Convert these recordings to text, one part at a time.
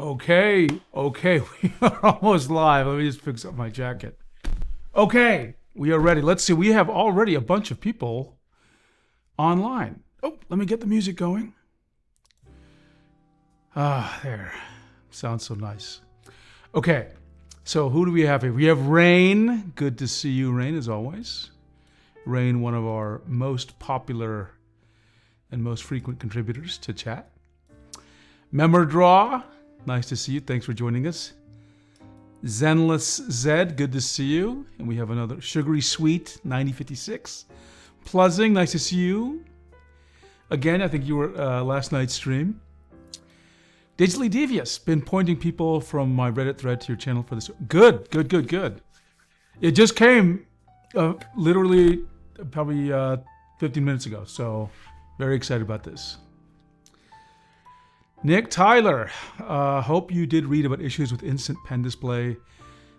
Okay, we are almost live. Let me just fix up my jacket. Okay, we are ready. Let's see, we have already a bunch of people online. Oh, let me get the music going. Ah, there. Sounds so nice. Okay, so who do we have here? We have Rain. Good to see you, Rain, as always. Rain, one of our most popular and most frequent contributors to chat. Memordraw, nice to see you. Thanks for joining us. Zenless Zed, good to see you. And we have another Sugary Sweet 9056. Pluzzing, nice to see you. Again, I think you were last night's stream. Digitally Devious, been pointing people from my Reddit thread to your channel for this. Good. It just came literally probably 15 minutes ago, so very excited about this. Nick Tyler, hope you did read about issues with instant pen display.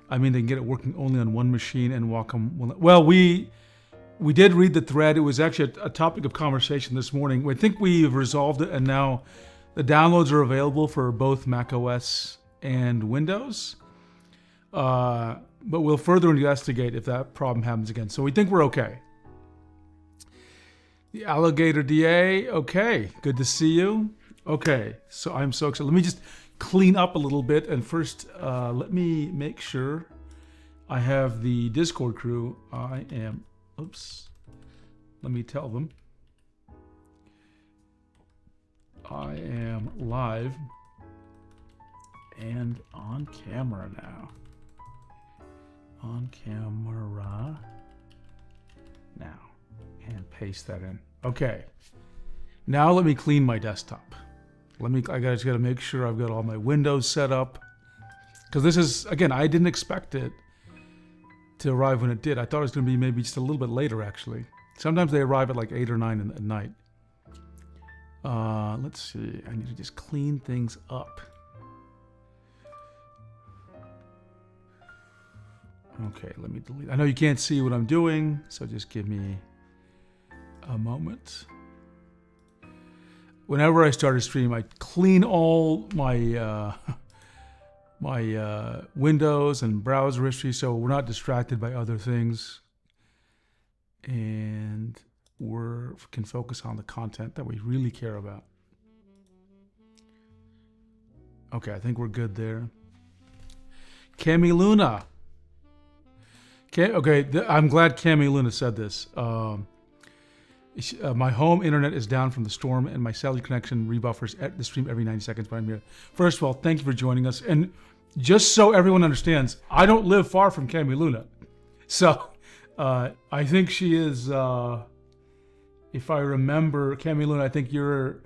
I mean, they can get it working only on one machine and Wacom. Well, we did read the thread. It was actually a topic of conversation this morning. I think we've resolved it, and now the downloads are available for both macOS and Windows. But we'll further investigate if that problem happens again. So we think we're okay. The Alligator DA, okay, good to see you. Okay, so I'm so excited. Let me just clean up a little bit, and first let me make sure I have the Discord crew. Let me tell them. I am live and on camera now. On camera now. And paste that in. Okay. Now let me clean my desktop. I just gotta make sure I've got all my windows set up. Because this is, again, I didn't expect it to arrive when it did. I thought it was gonna be maybe just a little bit later, actually. Sometimes they arrive at like 8 or 9 at night. Let's see, I need to just clean things up. Okay, let me delete. I know you can't see what I'm doing, so just give me a moment. Whenever I start a stream, I clean all my windows and browser history so we're not distracted by other things. And we can focus on the content that we really care about. Okay, I think we're good there. Cami Luna. Okay, I'm glad Cami Luna said this. My home internet is down from the storm, and my cellular connection rebuffers the stream every 90 seconds, but I'm here. First of all, thank you for joining us. And just so everyone understands, I don't live far from Cami Luna. So I think she is, if I remember, Cami Luna, I think you're,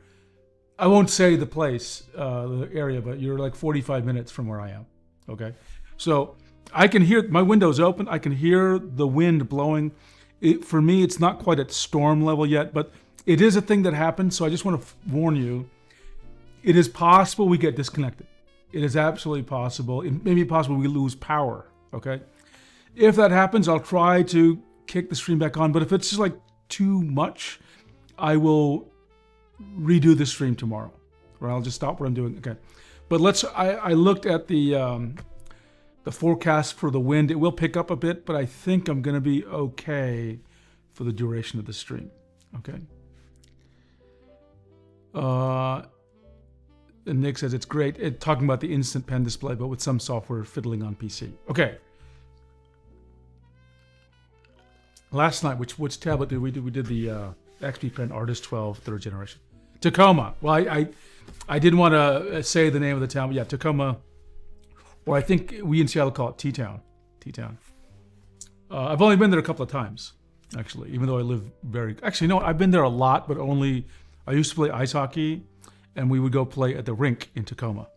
I won't say the place, the area, but you're like 45 minutes from where I am. Okay? So I can hear, my window's open, I can hear the wind blowing. For me, it's not quite at storm level yet, but it is a thing that happens, so I just want to warn you. It is possible we get disconnected. It is absolutely possible. It may be possible we lose power, okay? If that happens, I'll try to kick the stream back on, but if it's just like too much, I will redo the stream tomorrow, or I'll just stop what I'm doing, okay? But I looked at the forecast for the wind. It will pick up a bit, but I think I'm going to be okay for the duration of the stream. Okay. And Nick says it's great. Talking about the instant pen display, but with some software fiddling on PC. Okay. Last night, which tablet did we do? We did the XP Pen Artist 12 3rd generation. Tacoma. Well, I didn't want to say the name of the town, but yeah, Tacoma. Or I think we in Seattle call it T-Town. T-Town. I've only been there a couple of times, actually, even though I live actually, no, I've been there a lot, but only, I used to play ice hockey, and we would go play at the rink in Tacoma.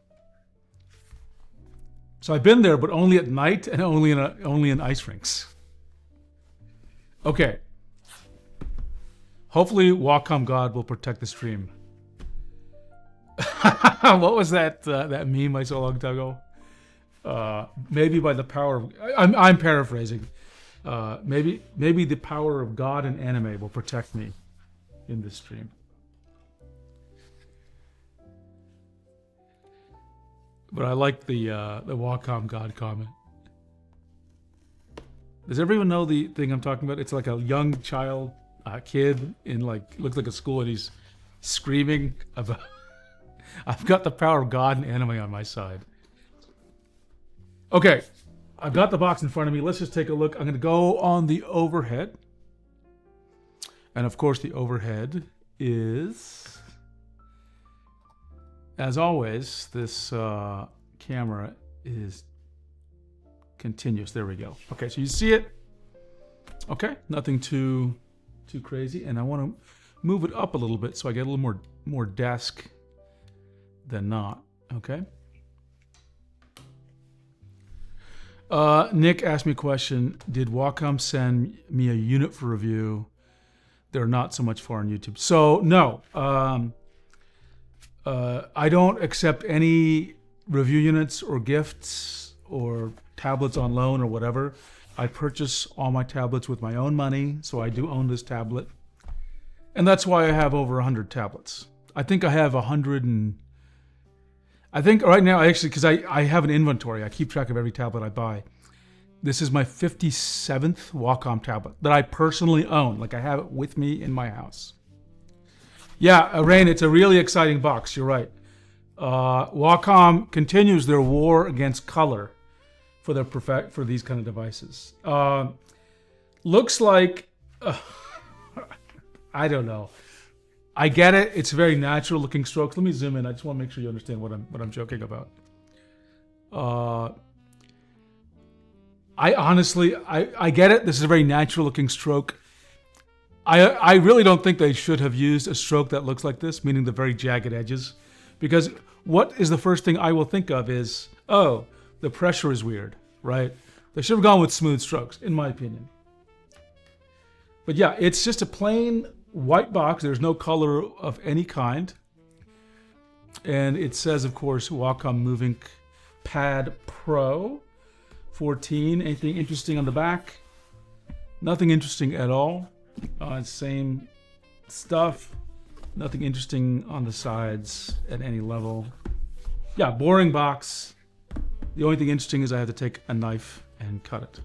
So I've been there, but only at night and only in ice rinks. Okay. Hopefully Wacom God will protect the stream. What was that meme I saw a long time ago? Maybe by the power of, I'm paraphrasing. Maybe the power of God and anime will protect me in this stream. But I like the Wacom God comment. Does everyone know the thing I'm talking about? It's like a young child, kid in like, looks like a school, and he's screaming about, I've got the power of God and anime on my side. Okay, I've got the box in front of me. Let's just take a look. I'm going to go on the overhead. And of course, the overhead is, as always, this camera is continuous. There we go. Okay, so you see it. Okay, nothing too crazy. And I want to move it up a little bit so I get a little more desk than not. Okay. Nick asked me a question. Did Wacom send me a unit for review? They're not so much for on YouTube. So no, I don't accept any review units or gifts or tablets on loan or whatever. I purchase all my tablets with my own money, so I do own this tablet. And that's why I have over 100 tablets. I think I have 100 and... I think right now, actually, because I have an inventory. I keep track of every tablet I buy. This is my 57th Wacom tablet that I personally own. Like, I have it with me in my house. Yeah, Rain, it's a really exciting box. You're right. Wacom continues their war against color for these kind of devices. Looks like... I don't know. I get it. It's very natural looking strokes. Let me zoom in. I just want to make sure you understand what I'm joking about. I honestly get it. This is a very natural looking stroke. I really don't think they should have used a stroke that looks like this, meaning the very jagged edges, because what is the first thing I will think of is, oh, the pressure is weird, right? They should have gone with smooth strokes, in my opinion. But yeah, it's just a plain white box. There's no color of any kind. And it says, of course, Wacom MovinkPad Pro 14. Anything interesting on the back? Nothing interesting at all. Same stuff. Nothing interesting on the sides at any level. Yeah, boring box. The only thing interesting is I have to take a knife and cut it.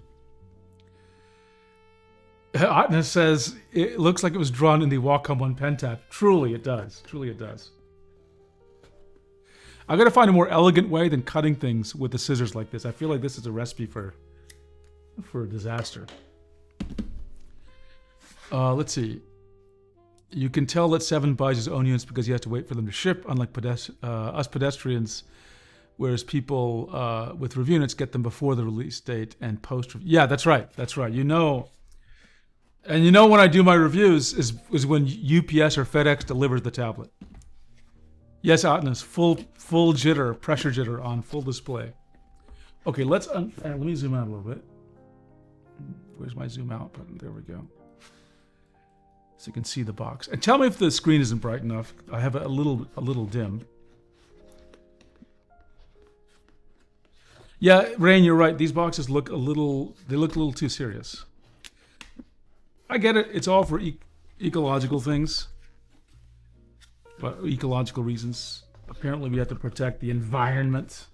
Atna says, it looks like it was drawn in the Wacom 1 pen tab. Truly it does. Truly it does. I've got to find a more elegant way than cutting things with the scissors like this. I feel like this is a recipe for disaster. Let's see. You can tell that Seven buys his own units because he has to wait for them to ship, unlike us pedestrians, whereas people with review units get them before the release date and post-review. Yeah, that's right. That's right. You know... And you know when I do my reviews is when UPS or FedEx delivers the tablet. Yes, Atnas, full jitter, pressure jitter on full display. Okay, let me zoom out a little bit. Where's my zoom out button? There we go. So you can see the box. And tell me if the screen isn't bright enough. I have a little dim. Yeah, Rain, you're right. These boxes look a little too serious. I get it. It's all for ecological things. But ecological reasons. Apparently we have to protect the environment.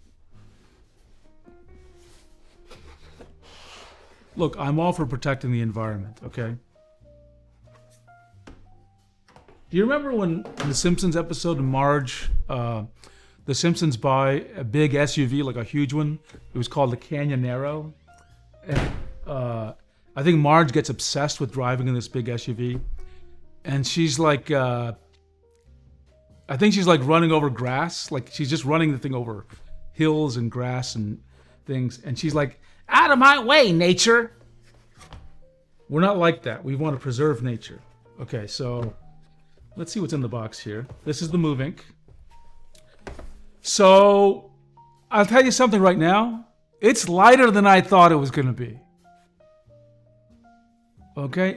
Look, I'm all for protecting the environment, okay? Do you remember when in the Simpsons episode, Marge, the Simpsons buy a big SUV, like a huge one? It was called the Canyonero. And I think Marge gets obsessed with driving in this big SUV. And she's like, I think she's like running over grass. Like she's just running the thing over hills and grass and things. And she's like, out of my way, nature. We're not like that. We want to preserve nature. Okay, so let's see what's in the box here. This is the Movink. So I'll tell you something right now. It's lighter than I thought it was going to be. Okay,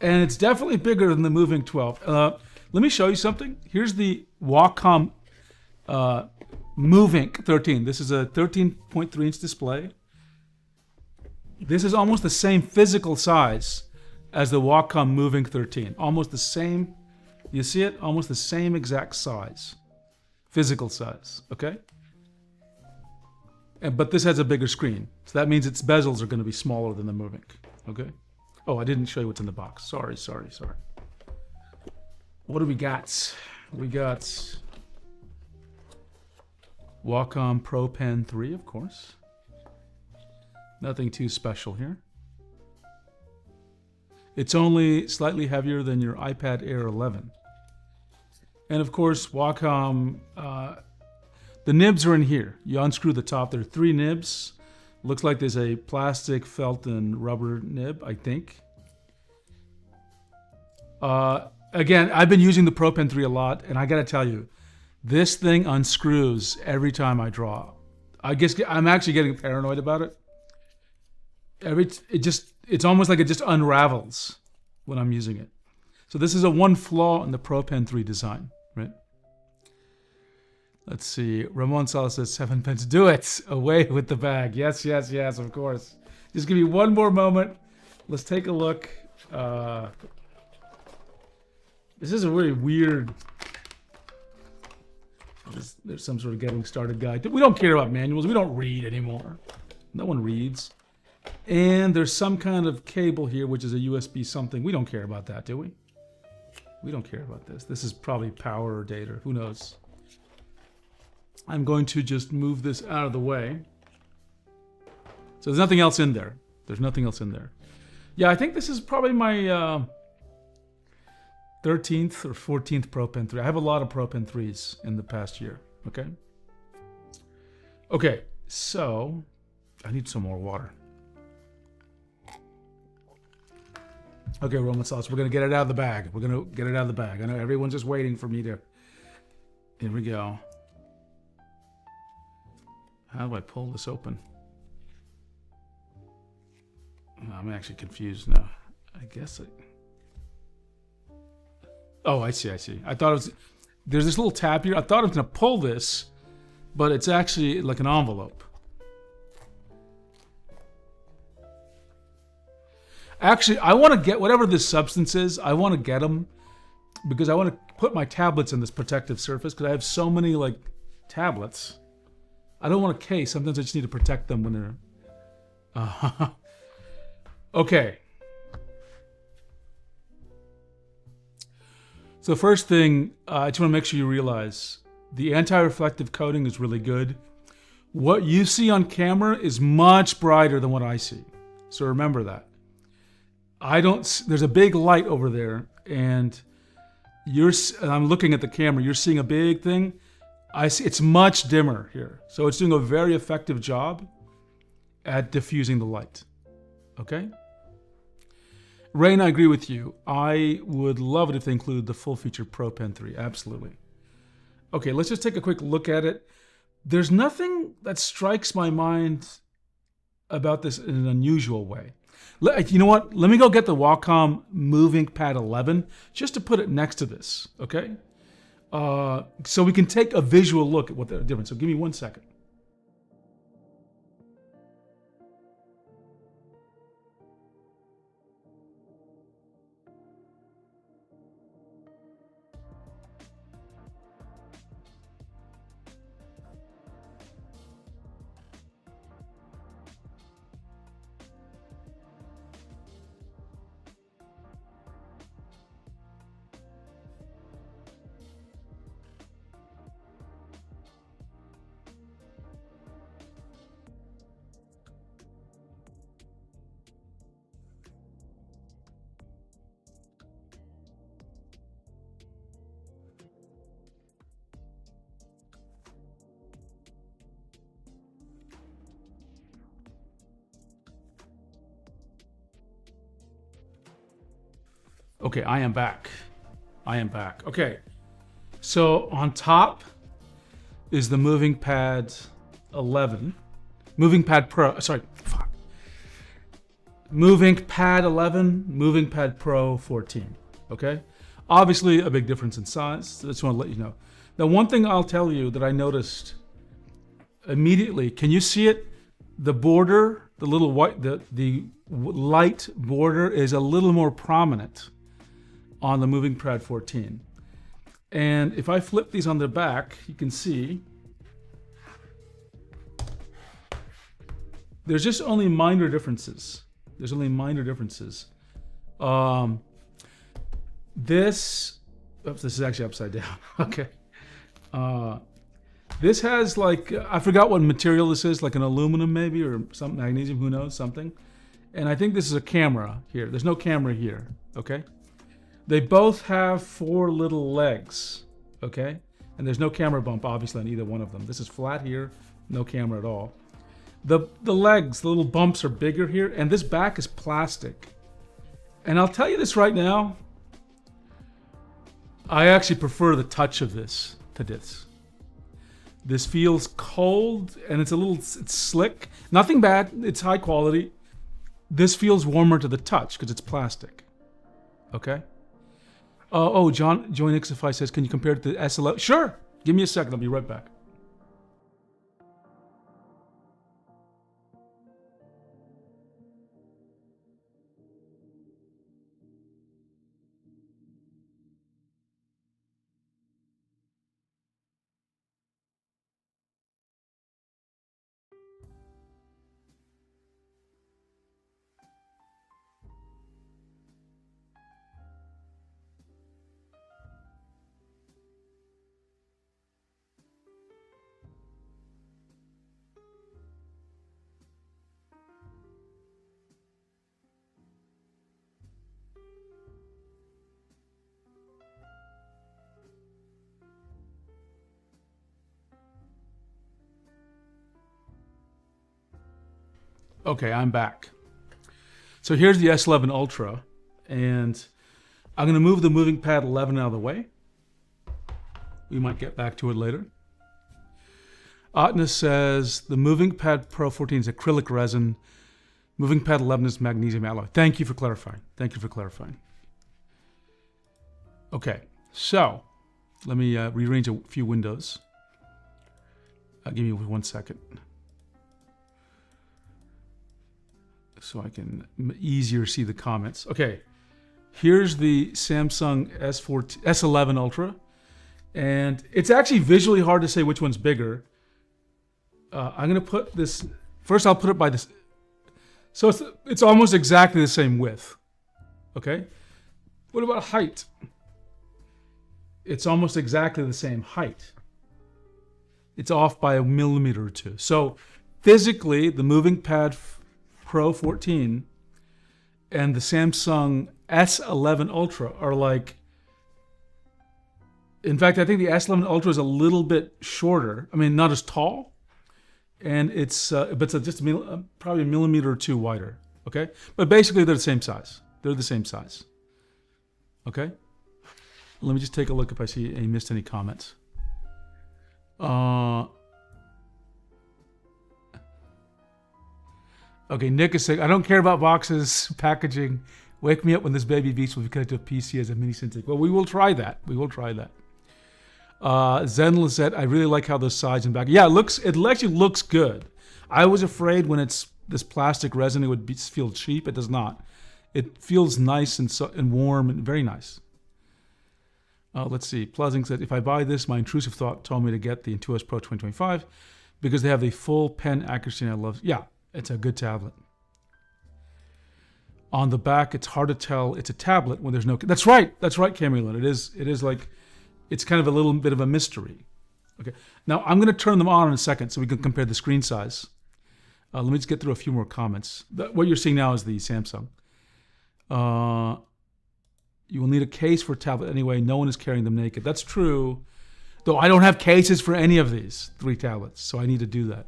and it's definitely bigger than the Movink 12. Let me show you something. Here's the Wacom Movink 13. This is a 13.3-inch display. This is almost the same physical size as the Wacom Movink 13. Almost the same. You see it? Almost the same exact size. Physical size. Okay? but this has a bigger screen. So that means its bezels are going to be smaller than the Movink. Okay. Oh, I didn't show you what's in the box. Sorry. What do we got? We got Wacom Pro Pen 3, of course. Nothing too special here. It's only slightly heavier than your iPad Air 11. And of course, Wacom, the nibs are in here. You unscrew the top. There are 3 nibs. Looks like there's a plastic, felt, and rubber nib, I think. Again, I've been using the Pro Pen 3 a lot, and I gotta tell you, this thing unscrews every time I draw. I guess I'm actually getting paranoid about it. It's almost like it just unravels when I'm using it. So this is a one flaw in the Pro Pen 3 design, right? Let's see. Ramon Salas says 7 pence. Do it. Away with the bag. Yes, of course. Just give me one more moment. Let's take a look. This is a really weird. There's some sort of getting started guide. We don't care about manuals. We don't read anymore. No one reads. And there's some kind of cable here, which is a USB something. We don't care about that, do we? We don't care about this. This is probably power or data. Who knows? I'm going to just move this out of the way. So there's nothing else in there. There's nothing else in there. Yeah, I think this is probably my 13th or 14th Pro Pen 3. I have a lot of Pro Pen 3s in the past year. Okay. Okay, so I need some more water. Okay, Roman sauce. We're gonna get it out of the bag. We're gonna get it out of the bag. I know everyone's just waiting for me to. Here we go. How do I pull this open? I'm actually confused now. I guess Oh, I see. I thought it was. There's this little tab here. I thought I was gonna pull this, but it's actually like an envelope. Actually, I want to get whatever this substance is. I want to get them because I want to put my tablets in this protective surface because I have so many like tablets. I don't want a case. Sometimes I just need to protect them when they're. Okay. So first thing, I just want to make sure you realize the anti-reflective coating is really good. What you see on camera is much brighter than what I see. So remember that. There's a big light over there and I'm looking at the camera, you're seeing a big thing. I see it's much dimmer here. So it's doing a very effective job at diffusing the light. Okay? Rain, I agree with you. I would love it if they included the full-feature Pro Pen 3. Absolutely. Okay, let's just take a quick look at it. There's nothing that strikes my mind about this in an unusual way. You know what? Let me go get the Wacom MovinkPad 11 just to put it next to this, okay? So we can take a visual look at what the difference. So give me 1 second. Okay, I am back. Okay, so on top is the MovinkPad 11. MovinkPad Pro, sorry, fuck. MovinkPad 11, MovinkPad Pro 14, okay? Obviously a big difference in size, so I just want to let you know. Now, one thing I'll tell you that I noticed immediately, can you see it? The border, the little white, the light border is a little more prominent on the MovinkPad 14. And if I flip these on the back, you can see There's just only minor differences. There's only minor differences. This is actually upside down. Okay. This has like, I forgot what material this is, like an aluminum maybe, or some magnesium, who knows, something. And I think this is a camera here. There's no camera here, okay? They both have 4 little legs, okay? And there's no camera bump, obviously, on either one of them. This is flat here, no camera at all. The legs, the little bumps are bigger here, and this back is plastic. And I'll tell you this right now, I actually prefer the touch of this to this. This feels cold, and it's slick. Nothing bad, it's high quality. This feels warmer to the touch because it's plastic. Okay? Oh, Join Xify says, can you compare it to the S11? Sure. Give me a second. I'll be right back. Okay, I'm back. So here's the S11 Ultra, and I'm going to move the MovinkPad 11 out of the way. We might get back to it later. Atna says, the MovinkPad Pro 14 is acrylic resin. MovinkPad 11 is magnesium alloy. Thank you for clarifying. Thank you for clarifying. Okay, so let me rearrange a few windows. Give me 1 second. So I can easier see the comments. Okay, here's the Samsung S11 Ultra, and it's actually visually hard to say which one's bigger. I'm gonna put this, first I'll put it by this, so it's almost exactly the same width, okay? What about height? It's almost exactly the same height. It's off by 1 millimeter or 2. So physically, the MovinkPad Pro 14 and the Samsung S11 Ultra are like, in fact, I think the S11 Ultra is a little bit shorter. I mean, not as tall, and it's but it's just probably 1 millimeter or 2 wider. Okay, but basically they're the same size. They're the same size. Okay, let me just take a look if I see I missed any comments. Okay, Nick is saying, I don't care about boxes, packaging. Wake me up when this baby beast will be connected to a PC as a mini Cintiq. Well, we will try that. We will try that. Zen Lizette, I really like how the sides and back. Yeah, it actually looks good. I was afraid when it's this plastic resin, it would feel cheap. It does not. It feels nice and warm and very nice. Let's see. Pleasing said, if I buy this, my intrusive thought told me to get the Intuos Pro 2025 because they have the full pen accuracy and I love. Yeah. It's a good tablet. On the back, it's hard to tell it's a tablet when there's no. That's right, Camulin. It is like, it's kind of a little bit of a mystery. Okay. Now I'm going to turn them on in a second so we can compare the screen size. Let me just get through a few more comments. What you're seeing now is the Samsung. You will need a case for a tablet anyway. No one is carrying them naked. That's true, though. I don't have cases for any of these 3 tablets, so I need to do that.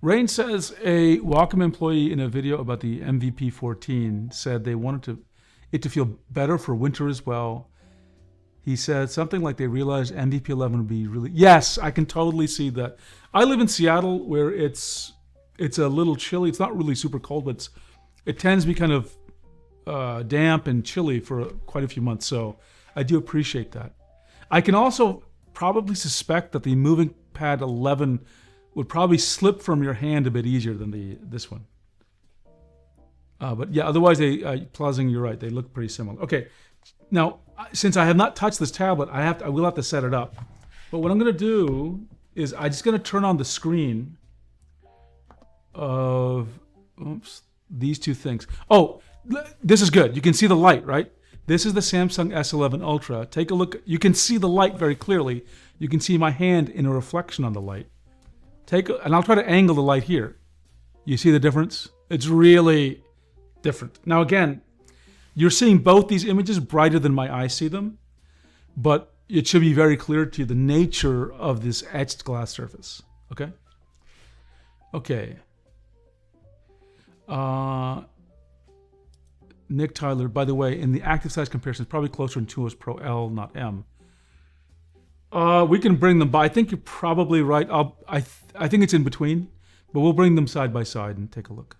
Rain says a Wacom employee in a video about the MVP 14 said they wanted it to feel better for winter as well. He said something like they realized MVP 11 would be really. Yes, I can totally see that. I live in Seattle where it's a little chilly. It's not really super cold, but it tends to be kind of damp and chilly for quite a few months. So I do appreciate that. I can also probably suspect that the MovinkPad 11 would probably slip from your hand a bit easier than this one. But yeah, otherwise, Plazing, you're right. They look pretty similar. Okay, now, since I have not touched this tablet, I will have to set it up. But what I'm going to do is I'm just going to turn on the screen. of these two things. Oh, this is good. You can see the light, right? This is the Samsung S11 Ultra. Take a look. You can see the light very clearly. You can see my hand in a reflection on the light. And I'll try to angle the light here. You see the difference? It's really different. Now again, you're seeing both these images brighter than my eyes see them, but it should be very clear to you the nature of this etched glass surface. Okay? Okay. Nick Tyler, by the way, in the active size comparison, it's probably closer in 2OS Pro L, not M. We can bring them by. I think you're probably right. I think it's in between, but we'll bring them side by side and take a look.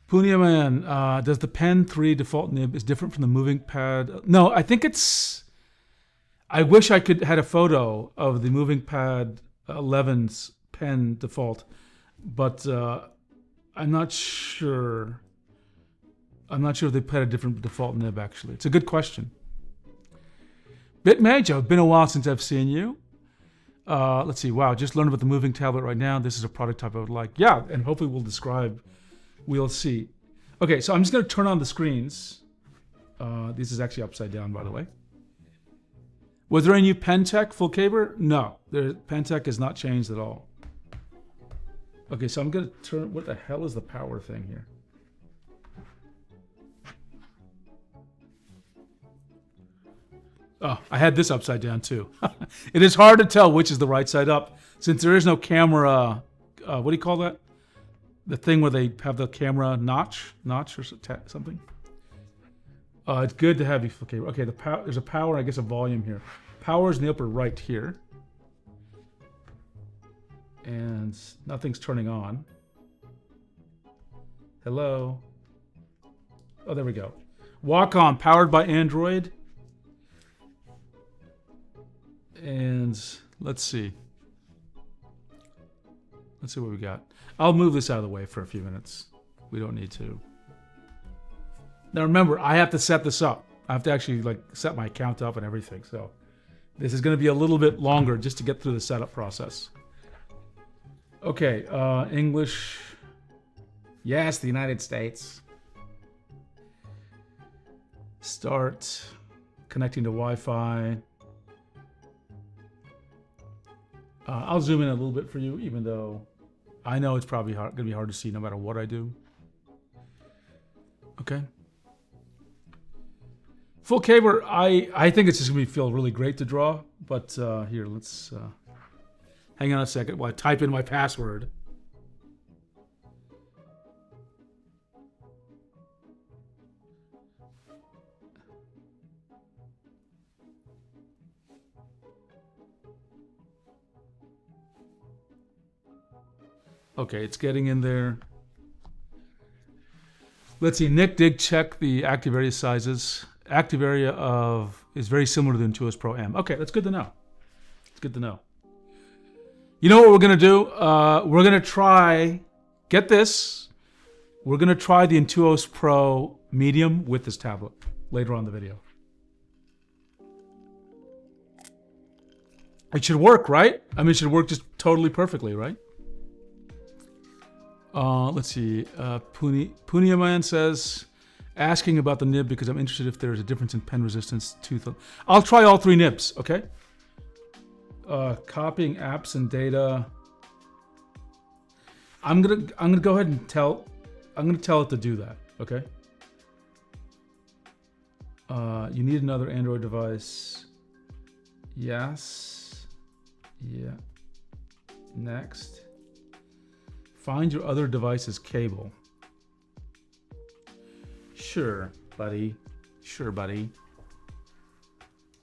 Punya Man, does the Pen 3 default nib is different from the MovinkPad? No, I think it's... I wish I could had a photo of the MovinkPad 11's pen default, but I'm not sure. I'm not sure if they had a different default nib, actually. It's a good question. BitMajo, been a while since I've seen you. Let's see. Wow, just learned about the moving tablet right now. This is a product type I would like. Yeah, and hopefully we'll see. Okay, so I'm just going to turn on the screens. This is actually upside down, by the way. Was there any new Pentec full caber? No, Pentec has not changed at all. Okay, so I'm going to turn... What the hell is the power thing here? Oh, I had this upside down too. It is hard to tell which is the right side up since there is no camera. What do you call that? The thing where they have the camera notch or something. It's good to have you full cable. Okay, there's a power, I guess a volume here. Power is in the upper right here. And nothing's turning on. Hello. Oh, there we go. Wacom, powered by Android. And let's see. Let's see what we got. I'll move this out of the way for a few minutes. We don't need to. Now remember, I have to set this up. I have to actually set my account up and everything. So this is going to be a little bit longer just to get through the setup process. Okay, English. Yes, the United States. Start connecting to Wi-Fi. I'll zoom in a little bit for you, even though I know it's probably going to be hard to see no matter what I do. Okay. Full caber, I think it's just going to feel really great to draw. But here, let's hang on a second while I type in my password. Okay, it's getting in there. Let's see, Nick did check the active area sizes. Active area is very similar to the 2OS Pro M. Okay, that's good to know. It's good to know. You know what we're going to do? We're going to try, get this, we're going to try the Intuos Pro Medium with this tablet later on in the video. It should work, right? I mean, it should work just totally perfectly, right? Let's see. Punya Man says, asking about the nib because I'm interested if there's a difference in pen resistance. I'll try all three nibs, okay? Copying apps and data. I'm gonna go ahead and tell it to do that, okay? You need another Android device. Yes. Yeah. Next. Find your other device's cable. Sure, buddy. Sure, buddy.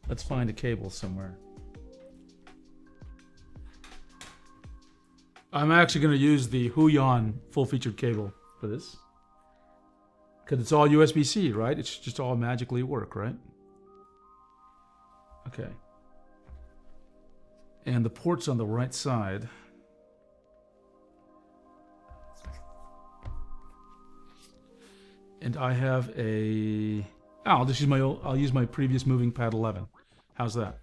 Let's find a cable somewhere. I'm actually going to use the Huion full-featured cable for this. Because it's all USB-C, right? It should just all magically work, right? Okay. And the port's on the right side. And I have a... I'll just use I'll use my previous MovinkPad 11. How's that?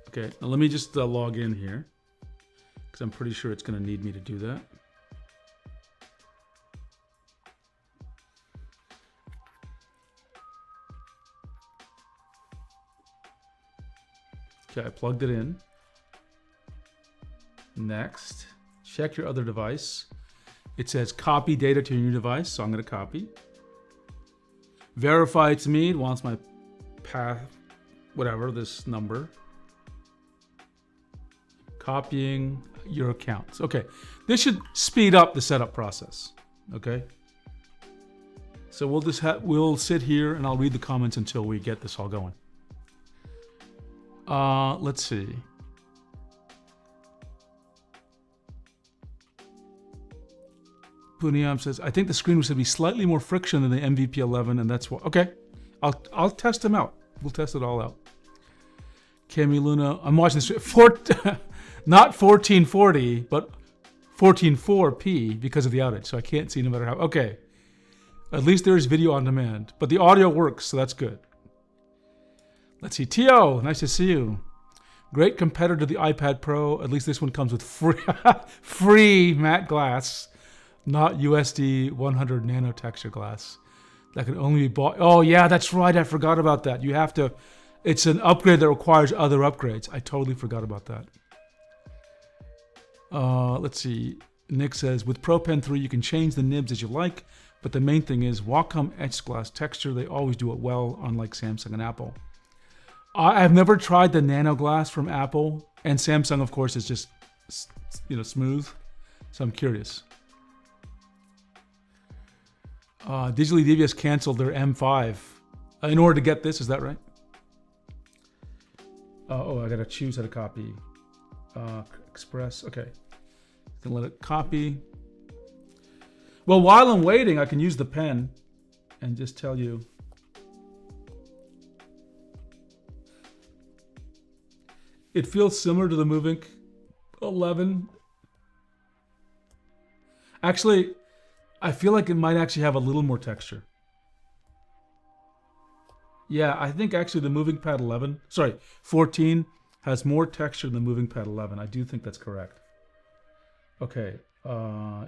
Okay, now let me just log in here. because I'm pretty sure it's going to need me to do that. Okay, I plugged it in. Next, check your other device. It says copy data to your new device, so I'm going to copy. Verify it's me. It wants my path, whatever, this number. Copying your accounts. Okay, this should speed up the setup process. Okay, so we'll sit here and I'll read the comments until we get this all going. Let's see. Punyam says, I think the screen was to be slightly more friction than the MVP 11, and that's why. Okay, I'll test them out. We'll test it all out. Cami Luna, I'm watching this. Not 1440, but 14.4p because of the outage, so I can't see no matter how. Okay, at least there's video on demand, but the audio works, so that's good. Let's see, Tio, nice to see you. Great competitor to the iPad Pro. At least this one comes with free matte glass, not USD 100 nano texture glass. That can only be bought. Oh yeah, that's right. I forgot about that. You have to. It's an upgrade that requires other upgrades. I totally forgot about that. Let's see. Nick says, with Pro Pen 3, you can change the nibs as you like, but the main thing is Wacom etched glass texture. They always do it well, unlike Samsung and Apple. I've never tried the nano glass from Apple, and Samsung, of course, is just, smooth. So I'm curious. Digitally Devious canceled their M5 in order to get this. Is that right? Oh, I gotta choose how to copy. Express. Okay, then let it copy. Well, while I'm waiting, I can use the pen and just tell you. It feels similar to the Movink 11. Actually, I feel like it might actually have a little more texture. Yeah, I think actually the MovinkPad 14 has more texture than the MovinkPad 11. I do think that's correct. Okay,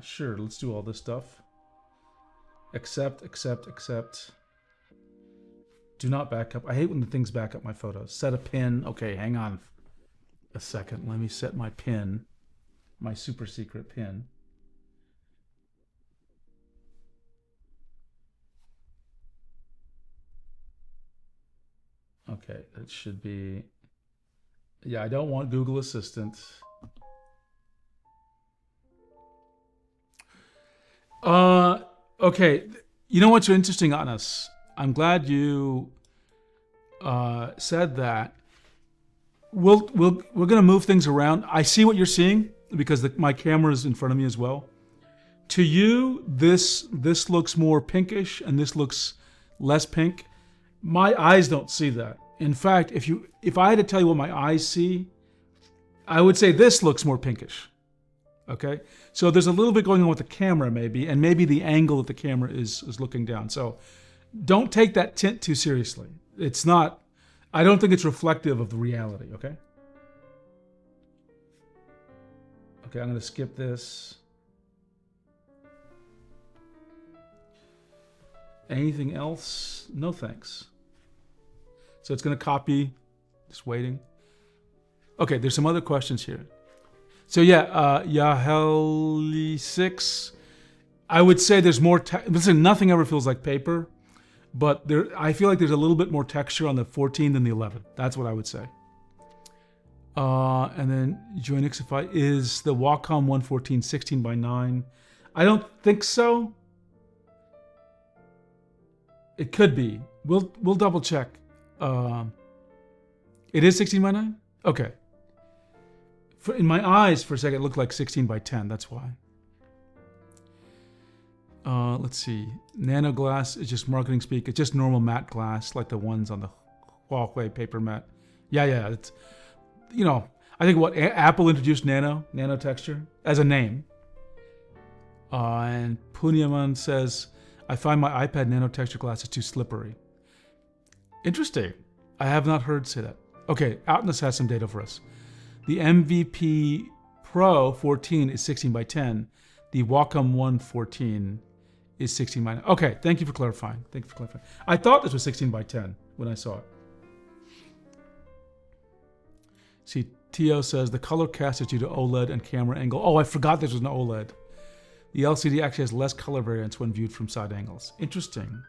sure, let's do all this stuff. Accept. Do not back up. I hate when the things back up my photos. Set a pin. Okay, hang on a second. Let me set my pin, my super secret pin. Okay, that should be, yeah, I don't want Google Assistant. Okay, you know what's interesting on us? I'm glad you said that. We're gonna move things around. I see what you're seeing because my camera is in front of me as well. To you, this looks more pinkish and this looks less pink. My eyes don't see that. In fact, if I had to tell you what my eyes see, I would say this looks more pinkish. Okay, so there's a little bit going on with the camera maybe, and maybe the angle that the camera is looking down. So don't take that tint too seriously. It's not, I don't think it's reflective of the reality, okay? Okay, I'm gonna skip this. Anything else? No thanks. So it's gonna copy, just waiting. Okay, there's some other questions here. So yeah, Yaheli6, I would say there's more, listen, nothing ever feels like paper, but I feel like there's a little bit more texture on the 14 than the 11. That's what I would say. And then Joinixify, is the Wacom 114 16:9? I don't think so. It could be. We'll double check. It is 16:9? Okay. In my eyes, for a second, it looked like 16:10. That's why. Let's see. Nano glass is just marketing speak. It's just normal matte glass, like the ones on the Huawei paper matte. Yeah. It's, I think what Apple introduced nano texture as a name. And Punyaman says, I find my iPad nano texture glass is too slippery. Interesting. I have not heard say that. Okay, Outness has some data for us. The MVP Pro 14 is 16 by 10. The Wacom 114 is 16 by 9. Okay, thank you for clarifying. Thank you for clarifying. I thought this was 16 by 10 when I saw it. See, Tio says the color cast is due to OLED and camera angle. Oh, I forgot this was an OLED. The LCD actually has less color variance when viewed from side angles. Interesting.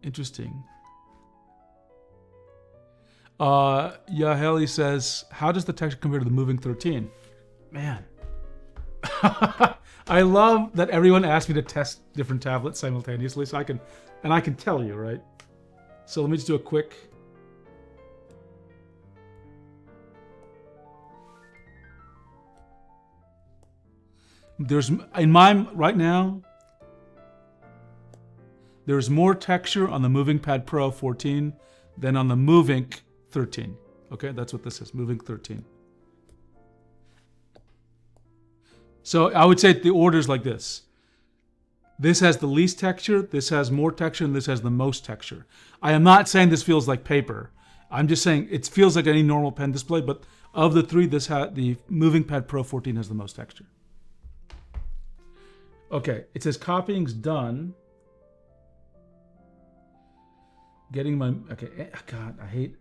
Interesting. Yaheli says, how does the texture compare to the Moving 13? Man. I love that everyone asked me to test different tablets simultaneously, so I can tell you, right? So let me just do a quick. There's, in mine right now, there's more texture on the MovinkPad Pro 14 than on the Movink 13. Okay, that's what this is, Movink 13. So I would say the order is like this. This has the least texture, this has more texture, and this has the most texture. I am not saying this feels like paper. I'm just saying it feels like any normal pen display, but of the three, the MovinkPad Pro 14 has the most texture. Okay, it says copying's done. Getting my, okay, God, I hate.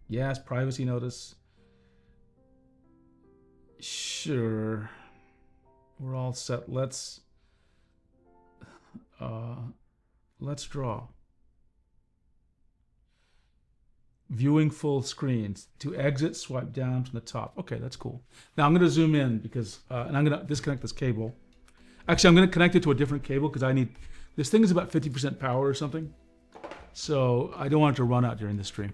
Yes, privacy notice. Sure. We're all set. Let's draw. Viewing full screens. To exit, swipe down from the top. Okay, that's cool. Now I'm going to zoom in because, and I'm going to disconnect this cable. Actually, I'm going to connect it to a different cable because I need, this thing is about 50% power or something. So I don't want it to run out during the stream.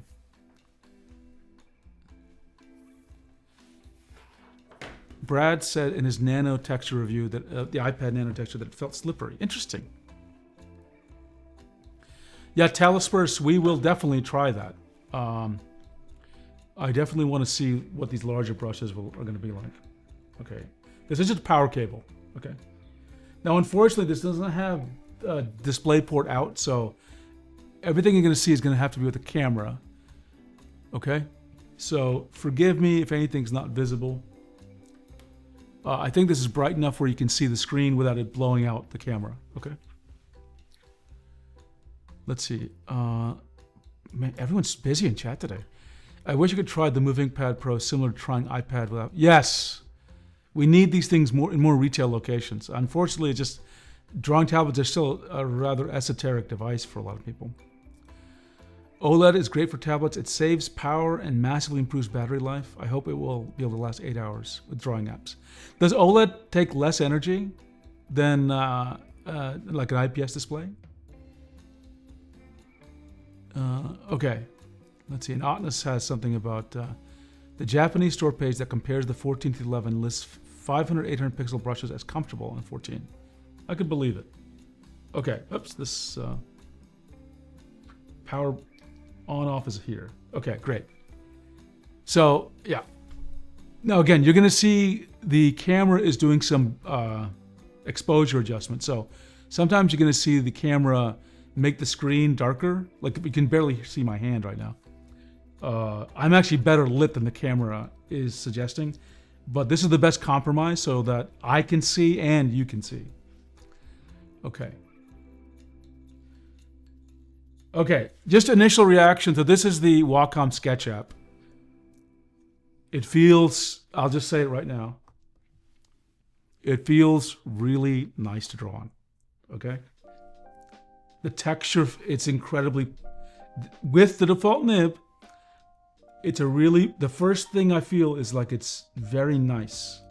Brad said in his nano texture review that the iPad nano texture that it felt slippery. Interesting. Yeah, Talisperse, we will definitely try that. I definitely want to see what these larger brushes are going to be like. Okay, this is just a power cable. Okay. Now, unfortunately, this doesn't have a display port out, so everything you're going to see is going to have to be with the camera. Okay, so forgive me if anything's not visible. I think this is bright enough where you can see the screen without it blowing out the camera. Okay. Let's see. Man, everyone's busy in chat today. I wish you could try the MovinkPad Pro similar to trying iPad without. Yes, we need these things more in more retail locations. Unfortunately, it's just drawing tablets are still a rather esoteric device for a lot of people. OLED is great for tablets. It saves power and massively improves battery life. I hope it will be able to last 8 hours with drawing apps. Does OLED take less energy than like an IPS display? Okay, let's see. And Otnus has something about the Japanese store page that compares the 14 to 11 lists 500, 800 pixel brushes as comfortable on 14. I could believe it. Okay, oops, this power on-off is here. Okay, great. So, yeah. Now, again, you're going to see the camera is doing some exposure adjustment. So, sometimes you're going to see the camera make the screen darker. Like, you can barely see my hand right now. I'm actually better lit than the camera is suggesting. But this is the best compromise so that I can see and you can see. Okay. Okay, just initial reaction. So this is the Wacom Sketch app. It feels, I'll just say it right now. It feels really nice to draw on, okay? The texture, it's incredibly, with the default nib, it's a really, the first thing I feel is like it's very nice.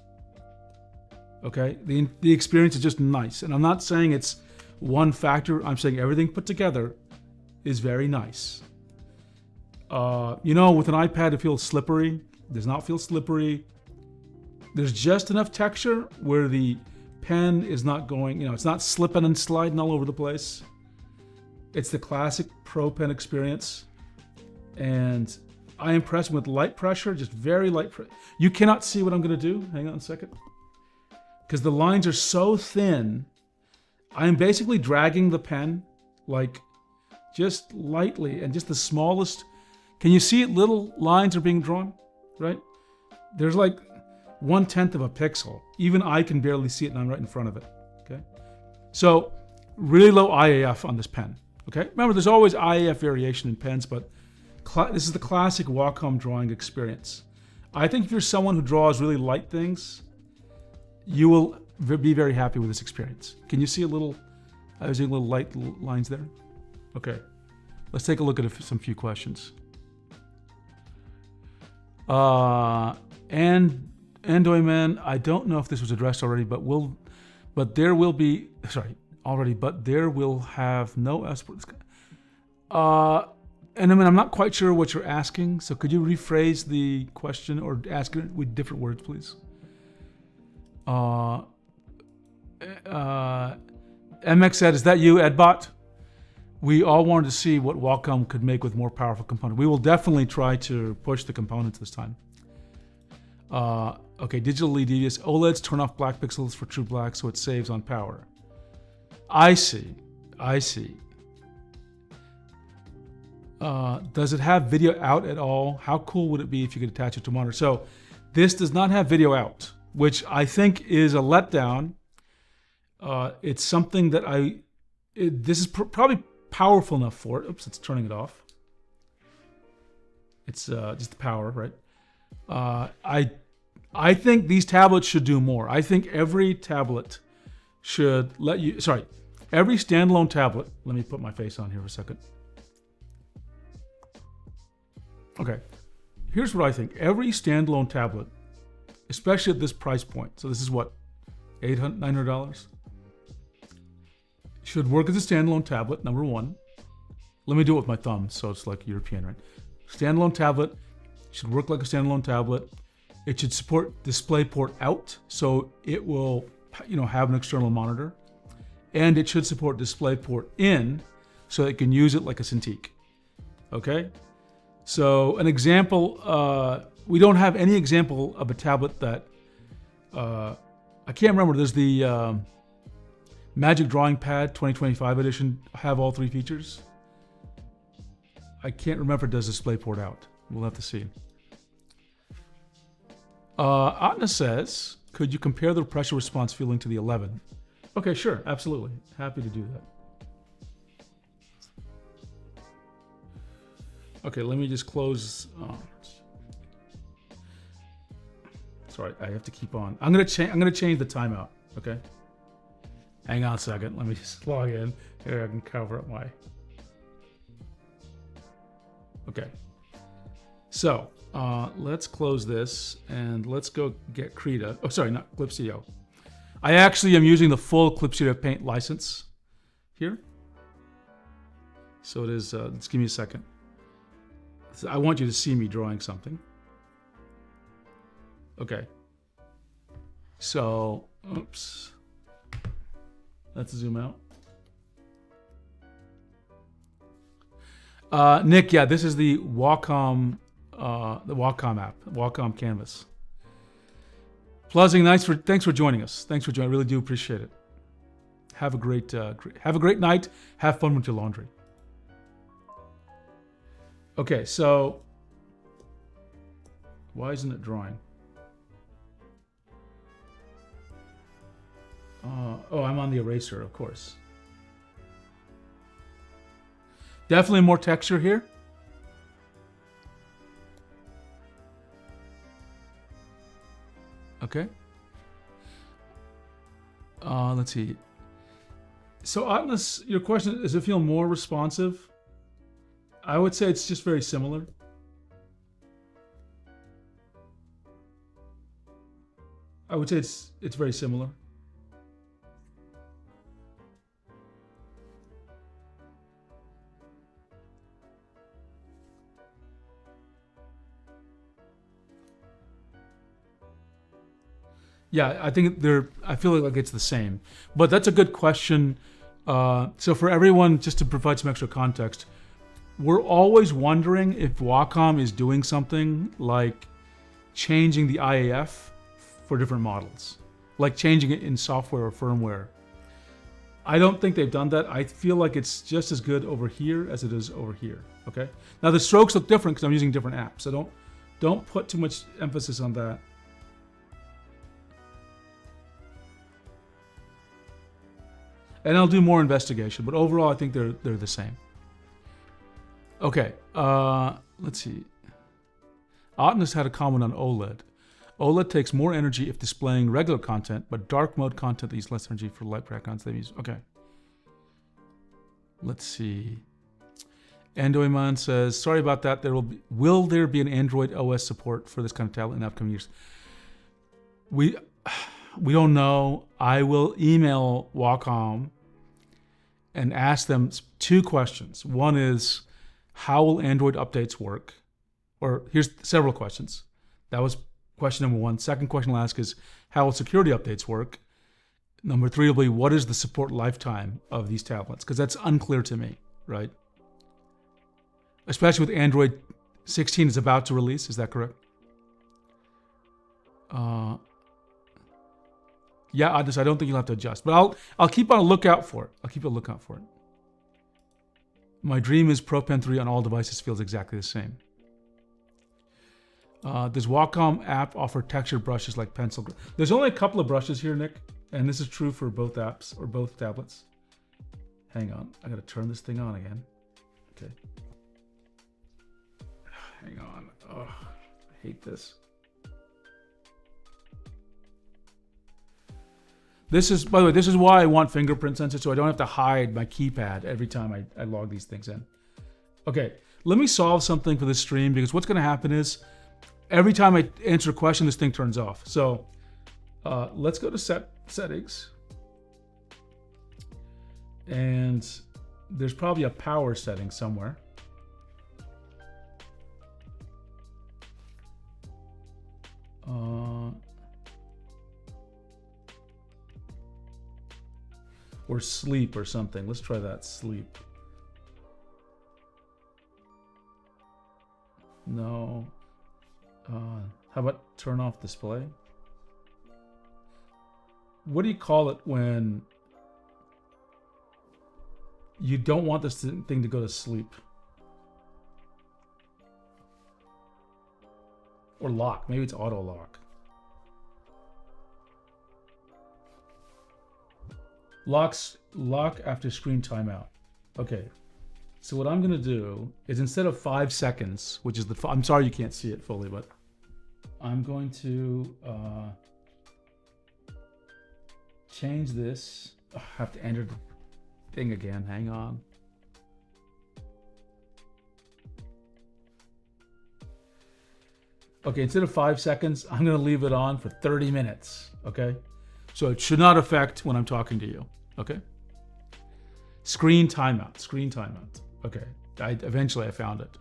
Okay, the experience is just nice. And I'm not saying it's one factor, I'm saying everything put together is very nice. You know, with an iPad, it feels slippery. It does not feel slippery. There's just enough texture where the pen is not going, you know, it's not slipping and sliding all over the place. It's the classic Pro Pen experience. And I am pressing with light pressure, just very light pressure. You cannot see what I'm gonna do. Hang on a second. Because the lines are so thin, I am basically dragging the pen like just lightly and just the smallest. Can you see it? Little lines are being drawn, right? there's like 1/10 of a pixel. Even I can barely see it and I'm right in front of it, okay? So really low IAF on this pen, okay? Remember, there's always IAF variation in pens, but this is the classic Wacom drawing experience. I think if you're someone who draws really light things, you will be very happy with this experience. Can you see a little, I was doing little light lines there? Okay, let's take a look at some few questions. And Andoyman, I don't know if this was addressed already, but there will be, sorry, already, but there will have no export. And I mean, I'm not quite sure what you're asking, so could you rephrase the question or ask it with different words, please? MX said, is that you, Edbot? We all wanted to see what Wacom could make with more powerful components. We will definitely try to push the components this time. Okay, digitally devious. OLEDs turn off black pixels for true black, so it saves on power. I see. Does it have video out at all? How cool would it be if you could attach it to a monitor? So this does not have video out, which I think is a letdown. It's something that this is probably powerful enough for it. Oops, it's turning it off. It's just the power, right? I think these tablets should do more. I think every tablet should let you, every standalone tablet, let me put my face on here for a second. Okay, here's what I think. Every standalone tablet, especially at this price point, so this is what, $800, $900? Should work as a standalone tablet, number one. Let me do it with my thumb, so it's like European, right? Standalone tablet, should work like a standalone tablet. It should support DisplayPort out, so it will, have an external monitor. And it should support DisplayPort in, so it can use it like a Cintiq, okay? So an example, we don't have any example of a tablet that, I can't remember, there's the Magic Drawing Pad 2025 edition, have all three features. I can't remember if it does DisplayPort out. We'll have to see. Atna says, could you compare the pressure response feeling to the 11? Okay, sure, absolutely. Happy to do that. Okay, let me just close. Sorry, I have to keep on. I'm gonna change the timeout. Okay. Hang on a second. Let me just log in. Here, I can cover up my. Okay. So let's close this and let's go get Krita. Oh, sorry, not Clip Studio. I actually am using the full Clip Studio Paint license here. So it is. Just give me a second. I want you to see me drawing something. Okay. So, oops. Let's zoom out. Nick, yeah, this is the Wacom app, Wacom Canvas. Pluzzing, thanks for joining us. Thanks for joining. I really do appreciate it. Have a great night. Have fun with your laundry. Okay, so why isn't it drawing? Oh, I'm on the eraser, of course. Definitely more texture here. Okay. Let's see. So Atlas, your question, does it feel more responsive? I would say it's just very similar. I would say it's very similar. Yeah, I think I feel like it's the same. But that's a good question. So for everyone, just to provide some extra context, we're always wondering if Wacom is doing something like changing the IAF for different models, like changing it in software or firmware. I don't think they've done that. I feel like it's just as good over here as it is over here, okay? Now the strokes look different because I'm using different apps. So Don't put too much emphasis on that. And I'll do more investigation, but overall I think they're the same. Okay, let's see. Otnus had a comment on OLED. OLED takes more energy if displaying regular content, but dark mode content uses less energy for light backgrounds they use. Okay. Let's see. Andoiman says, sorry about that. Will there be an Android OS support for this kind of tablet in the upcoming years? We don't know. I will email Wacom and ask them 2 questions. One is, how will Android updates work? Or here's several questions. That was question number 1. Second question I'll ask is, how will security updates work? Number 3 will be, what is the support lifetime of these tablets? Because that's unclear to me, right? Especially with Android 16 is about to release. Is that correct? Yeah, I don't think you'll have to adjust, but I'll keep on a lookout for it. I'll keep a lookout for it. My dream is Pro Pen 3 on all devices feels exactly the same. Does Wacom app offer textured brushes like pencil? There's only a couple of brushes here, Nick, and this is true for both apps or both tablets. Hang on, I gotta turn this thing on again. Okay. Hang on. Oh, I hate this. This is, by the way, this is why I want fingerprint sensor, so I don't have to hide my keypad every time I log these things in. Okay, let me solve something for this stream, because what's going to happen is every time I answer a question, this thing turns off. So let's go to settings. And there's probably a power setting somewhere. Or sleep or something. Let's try that, sleep. No. How about turn off display? What do you call it when you don't want this thing to go to sleep? Or lock, maybe it's auto lock. Lock after screen timeout. Okay, so what I'm gonna do is, instead of 5 seconds, which is I'm sorry you can't see it fully, but I'm going to change this. I have to enter the thing again, hang on. Okay, instead of 5 seconds, I'm gonna leave it on for 30 minutes, okay? So it should not affect when I'm talking to you, okay? Screen timeout, screen timeout. Okay, eventually I found it.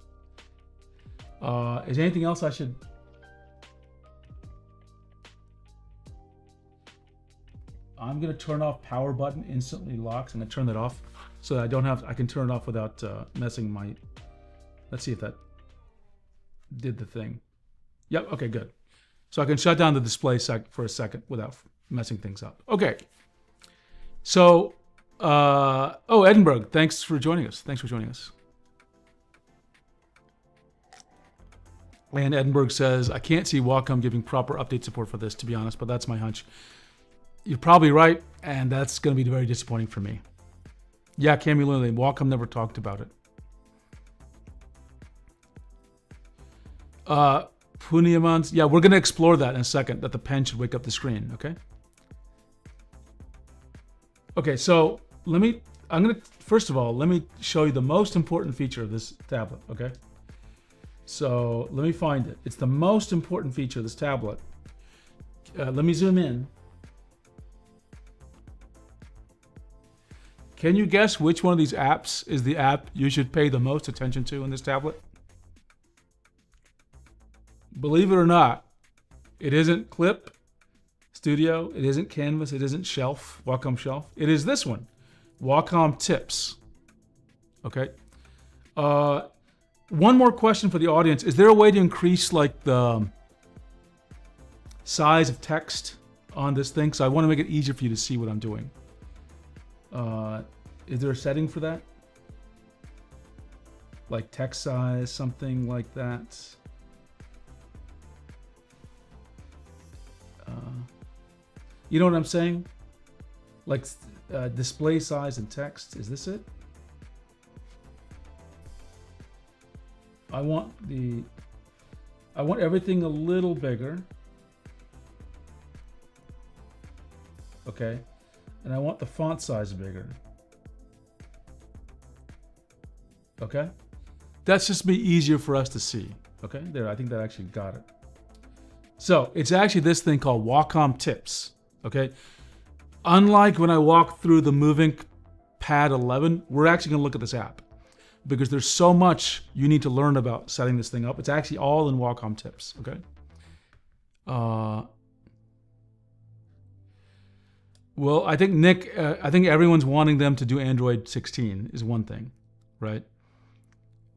Is there anything else I should? I'm gonna turn off power button, instantly locks. I'm gonna turn that off so that I can turn it off without messing my, let's see if that did the thing. Yep, okay, good. So I can shut down the display for a second without messing things up. Okay. So, oh, Edinburgh, thanks for joining us. Thanks for joining us. And Edinburgh says, I can't see Wacom giving proper update support for this, to be honest, but that's my hunch. You're probably right, and that's going to be very disappointing for me. Yeah, Cammy Lily, Wacom never talked about it. Puniamans, yeah, we're going to explore that in a second, that the pen should wake up the screen, okay? Okay, so first of all, let me show you the most important feature of this tablet, okay? So let me find it. It's the most important feature of this tablet. Let me zoom in. Can you guess which one of these apps is the app you should pay the most attention to in this tablet? Believe it or not, it isn't Clip Studio, it isn't Canvas, it isn't Shelf, Wacom Shelf. It is this one, Wacom Tips. Okay. One more question for the audience. Is there a way to increase like the size of text on this thing? So I want to make it easier for you to see what I'm doing. Is there a setting for that? Like text size, something like that? You know what I'm saying? Like display size and text. Is this it? I want everything a little bigger. Okay. And I want the font size bigger. Okay. That's just be easier for us to see. Okay. There, I think that actually got it. So it's actually this thing called Wacom Tips. Okay. Unlike when I walked through the MovinkPad 11, we're actually going to look at this app because there's so much you need to learn about setting this thing up. It's actually all in Wacom Tips. Okay. Well, I think Nick, I think everyone's wanting them to do Android 16 is one thing, right?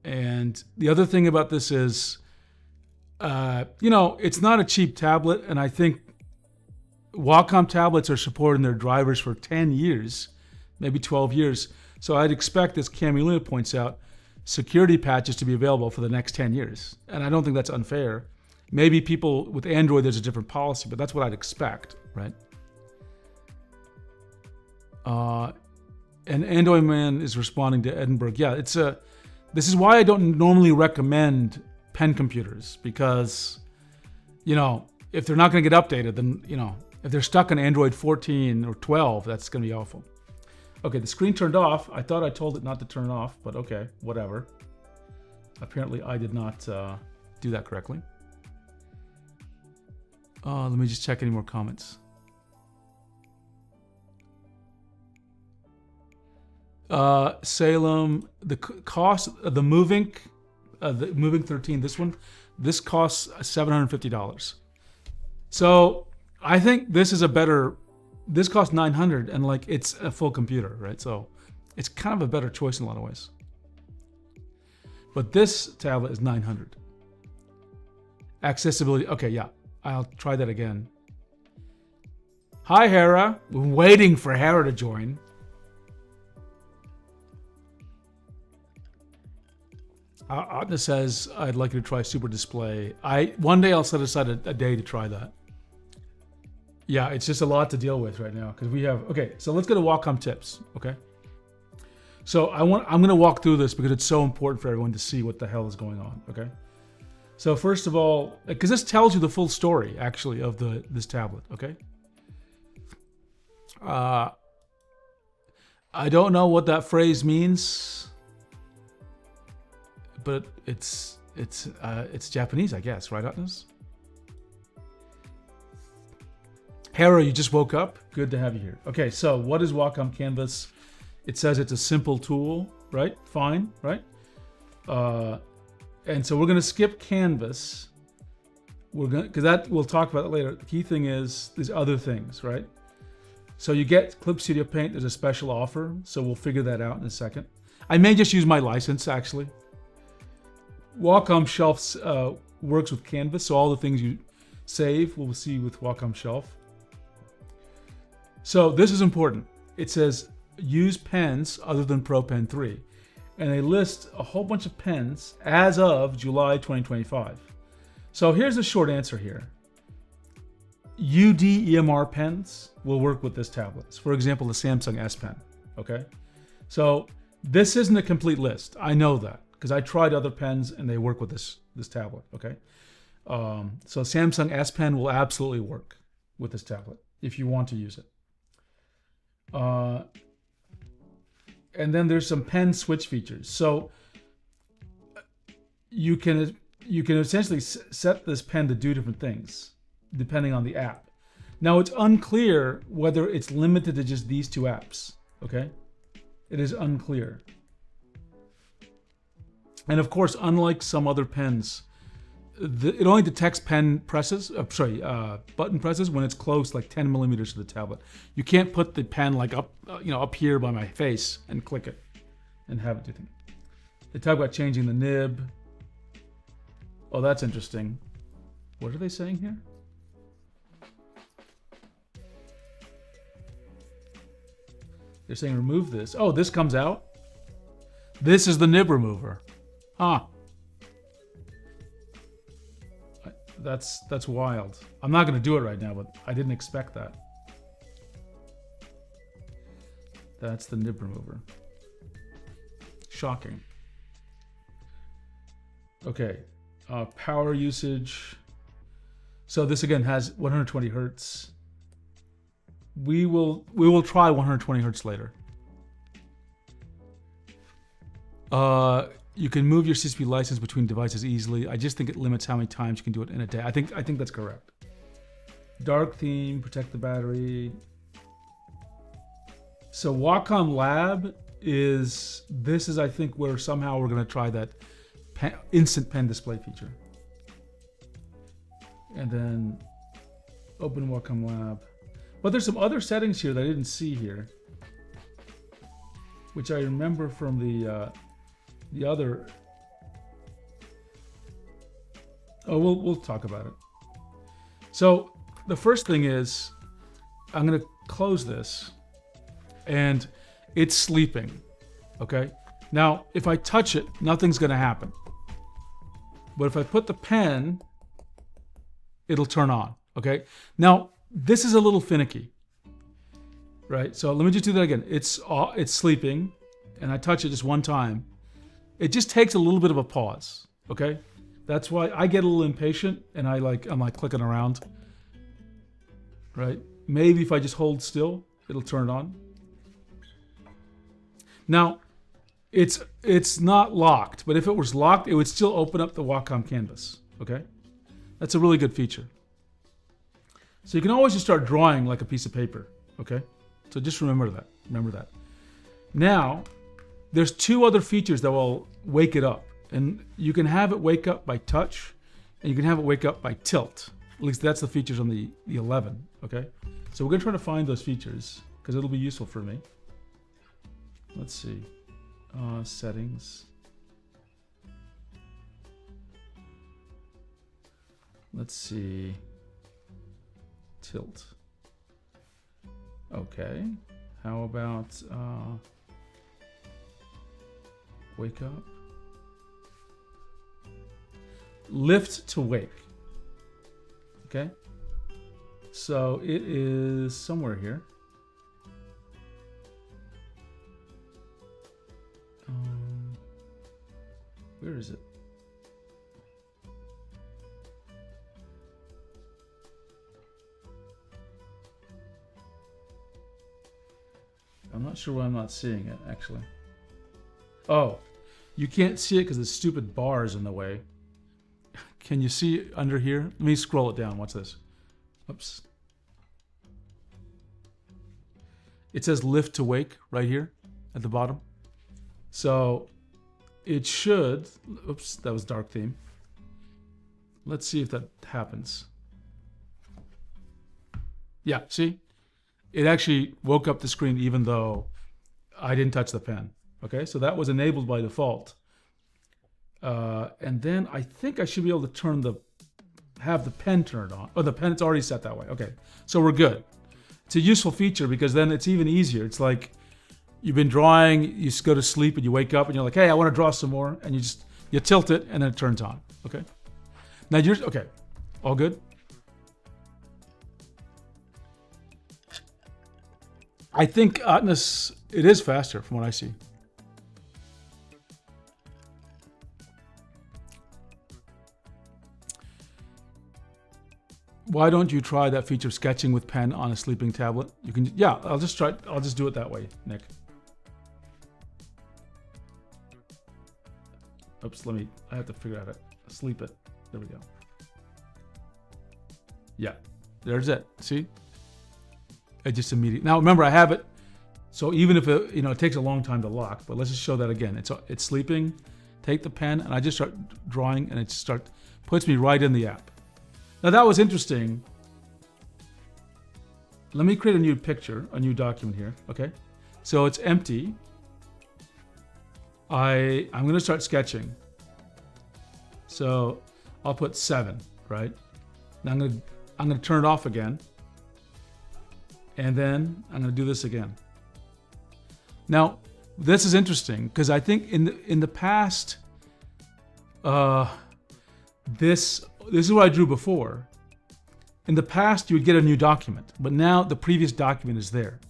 And the other thing about this is, it's not a cheap tablet, and I think Wacom tablets are supporting their drivers for 10 years, maybe 12 years. So I'd expect, as Cami Luna points out, security patches to be available for the next 10 years. And I don't think that's unfair. Maybe people with Android, there's a different policy, but that's what I'd expect, right? And Android Man is responding to Edinburgh. Yeah, this is why I don't normally recommend pen computers, because, if they're not going to get updated, then, if they're stuck on Android 14 or 12, that's going to be awful. Okay, the screen turned off. I thought I told it not to turn off, but okay, whatever. Apparently I did not do that correctly. Let me just check any more comments. Salem, the cost of the Movink 13, this costs $750. So I think this is this costs $900, and it's a full computer, right? So it's kind of a better choice in a lot of ways. But this tablet is $900. Accessibility, okay, yeah, I'll try that again. Hi, Hera. We're waiting for Hera to join. Atna says, I'd like you to try Super Display. One day I'll set aside a day to try that. Yeah, it's just a lot to deal with right now because we have, okay, so let's go to Wacom Tips, okay? So I'm gonna walk through this because it's so important for everyone to see what the hell is going on, okay? So first of all, because this tells you the full story actually of this tablet, okay? I don't know what that phrase means, but it's Japanese, I guess, right, Atnas? Hera, you just woke up? Good to have you here. Okay, so what is Wacom Canvas? It says it's a simple tool, right? Fine, right? And so we're gonna skip Canvas. Because we'll talk about that later. The key thing is these other things, right? So you get Clip Studio Paint, there's a special offer, so we'll figure that out in a second. I may just use my license, actually. Wacom Shelf works with Canvas, so all the things you save, we'll see with Wacom Shelf. So this is important. It says use pens other than Pro Pen 3. And they list a whole bunch of pens as of July 2025. So here's the short answer here. UD EMR pens will work with this tablet. For example, the Samsung S Pen, okay? So this isn't a complete list. I know that because I tried other pens and they work with this tablet, okay? So Samsung S Pen will absolutely work with this tablet if you want to use it. And then there's some pen switch features. So you can essentially set this pen to do different things depending on the app. Now it's unclear whether it's limited to just these two apps, okay? It is unclear. And of course, unlike some other pens, it only detects button presses when it's close, like 10 millimeters to the tablet. You can't put the pen like up here by my face and click it and have it do things. They talk about changing the nib. Oh, that's interesting. What are they saying here? They're saying remove this. Oh, this comes out? This is the nib remover. Huh. That's wild. I'm not going to do it right now, but I didn't expect that. That's the nib remover. Shocking. Okay, power usage. So this again has 120 hertz. We will try 120 hertz later. You can move your CCP license between devices easily. I just think it limits how many times you can do it in a day. I think that's correct. Dark theme, protect the battery. So Wacom Lab is I think where somehow we're going to try that instant pen display feature. And then open Wacom Lab. But there's some other settings here that I didn't see here, which I remember from the other. Oh, we'll talk about it. So the first thing is I'm going to close this, and it's sleeping. Okay. Now, if I touch it, nothing's going to happen. But if I put the pen, it'll turn on. Okay. Now, this is a little finicky, right? So let me just do that again. It's sleeping, and I touch it just one time. It just takes a little bit of a pause. Okay. That's why I get a little impatient, and I'm like clicking around. Right. Maybe if I just hold still, it'll turn on. Now, it's not locked, but if it was locked, it would still open up the Wacom canvas. Okay. That's a really good feature. So you can always just start drawing like a piece of paper, okay? So just remember that. Now, there's two other features that will wake it up. And you can have it wake up by touch, and you can have it wake up by tilt. At least that's the features on the 11, okay? So we're gonna try to find those features, because it'll be useful for me. Let's see, settings. Let's see. Tilt. Okay. How about wake up? Lift to wake. Okay. So it is somewhere here. Where is it? I'm not sure why I'm not seeing it, actually. Oh, you can't see it because the stupid bar is in the way. Can you see it under here? Let me scroll it down. Watch this. Oops. It says lift to wake right here at the bottom. So it should, oops, that was dark theme. Let's see if that happens. Yeah, see? It actually woke up the screen even though I didn't touch the pen. Okay, so that was enabled by default. And then I think I should be able to have the pen turned on. Oh, the pen, it's already set that way. Okay, so we're good. It's a useful feature because then it's even easier. It's like you've been drawing, you just go to sleep and you wake up and you're like, hey, I want to draw some more. And you tilt it and then it turns on. Okay, now okay, all good? I think Atlas, it is faster from what I see. Why don't you try that feature of sketching with pen on a sleeping tablet? You can, yeah, I'll just do it that way, Nick. Oops, I have to figure out how to sleep it. There we go. Yeah, there's it, see? It just immediately, now remember I have it, so even if it, it takes a long time to lock, but let's just show that again. It's sleeping, take the pen, and I just start drawing, and it puts me right in the app. Now that was interesting. Let me create a new picture, a new document here, okay? So it's empty. I'm gonna start sketching. So I'll put 7, right? Now I'm gonna turn it off again. And then I'm gonna do this again. Now, this is interesting because I think in the past, this is what I drew before. In the past, you would get a new document, but now the previous document is there.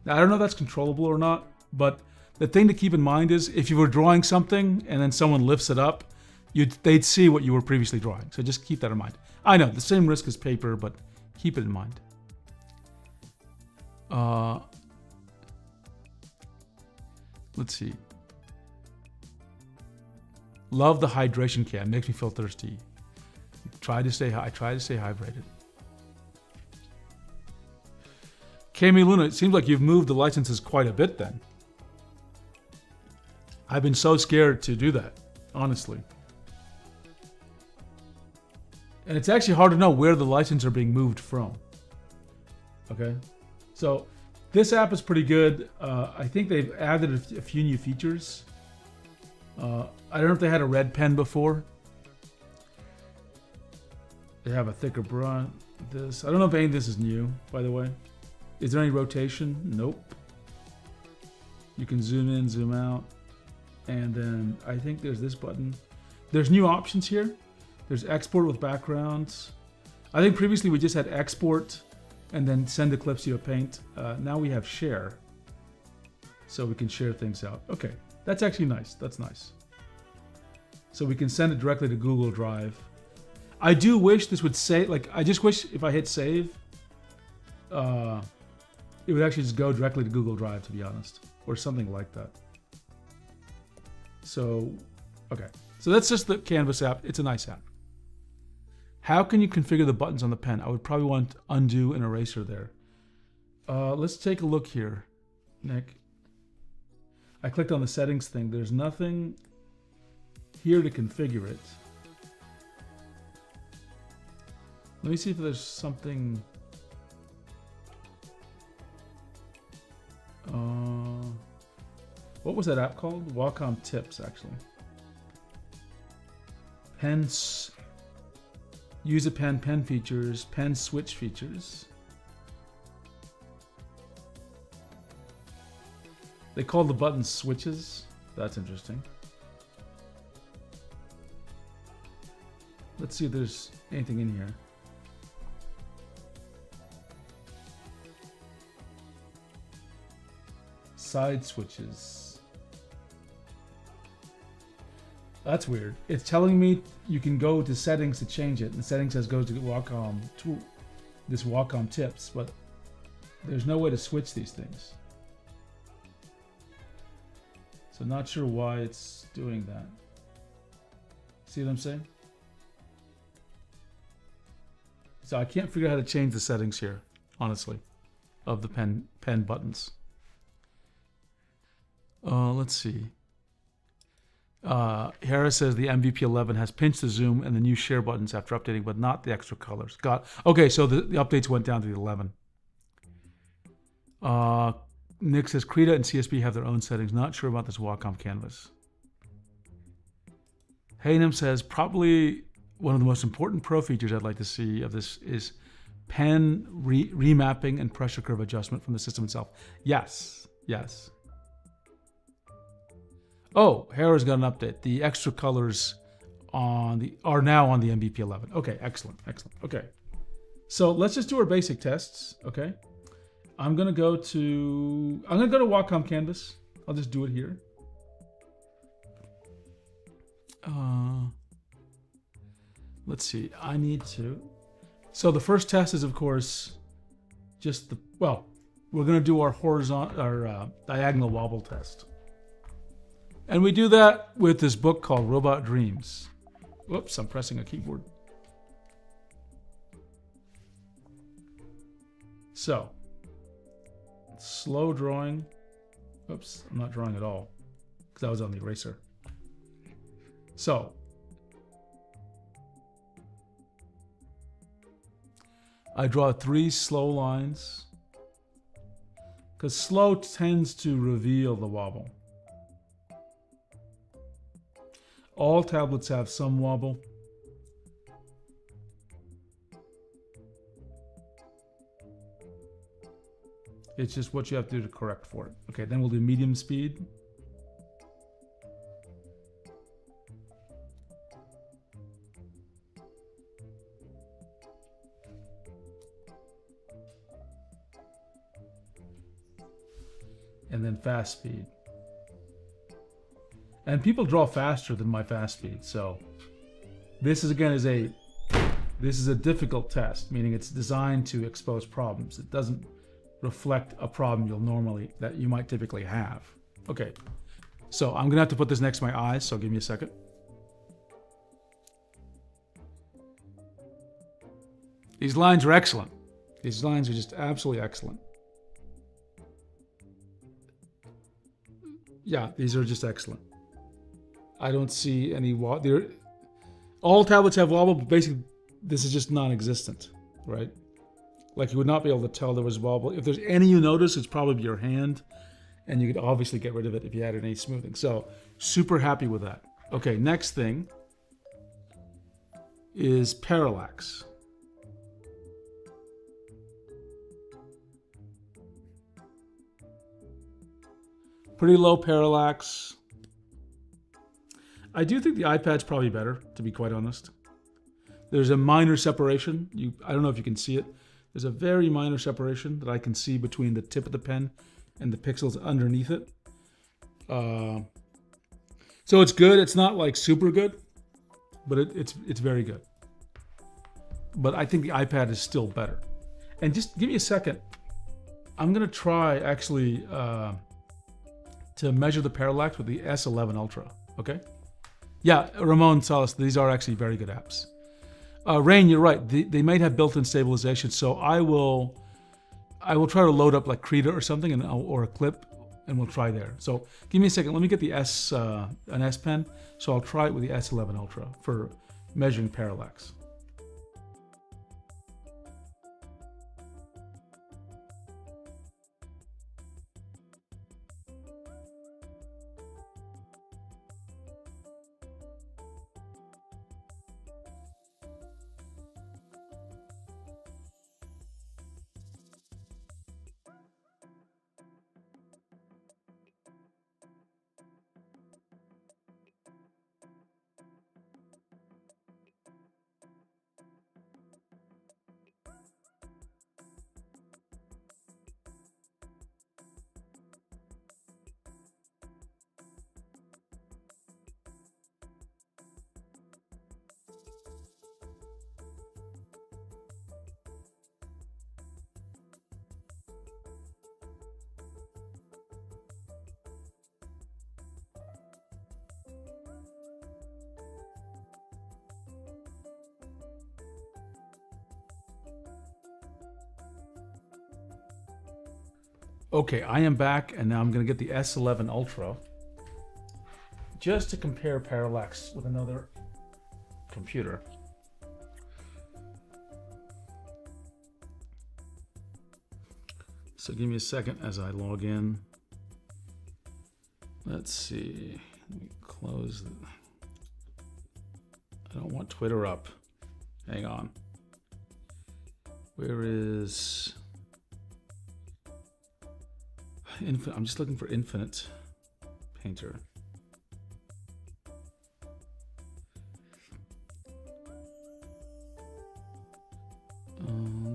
Now, I don't know if that's controllable or not, but the thing to keep in mind is if you were drawing something and then someone lifts it up, they'd see what you were previously drawing. So just keep that in mind. I know, the same risk as paper, but keep it in mind. Let's see. Love the hydration cam. Makes me feel thirsty. I try to stay hydrated. Kami Luna, it seems like you've moved the licenses quite a bit then. I've been so scared to do that, honestly. And it's actually hard to know where the licenses are being moved from. Okay, so this app is pretty good. I think they've added a few new features. I don't know if they had a red pen before. They have a thicker brush. I don't know if any of this is new, by the way. Is there any rotation? Nope. You can zoom in, zoom out. And then I think there's this button. There's new options here. There's export with backgrounds. I think previously we just had export and then send the clips to your Paint. Now we have share. So we can share things out. Okay, that's actually nice. That's nice. So we can send it directly to Google Drive. I do wish this would say, like, I just wish if I hit save, it would actually just go directly to Google Drive, to be honest, or something like that. So, okay. So that's just the Canvas app. It's a nice app. How can you configure the buttons on the pen? I would probably want undo and eraser there. Let's take a look here, Nick. I clicked on the settings thing. There's nothing here to configure it. Let me see if there's something. What was that app called? Wacom Tips, actually. Pens. Use a pen, pen features, pen switch features. They call the buttons switches. That's interesting. Let's see if there's anything in here. Side switches. That's weird. It's telling me you can go to settings to change it, and the settings says go to Wacom tool, this Wacom Tips, but there's no way to switch these things. So not sure why it's doing that. See what I'm saying? So I can't figure out how to change the settings here, honestly, of the pen buttons. Let's see. Harris says the MVP11 has pinched the zoom and the new share buttons after updating, but not the extra colors. Okay, so the updates went down to the 11. Nick says Krita and CSB have their own settings. Not sure about this Wacom canvas. Hanem says probably one of the most important pro features I'd like to see of this is pen remapping and pressure curve adjustment from the system itself. Yes, yes. Oh, Harrow's got an update. The extra colors are now on the MVP11. Okay, excellent, excellent. Okay, so let's just do our basic tests. Okay, I'm gonna go to Wacom Canvas. I'll just do it here. Let's see. I need to. So the first test is, of course, just we're gonna do our diagonal wobble test. And we do that with this book called Robot Dreams. Whoops, I'm pressing a keyboard. So, slow drawing. Oops, I'm not drawing at all because I was on the eraser. So, I draw 3 slow lines because slow tends to reveal the wobble. All tablets have some wobble. It's just what you have to do to correct for it. Okay, then we'll do medium speed. and then fast speed. And people draw faster than my fast speed, so this is again this is a difficult test, meaning it's designed to expose problems. It doesn't reflect a problem that you might typically have. Okay, so I'm gonna have to put this next to my eyes, so give me a second. These lines are excellent. These lines are just absolutely excellent. Yeah, these are just excellent. I don't see any wobble. All tablets have wobble, but basically this is just non-existent, right? Like you would not be able to tell there was wobble. If there's any you notice, it's probably your hand, and you could obviously get rid of it if you had any smoothing. So super happy with that. Okay, next thing is parallax. Pretty low parallax. I do think the iPad's probably better, to be quite honest. There's a minor separation. I don't know if you can see it. There's a very minor separation that I can see between the tip of the pen and the pixels underneath it. So it's good. It's not like super good, but it's very good. But I think the iPad is still better. And just give me a second. I'm gonna try actually to measure the parallax with the S11 Ultra. Okay. Yeah, Ramon Salas, these are actually very good apps. Rain, you're right. They might have built-in stabilization, so I will try to load up like Krita or something, or a clip, and we'll try there. So give me a second. Let me get the an S Pen. So I'll try it with the S11 Ultra for measuring parallax. Okay, I am back, and now I'm going to get the S11 Ultra just to compare parallax with another computer. So give me a second as I log in. Let's see. Let me close the... I don't want Twitter up. Hang on. Where is... I'm just looking for Infinite Painter.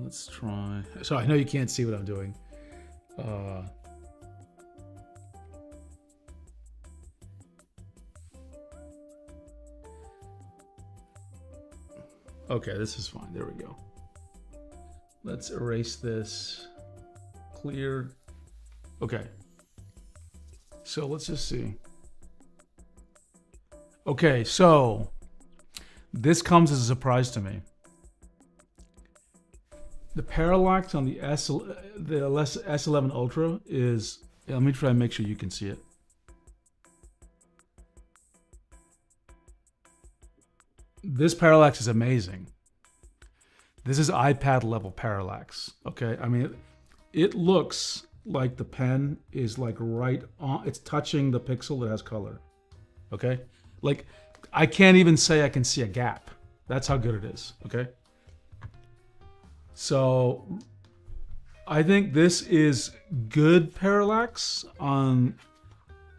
Let's try. So I know you can't see what I'm doing. Okay, this is fine. There we go. Let's erase this. Clear. Okay. So let's just see. Okay, so this comes as a surprise to me. The parallax on the S11 Ultra is, let me try and make sure you can see it. This parallax is amazing. This is iPad level parallax, okay? I mean, it looks like the pen is like right on, it's touching the pixel that has color, okay? Like, I can't even say I can see a gap. That's how good it is, okay? So, I think this is good parallax on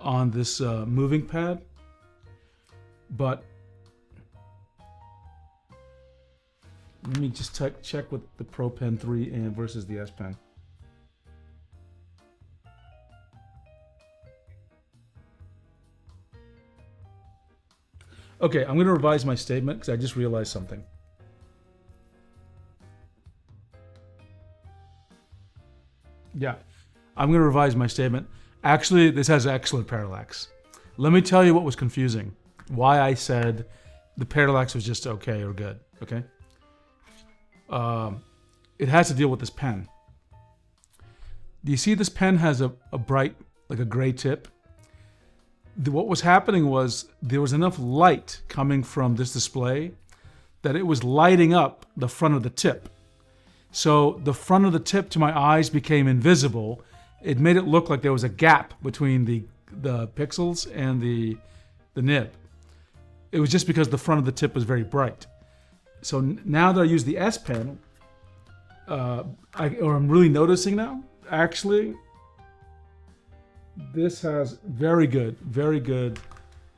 this MovinkPad, but let me just check with the Pro Pen 3 and versus the S Pen. Okay, I'm going to revise my statement because I just realized something. Yeah, I'm going to revise my statement. Actually, this has excellent parallax. Let me tell you what was confusing. Why I said the parallax was just okay or good, okay? It has to deal with this pen. Do you see this pen has a bright, like a gray tip? What was happening was there was enough light coming from this display that it was lighting up the front of the tip. So the front of the tip to my eyes became invisible. It made it look like there was a gap between the pixels and the nib. It was just because the front of the tip was very bright. So now that I use the S Pen, I'm really noticing now, actually, this has very good,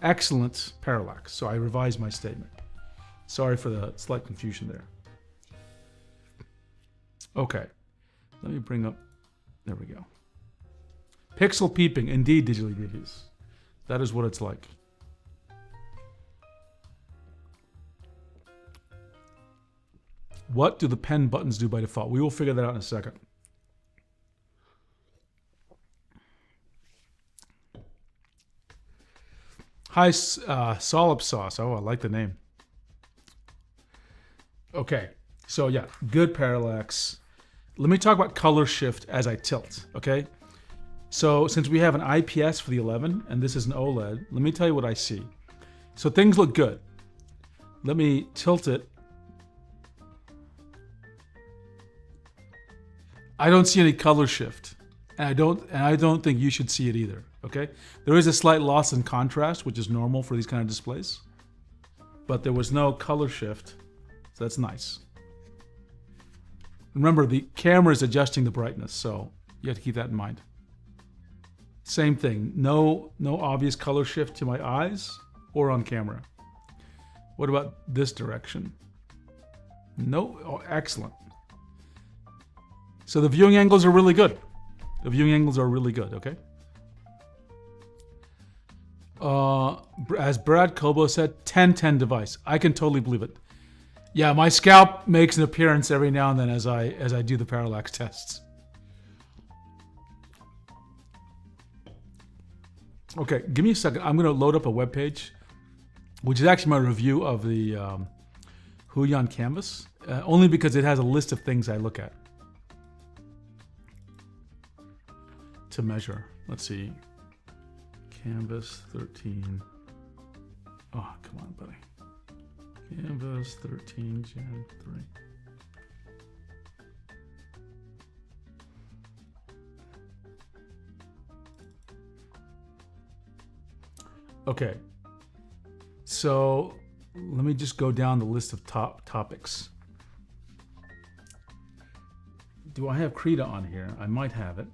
excellent parallax. So I revised my statement. Sorry for the slight confusion there. Okay, let me bring up, there we go. Pixel peeping, indeed, digitally reviews. That is what it's like. What do the pen buttons do by default? We will figure that out in a second. Hi, Solip Sauce. Oh, I like the name. Okay, so yeah, good parallax. Let me talk about color shift as I tilt, okay? So since we have an IPS for the 11 and this is an OLED, let me tell you what I see. So things look good. Let me tilt it. I don't see any color shift. And I don't think you should see it either, okay? There is a slight loss in contrast, which is normal for these kind of displays. But there was no color shift, so that's nice. Remember, the camera is adjusting the brightness, so you have to keep that in mind. Same thing, no obvious color shift to my eyes or on camera. What about this direction? No, oh, excellent. So the viewing angles are really good. The viewing angles are really good, okay? As Brad Kobo said, 1010 device. I can totally believe it. Yeah, my scalp makes an appearance every now and then as I do the parallax tests. Okay, give me a second. I'm going to load up a web page, which is actually my review of the Huion canvas, only because it has a list of things I look at to measure. Let's see. Canvas 13. Oh, come on, buddy. Canvas 13 Gen 3. Okay. So let me just go down the list of top topics. Do I have Krita on here? I might have it.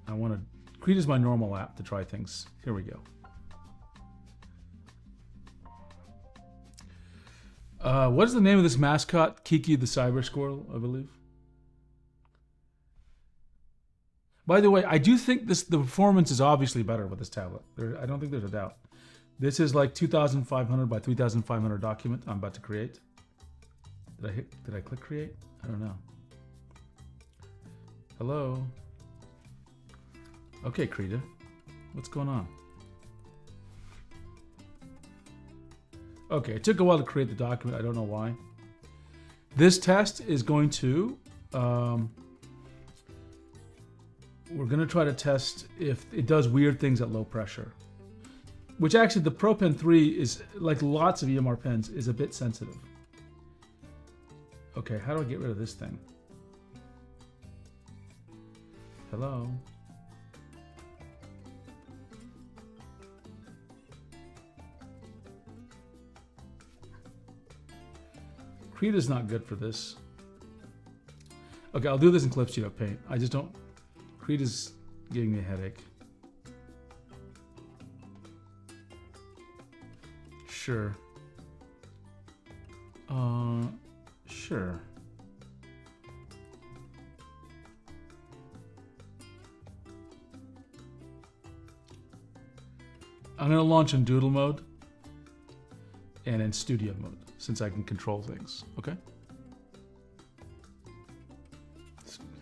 Krita is my normal app to try things. Here we go. What is the name of this mascot? Kiki the Cyber Squirrel, I believe. By the way, I do think the performance is obviously better with this tablet. I don't think there's a doubt. This is like 2,500 by 3,500 document I'm about to create. Did I click create? I don't know. Hello? Okay, Krita. What's going on? Okay, it took a while to create the document. I don't know why. This test is going to... we're going to try to test if it does weird things at low pressure. Which actually, the Pro Pen 3 is, like lots of EMR pens, is a bit sensitive. Okay, how do I get rid of this thing? Hello? Krita's not good for this. Okay, I'll do this in Clipsheet of Paint. I just don't... Krita's giving me a headache. Sure. Sure. I'm gonna launch in doodle mode. and in studio mode, since I can control things, okay?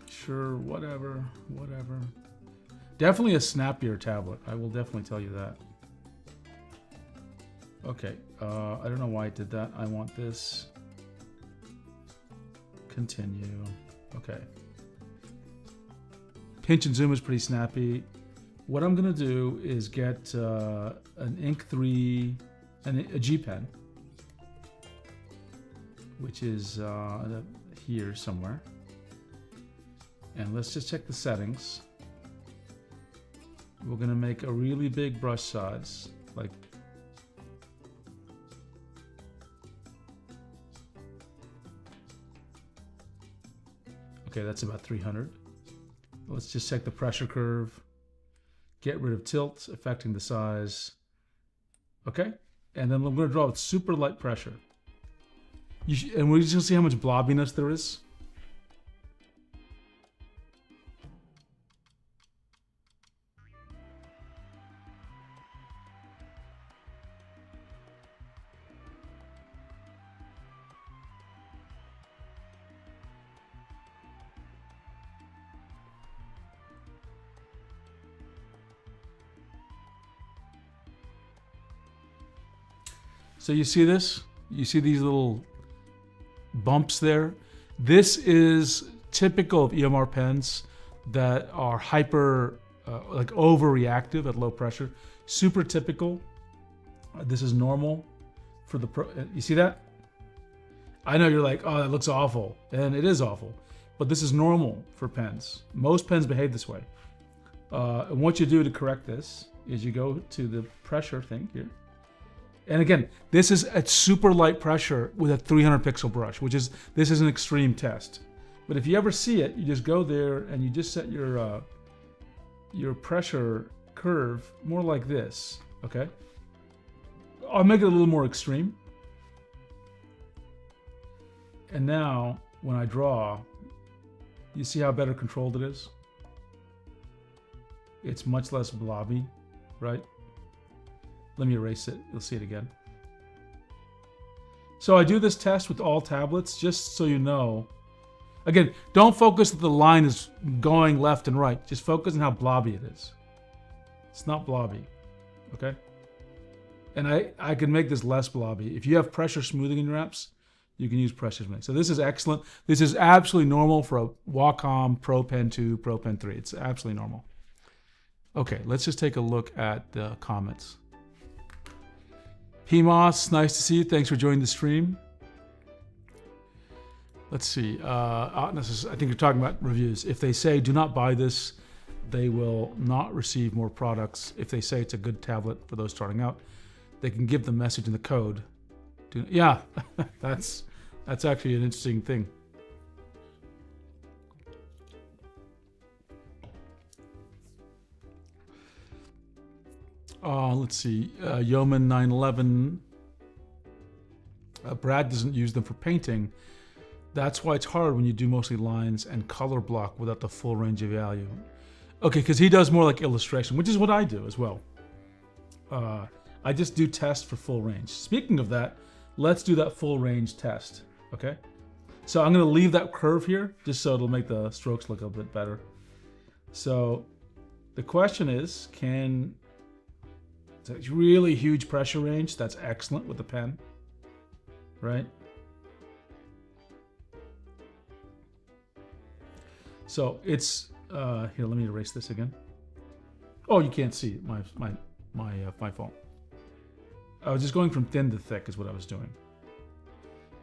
Sure, whatever. Definitely a snappier tablet, I will definitely tell you that. Okay, I don't know why I did that. I want this. Continue, okay. Pinch and zoom is pretty snappy. What I'm gonna do is get an Ink 3, a G Pen, which is here somewhere. And let's just check the settings. We're gonna make a really big brush size, like okay, that's about 300. Let's just check the pressure curve. Get rid of tilt, affecting the size. Okay, and then I'm going to draw with super light pressure. And we're just going to see how much blobbiness there is. So you see this? You see these little bumps there? This is typical of EMR pens that are hyper, like overreactive at low pressure. Super typical. This is normal for the pro. You see that? I know you're like, oh, that looks awful. And it is awful. But this is normal for pens. Most pens behave this way. And what you do to correct this is you go to the pressure thing here. And again, this is at super light pressure with a 300 pixel brush, this is an extreme test. But if you ever see it, you just go there and you just set your pressure curve more like this, okay? I'll make it a little more extreme. And now, when I draw, you see how better controlled it is? It's much less blobby, right? Let me erase it, you'll see it again. So I do this test with all tablets, just so you know. Again, don't focus that the line is going left and right. Just focus on how blobby it is. It's not blobby, okay? And I can make this less blobby. If you have pressure smoothing in your apps, you can use pressure smoothing. So this is excellent. This is absolutely normal for a Wacom Pro Pen 2, Pro Pen 3. It's absolutely normal. Okay, let's just take a look at the comments. PMOS, nice to see you. Thanks for joining the stream. Let's see. I think you're talking about reviews. If they say do not buy this, they will not receive more products. If they say it's a good tablet for those starting out, they can give the message in the code. Yeah, that's actually an interesting thing. Let's see, Yeoman 911. Brad doesn't use them for painting. That's why it's hard when you do mostly lines and color block without the full range of value. Okay, because he does more like illustration, which is what I do as well. I just do tests for full range. Speaking of that, let's do that full range test, okay? So I'm gonna leave that curve here just so it'll make the strokes look a bit better. So the question is, it's a really huge pressure range. That's excellent with the pen, right? So it's here. Let me erase this again. Oh, you can't see my fault. I was just going from thin to thick is what I was doing.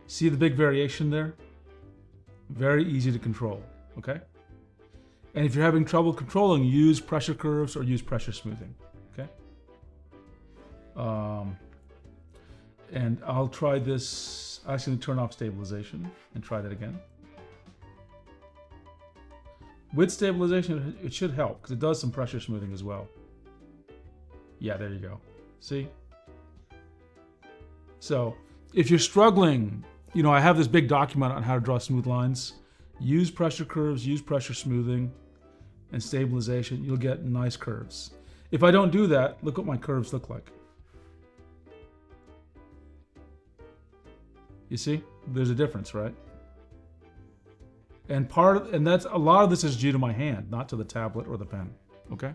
See the big variation there? Very easy to control. Okay. And if you're having trouble controlling, use pressure curves or use pressure smoothing. Okay. And I'll try this. Actually, turn off stabilization and try that again. With stabilization, it should help because it does some pressure smoothing as well. Yeah, there you go. See? So if you're struggling, I have this big document on how to draw smooth lines. Use pressure curves, use pressure smoothing, and stabilization. You'll get nice curves. If I don't do that, look what my curves look like. You see, there's a difference, right? And that's a lot of this is due to my hand, not to the tablet or the pen. Okay.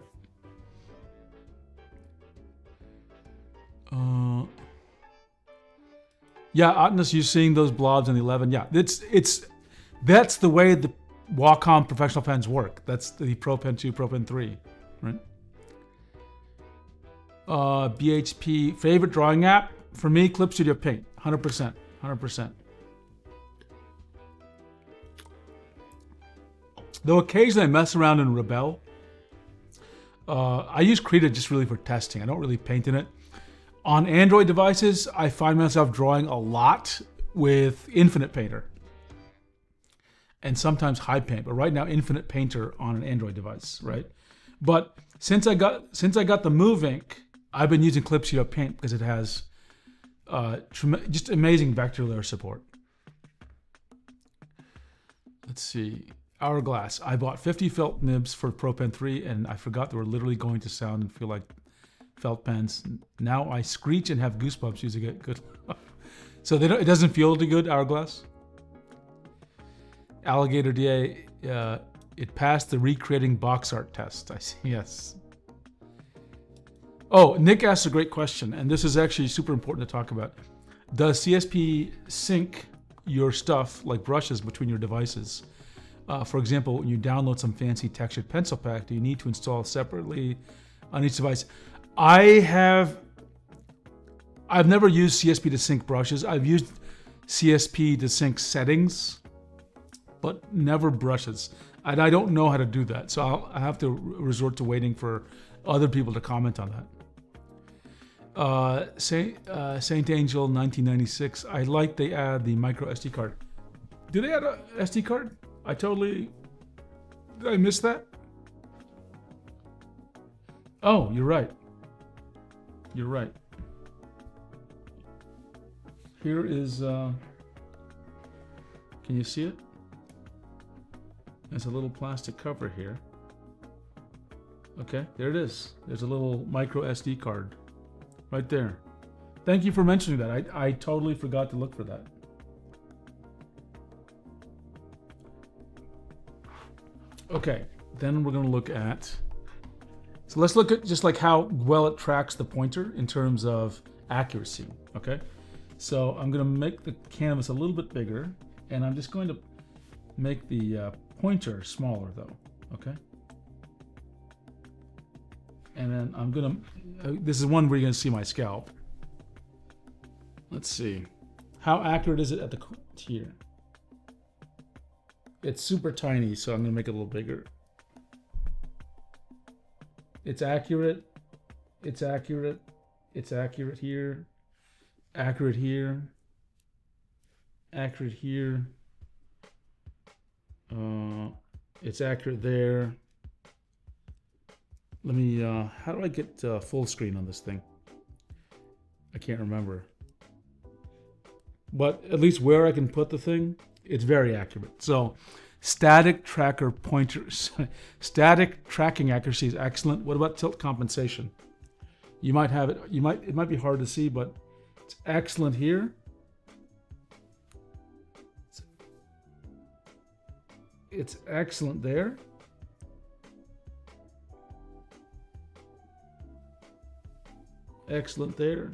Yeah, Otnus, you seeing those blobs in the 11? Yeah, that's the way the Wacom professional pens work. That's the Pro Pen 2, Pro Pen 3, right? BHP favorite drawing app for me, Clip Studio Paint, 100%, 100%. Though occasionally I mess around in Rebel. I use Krita just really for testing. I don't really paint in it. On Android devices, I find myself drawing a lot with Infinite Painter. And sometimes High Paint, but right now Infinite Painter on an Android device, right? But since I got the Movink, I've been using Clip Studio Paint because it has just amazing vector layer support. Let's see. Hourglass. I bought 50 felt nibs for Pro Pen 3 and I forgot they were literally going to sound and feel like felt pens. Now I screech and have goosebumps using it. Good. So it doesn't feel too good, Hourglass. Alligator DA, it passed the recreating box art test. I see, yes. Oh, Nick asked a great question, and this is actually super important to talk about. Does CSP sync your stuff, like brushes, between your devices? For example, when you download some fancy textured pencil pack, do you need to install separately on each device? I've never used CSP to sync brushes. I've used CSP to sync settings, but never brushes. And I don't know how to do that. So I have to resort to waiting for other people to comment on that. Saint Angel 1996. I like they add the micro SD card. Do they add a SD card? Did I miss that? Oh, you're right. You're right. Here is, can you see it? There's a little plastic cover here. Okay, there it is. There's a little micro SD card right there. Thank you for mentioning that. I totally forgot to look for that. Okay, then we're going to look at, so let's look at just like how well it tracks the pointer in terms of accuracy, okay? So I'm going to make the canvas a little bit bigger, and I'm just going to make the pointer smaller though, okay? And then I'm going to, this is one where you're going to see my scalp. Let's see. How accurate is it at the here? It's super tiny, so I'm going to make it a little bigger. It's accurate. It's accurate. It's accurate here. Accurate here. Accurate here. It's accurate there. Let me, how do I get full screen on this thing? I can't remember. But at least where I can put the thing, it's very accurate. So static tracker pointers, static tracking accuracy is excellent. What about tilt compensation? You might have it, it might be hard to see, but it's excellent here. It's excellent there. Excellent there.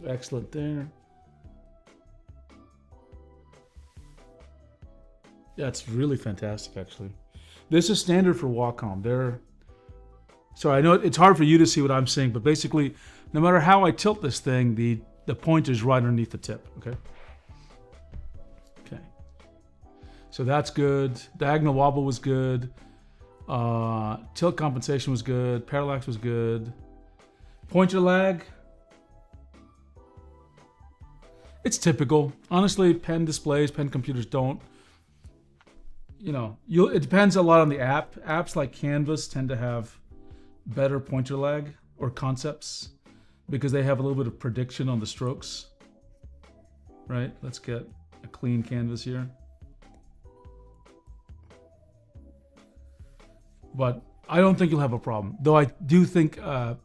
Excellent there. That's really fantastic, actually. This is standard for Wacom. So I know it's hard for you to see what I'm saying, but basically, no matter how I tilt this thing, the pointer's right underneath the tip, okay? Okay. So that's good. Diagonal wobble was good. Tilt compensation was good. Parallax was good. Pointer lag. It's typical. Honestly, pen displays, pen computers don't. You know, it depends a lot on the app. Apps like Canvas tend to have better pointer lag, or concepts, because they have a little bit of prediction on the strokes. right? Let's get a clean canvas here. But I don't think you'll have a problem. Though I do think the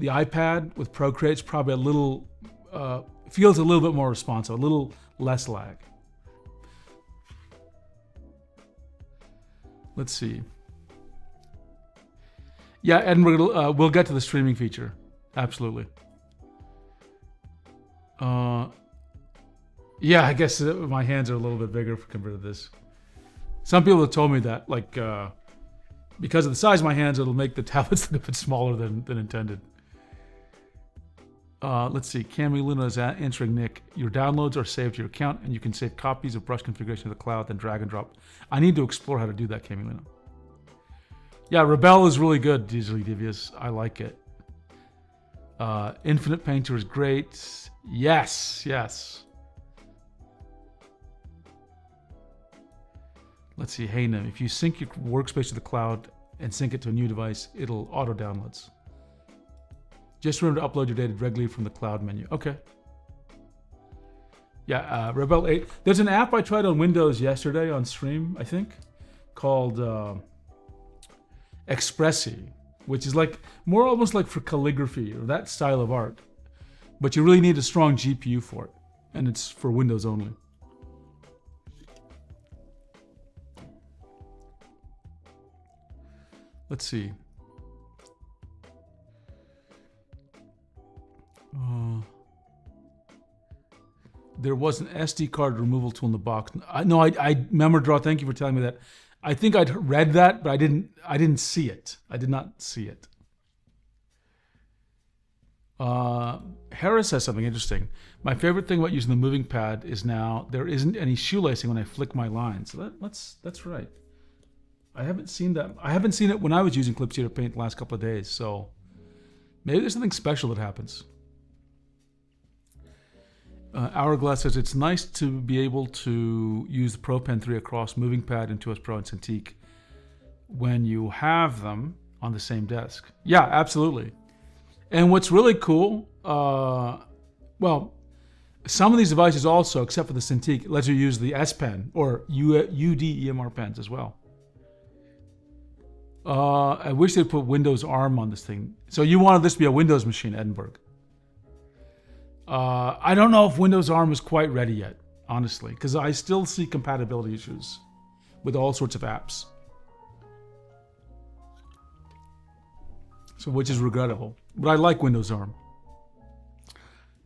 iPad with Procreate is probably a little, feels a little bit more responsive, a little less lag. Let's see. Yeah, and we'll get to the streaming feature. Absolutely. Yeah, I guess my hands are a little bit bigger compared to this. Some people have told me that, like, because of the size of my hands, it'll make the tablets look a bit smaller than intended. Let's see. Cami Luna is answering Nick. Your downloads are saved to your account, and you can save copies of brush configuration to the cloud, then drag and drop. I need to explore how to do that, Cami Luna. Yeah, Rebel is really good, Digitally Devious. I like it. Infinite Painter is great. Yes, yes. Let's see, hey Nim, if you sync your workspace to the cloud and sync it to a new device, it'll auto downloads. Just remember to upload your data regularly from the cloud menu. Okay. Yeah, Rebel 8. There's an app I tried on Windows yesterday on stream, I think, called Expressi, which is like more almost like for calligraphy or that style of art. But you really need a strong GPU for it, and it's for Windows only. Let's see. There was an SD card removal tool in the box. I remember, Draw. Thank you for telling me that. I think I'd read that, but I didn't see it. I did not see it. Harris says something interesting. My favorite thing about using the MovinkPad is now there isn't any shoelacing when I flick my lines. So that's right. I haven't seen that. I haven't seen it when I was using Clipstudio Paint the last couple of days. So maybe there's something special that happens. Hourglass says it's nice to be able to use the Pro Pen 3 across MovinkPad and 2S Pro and Cintiq when you have them on the same desk. Yeah, absolutely. And what's really cool, well, some of these devices also, except for the Cintiq, lets you use the S Pen or UD EMR pens as well. I wish they'd put Windows ARM on this thing. So you wanted this to be a Windows machine, Edinburgh. I don't know if Windows ARM is quite ready yet, honestly, because I still see compatibility issues with all sorts of apps. So, which is regrettable. But I like Windows ARM.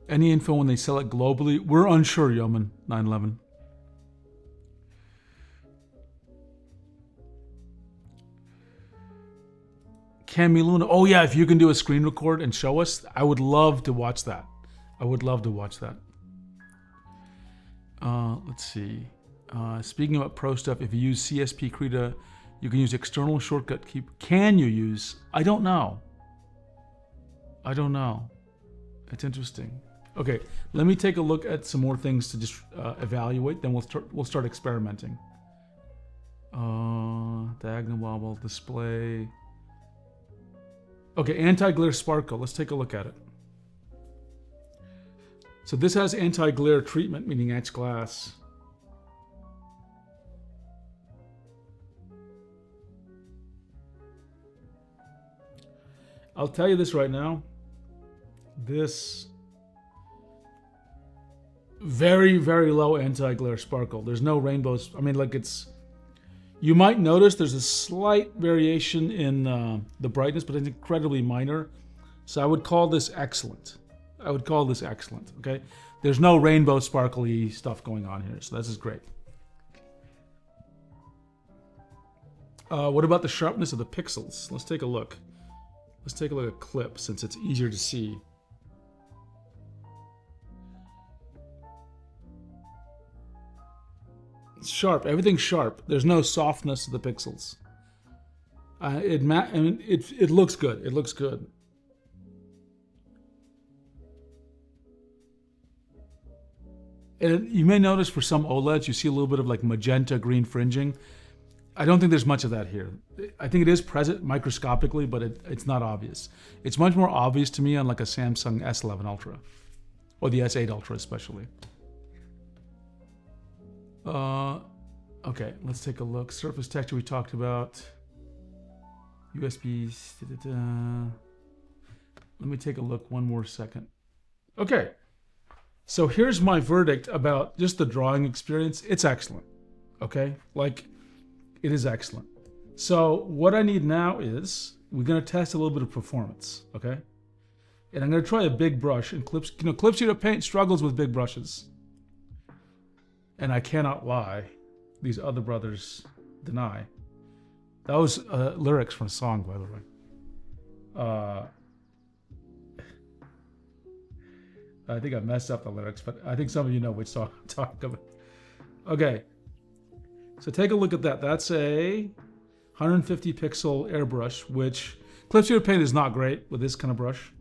Any info when they sell it globally? We're unsure, Yeoman 911. Cami Luna. Oh yeah, if you can do a screen record and show us, I would love to watch that. I would love to watch that. Let's see. Speaking about pro stuff, if you use CSP Krita, you can use external shortcut key. Can you use? I don't know. I don't know. It's interesting. Okay, let me take a look at some more things to just evaluate. Then we'll start experimenting. Diagonal wobble display. Okay, anti-glare sparkle. Let's take a look at it. So this has anti-glare treatment, meaning etched glass. I'll tell you this right now. This very, very low anti-glare sparkle. There's no rainbows. I mean, like it's, you might notice there's a slight variation in the brightness, but it's incredibly minor. So I would call this excellent. I would call this excellent, okay? There's no rainbow sparkly stuff going on here, so this is great. What about the sharpness of the pixels? Let's take a look. Let's take a look at clip since it's easier to see. It's sharp, everything's sharp. There's no softness to the pixels. It looks good, it looks good. And you may notice for some OLEDs, you see a little bit of like magenta green fringing. I don't think there's much of that here. I think it is present microscopically, but it's not obvious. It's much more obvious to me on like a Samsung S11 Ultra, or the S8 Ultra especially. Okay, let's take a look. Surface texture we talked about. USB. Let me take a look one more second. Okay, so here's my verdict about just the drawing experience. It's excellent. Okay, like it is excellent. So what I need now is we're gonna test a little bit of performance. Okay, and I'm gonna try a big brush. And Clip Studio Paint struggles with big brushes, and I cannot lie. These other brothers deny. That was lyrics from a song, by the way. I think I messed up the lyrics, but I think some of you know which song I'm talking about. Okay, so take a look at that. That's a 150 pixel airbrush, which Clip Studio Paint is not great with this kind of brush.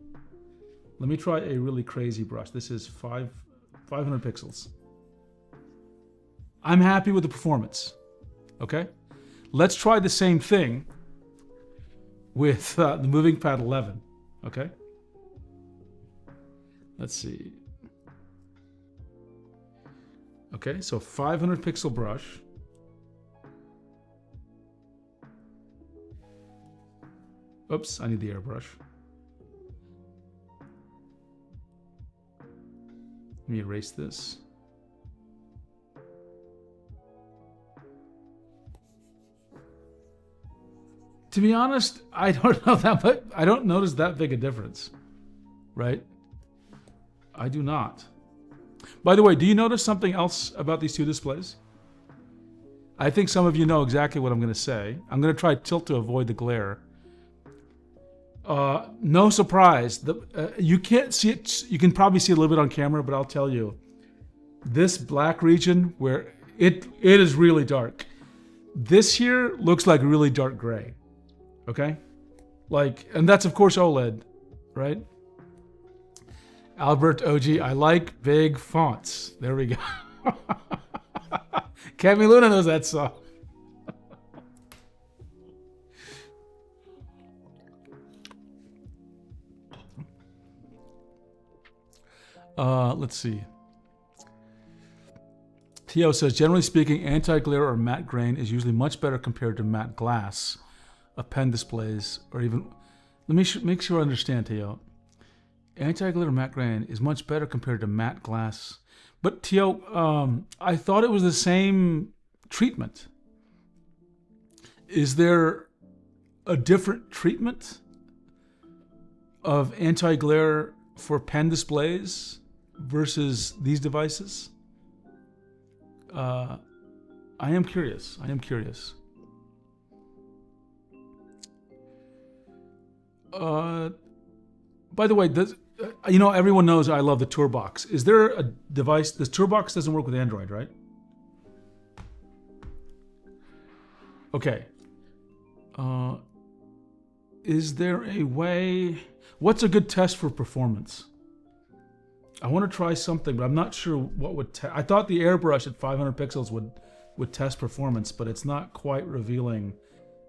Let me try a really crazy brush. This is 500 pixels. I'm happy with the performance. Okay, let's try the same thing with the MovinkPad 11. Okay, let's see. Okay, so 500 pixel brush. Oops, I need the airbrush. Let me erase this. To be honest, I don't know that much. I don't notice that big a difference, right? I do not. By the way, do you notice something else about these two displays? I think some of you know exactly what I'm going to say. I'm going to try tilt to avoid the glare. No surprise. You can't see it. You can probably see it a little bit on camera, but I'll tell you, this black region where it is really dark. This here looks like really dark gray. Okay, like, and that's of course OLED, right? Albert OG, I like big fonts. There we go. Cami Luna knows that song. Let's see. Theo says, generally speaking, anti-glare or matte grain is usually much better compared to matte glass of pen displays, or even, let me make sure I understand, Theo. Anti-glare or matte grain is much better compared to matte glass. But Theo, I thought it was the same treatment. Is there a different treatment of anti-glare for pen displays versus these devices? I am curious. I am curious. By the way, you know, everyone knows I love the TourBox. Is there a device? This TourBox doesn't work with Android, right? Okay. Is there a way? What's a good test for performance? I want to try something, but I'm not sure what would. I thought the airbrush at 500 pixels would test performance, but it's not quite revealing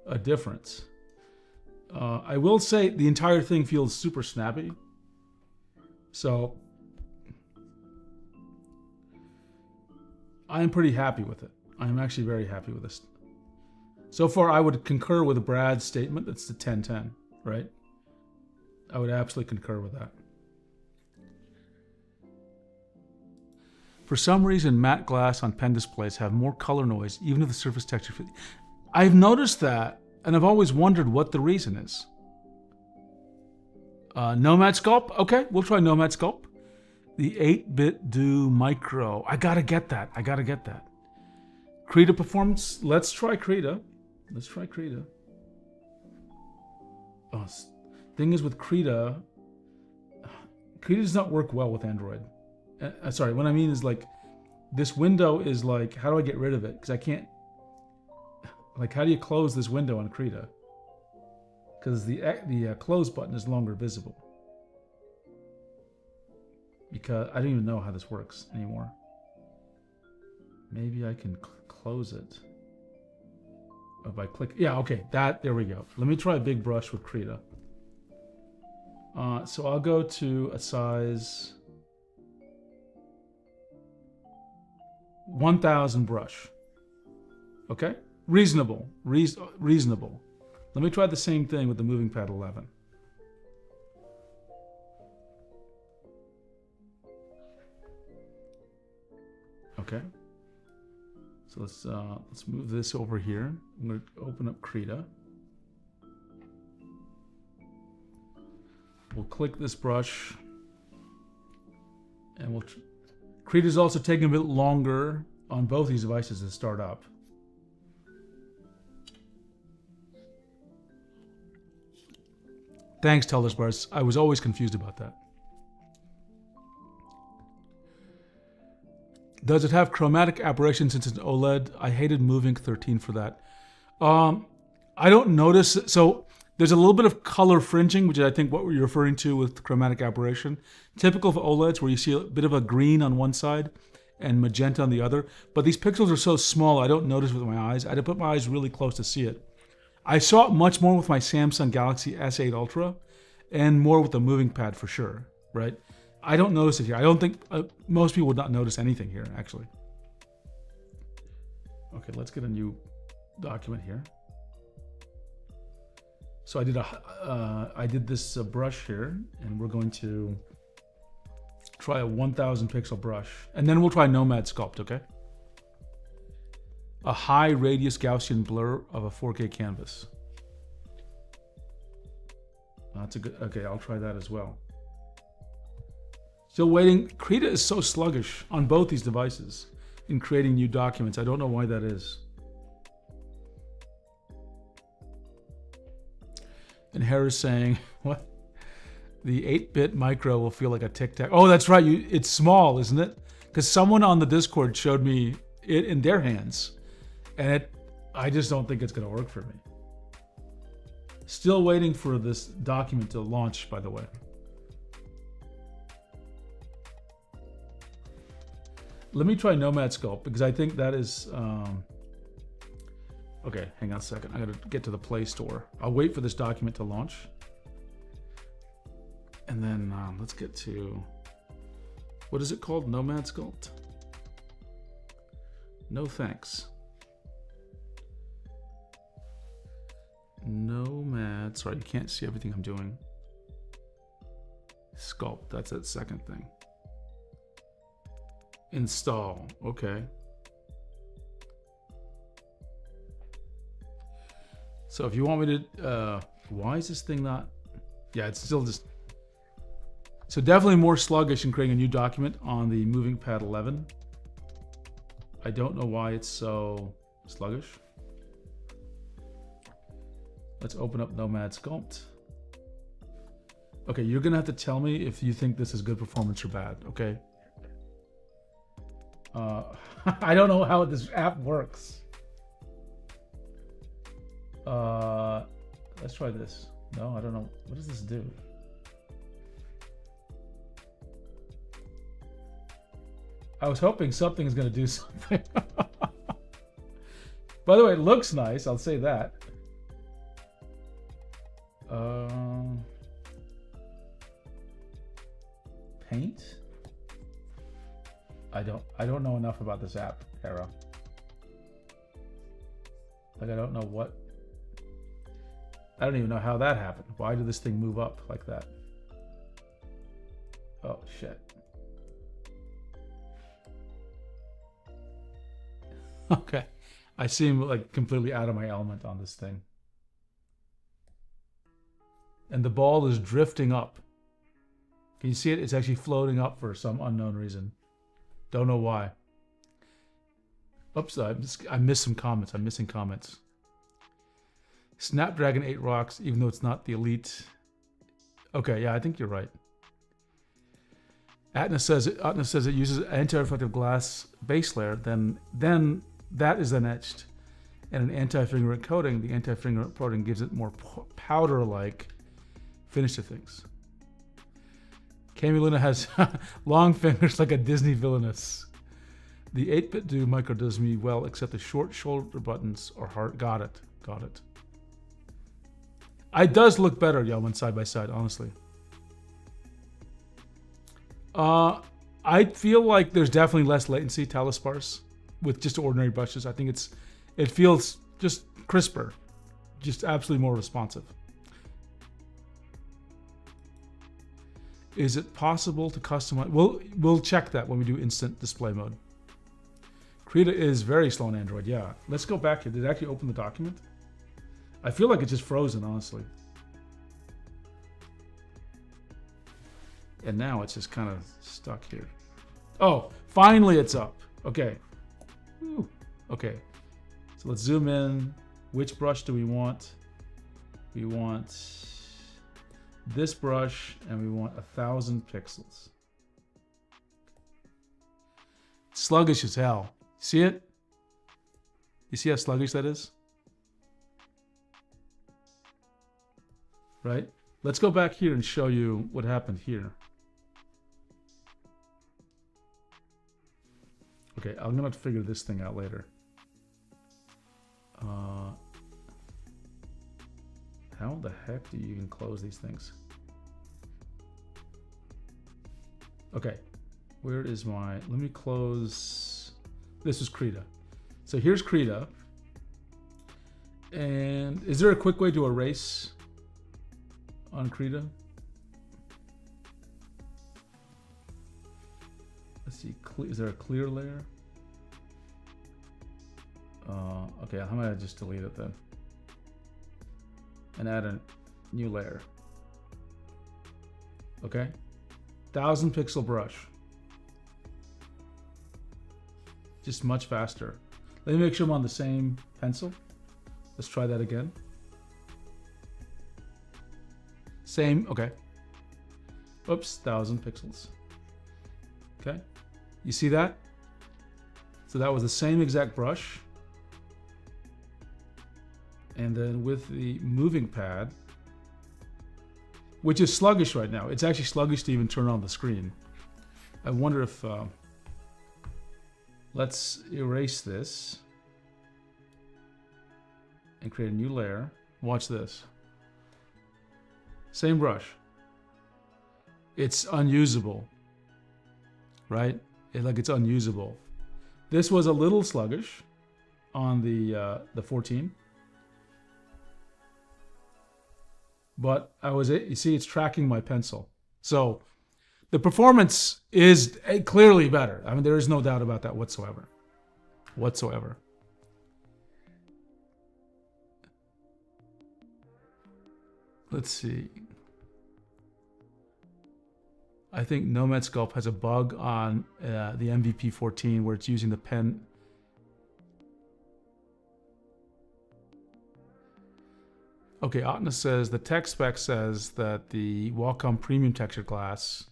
a difference. I will say the entire thing feels super snappy. So I am pretty happy with it. I am actually very happy with this. So far, I would concur with Brad's statement. That's the 1010, right? I would absolutely concur with that. For some reason, matte glass on pen displays have more color noise, even if the surface texture. I've noticed that, and I've always wondered what the reason is. Nomad Sculpt? Okay, we'll try Nomad Sculpt. The 8-bit do micro. I gotta get that. I gotta get that. Krita performance. Let's try Krita. Let's try Krita. Oh, thing is with Krita, Krita does not work well with Android. Sorry, what I mean is like, this window is like, how do I get rid of it? Because I can't, like, how do you close this window on Krita? Because the close button is no longer visible. Because I don't even know how this works anymore. Maybe I can close it. If I click, yeah, okay, there we go. Let me try a big brush with Krita. So I'll go to a size 1000 brush. Okay? Reasonable. Reasonable. Let me try the same thing with the MovinkPad 11. Okay. So let's move this over here. I'm going to open up Krita. We'll click this brush, and Krita is also taking a bit longer on both these devices to start up. Thanks, Teller's. I was always confused about that. Does it have chromatic aberration since it's an OLED? I hated Movink 13 for that. I don't notice. So there's a little bit of color fringing, which is I think what you're referring to with chromatic aberration. Typical of OLEDs, where you see a bit of a green on one side and magenta on the other. But these pixels are so small, I don't notice with my eyes. I had to put my eyes really close to see it. I saw it much more with my Samsung Galaxy S8 Ultra and more with the MovinkPad for sure, right? I don't notice it here. I don't think most people would not notice anything here, actually. Okay, let's get a new document here. So I did this brush here, and we're going to try a 1000 pixel brush, and then we'll try Nomad Sculpt, okay? A high radius Gaussian blur of a 4K canvas. That's a good, okay, I'll try that as well. Still waiting. Krita is so sluggish on both these devices in creating new documents. I don't know why that is. And Harris saying, what? The 8-bit micro will feel like a Tic Tac. Oh, that's right. It's small, isn't it? Because someone on the Discord showed me it in their hands. And I just don't think it's going to work for me. Still waiting for this document to launch, by the way. Let me try Nomad Sculpt, because I think that is... Okay, hang on a second. I got to get to the Play Store. I'll wait for this document to launch. And then let's get to... What is it called? Nomad Sculpt? No thanks. Nomad... Sorry, you can't see everything I'm doing. Sculpt, that's that second thing. Install, okay. So if you want me to, why is this thing not, yeah, it's still just, so definitely more sluggish in creating a new document on the MovinkPad 11. I don't know why it's so sluggish. Let's open up Nomad Sculpt. Okay, you're gonna have to tell me if you think this is good performance or bad, okay? I don't know how this app works. Let's try this. No, I don't know. What does this do? I was hoping something is going to do something. By the way, it looks nice. I'll say that. Paint? I don't know enough about this app, Hera. Like, I don't know what... I don't even know how that happened. Why did this thing move up like that? Oh, shit. Okay. I seem like completely out of my element on this thing. And the ball is drifting up. Can you see it? It's actually floating up for some unknown reason. Don't know why. Oops, I missed some comments. I'm missing comments. Snapdragon 8 rocks, even though it's not the elite. Okay, yeah, I think you're right. Atna says it uses anti-reflective glass base layer, then that is then etched. And an anti-fingerprint coating, the anti-fingerprint coating gives it more powder-like finish to things. Cami Luna has long fingers like a Disney villainess. The 8-bit do micro does me well, except the short shoulder buttons are hard. Got it. Got it. It does look better, Yeoman, side by side, honestly. I feel like there's definitely less latency, Talasparse. with just ordinary brushes. I think it feels just crisper, just absolutely more responsive. Is it possible to customize? We'll check that when we do instant display mode. Krita is very slow on Android, yeah. Let's go back here. Did it actually open the document? I feel like it's just frozen, honestly. And now it's just kind of stuck here. Oh, finally it's up. Okay. Whew. Okay. So let's zoom in. Which brush do we want? We want this brush, and we want 1,000 pixels. Sluggish as hell. See it? You see how sluggish that is? Right? Let's go back here and show you what happened here. Okay, I'm gonna have to figure this thing out later. How the heck do you even close these things? Okay, where is my, let me close, this is Krita. So here's Krita. And is there a quick way to erase on Krita? Let's see, is there a clear layer? Okay, I'm gonna just delete it then. And add a new layer. Okay, 1,000 pixel brush. Just much faster. Let me make sure I'm on the same pencil. Let's try that again. Same, okay. Oops, 1,000 pixels. Okay, you see that? So that was the same exact brush. And then with the MovinkPad, which is sluggish right now. It's actually sluggish to even turn on the screen. I wonder if, let's erase this and create a new layer. Watch this. Same brush. It's unusable, right? It's unusable. This was a little sluggish on the 14. But you see, it's tracking my pencil. So the performance is clearly better. I mean, there is no doubt about that whatsoever. Let's see. I think Nomad Sculpt has a bug on the MVP 14 where it's using the pen. Okay, Otna says the tech spec says that the Wacom Premium Texture Glass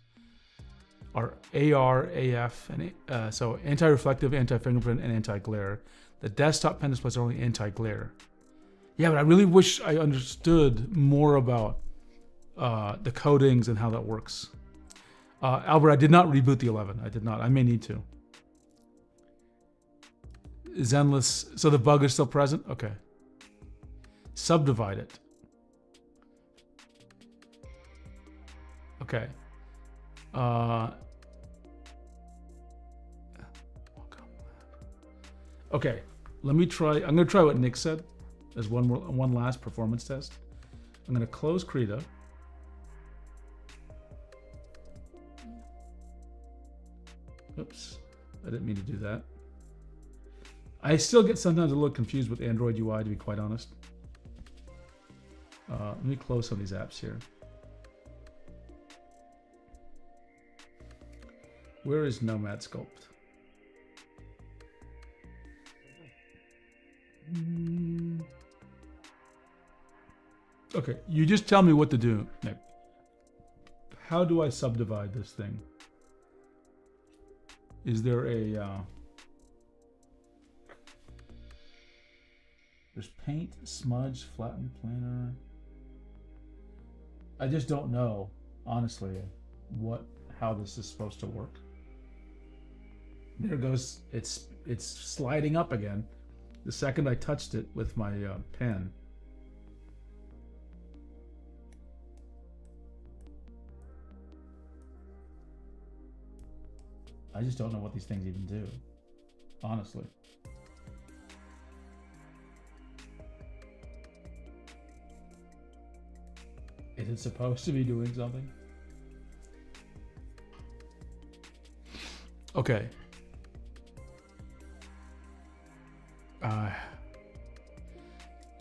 are AR, AF, and so anti-reflective, anti-fingerprint, and anti-glare. The desktop pen displays are only anti-glare. Yeah, but I really wish I understood more about the coatings and how that works. Albert, I did not reboot the 11. I did not. I may need to. Zenless. So the bug is still present? Okay. Subdivide it. Okay. Okay. Let me try. I'm going to try what Nick said as one last performance test. I'm going to close Krita. Oops. I didn't mean to do that. I still get sometimes a little confused with Android UI, to be quite honest. Let me close some of these apps here. Where is Nomad Sculpt? Okay, you just tell me what to do, Nick. How do I subdivide this thing? Is there a... There's paint, smudge, flatten, planar. I just don't know, honestly, how this is supposed to work. There it goes. It's sliding up again. The second I touched it with my pen. I just don't know what these things even do, honestly. Is it supposed to be doing something? Okay.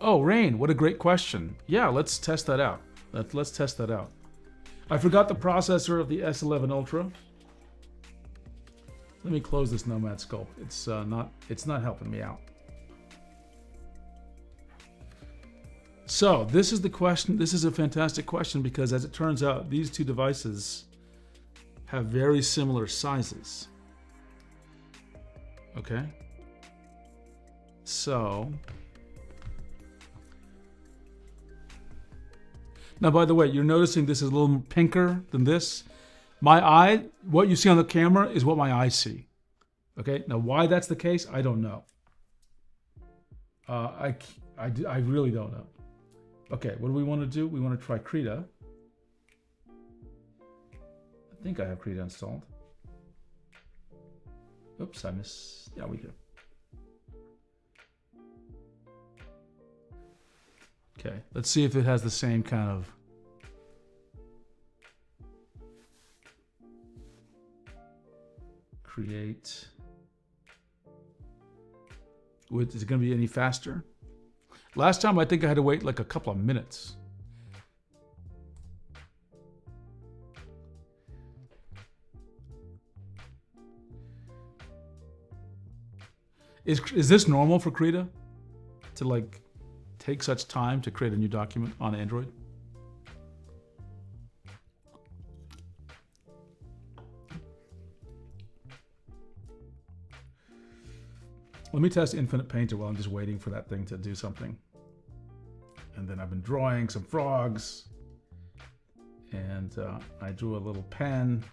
Oh, Rain, what a great question. Yeah, let's test that out. Let's test that out. I forgot the processor of the S11 Ultra. Let me close this Nomad scope. It's not helping me out. So this is the question. This is a fantastic question because, as it turns out, these two devices have very similar sizes. Okay. So now, by the way, you're noticing this is a little pinker than this. My eye, what you see on the camera is what my eyes see. Okay. Now, why that's the case, I don't know. I really don't know. Okay, what do we want to do? We want to try Krita. I think I have Krita installed. Oops, I missed. Yeah, we do. Okay, let's see if it has the same kind of create. Is it going to be any faster? Last time I think I had to wait like a couple of minutes. Is this normal for Krita to like take such time to create a new document on Android? Let me test Infinite Painter while I'm just waiting for that thing to do something. And then I've been drawing some frogs. And I drew a little pen.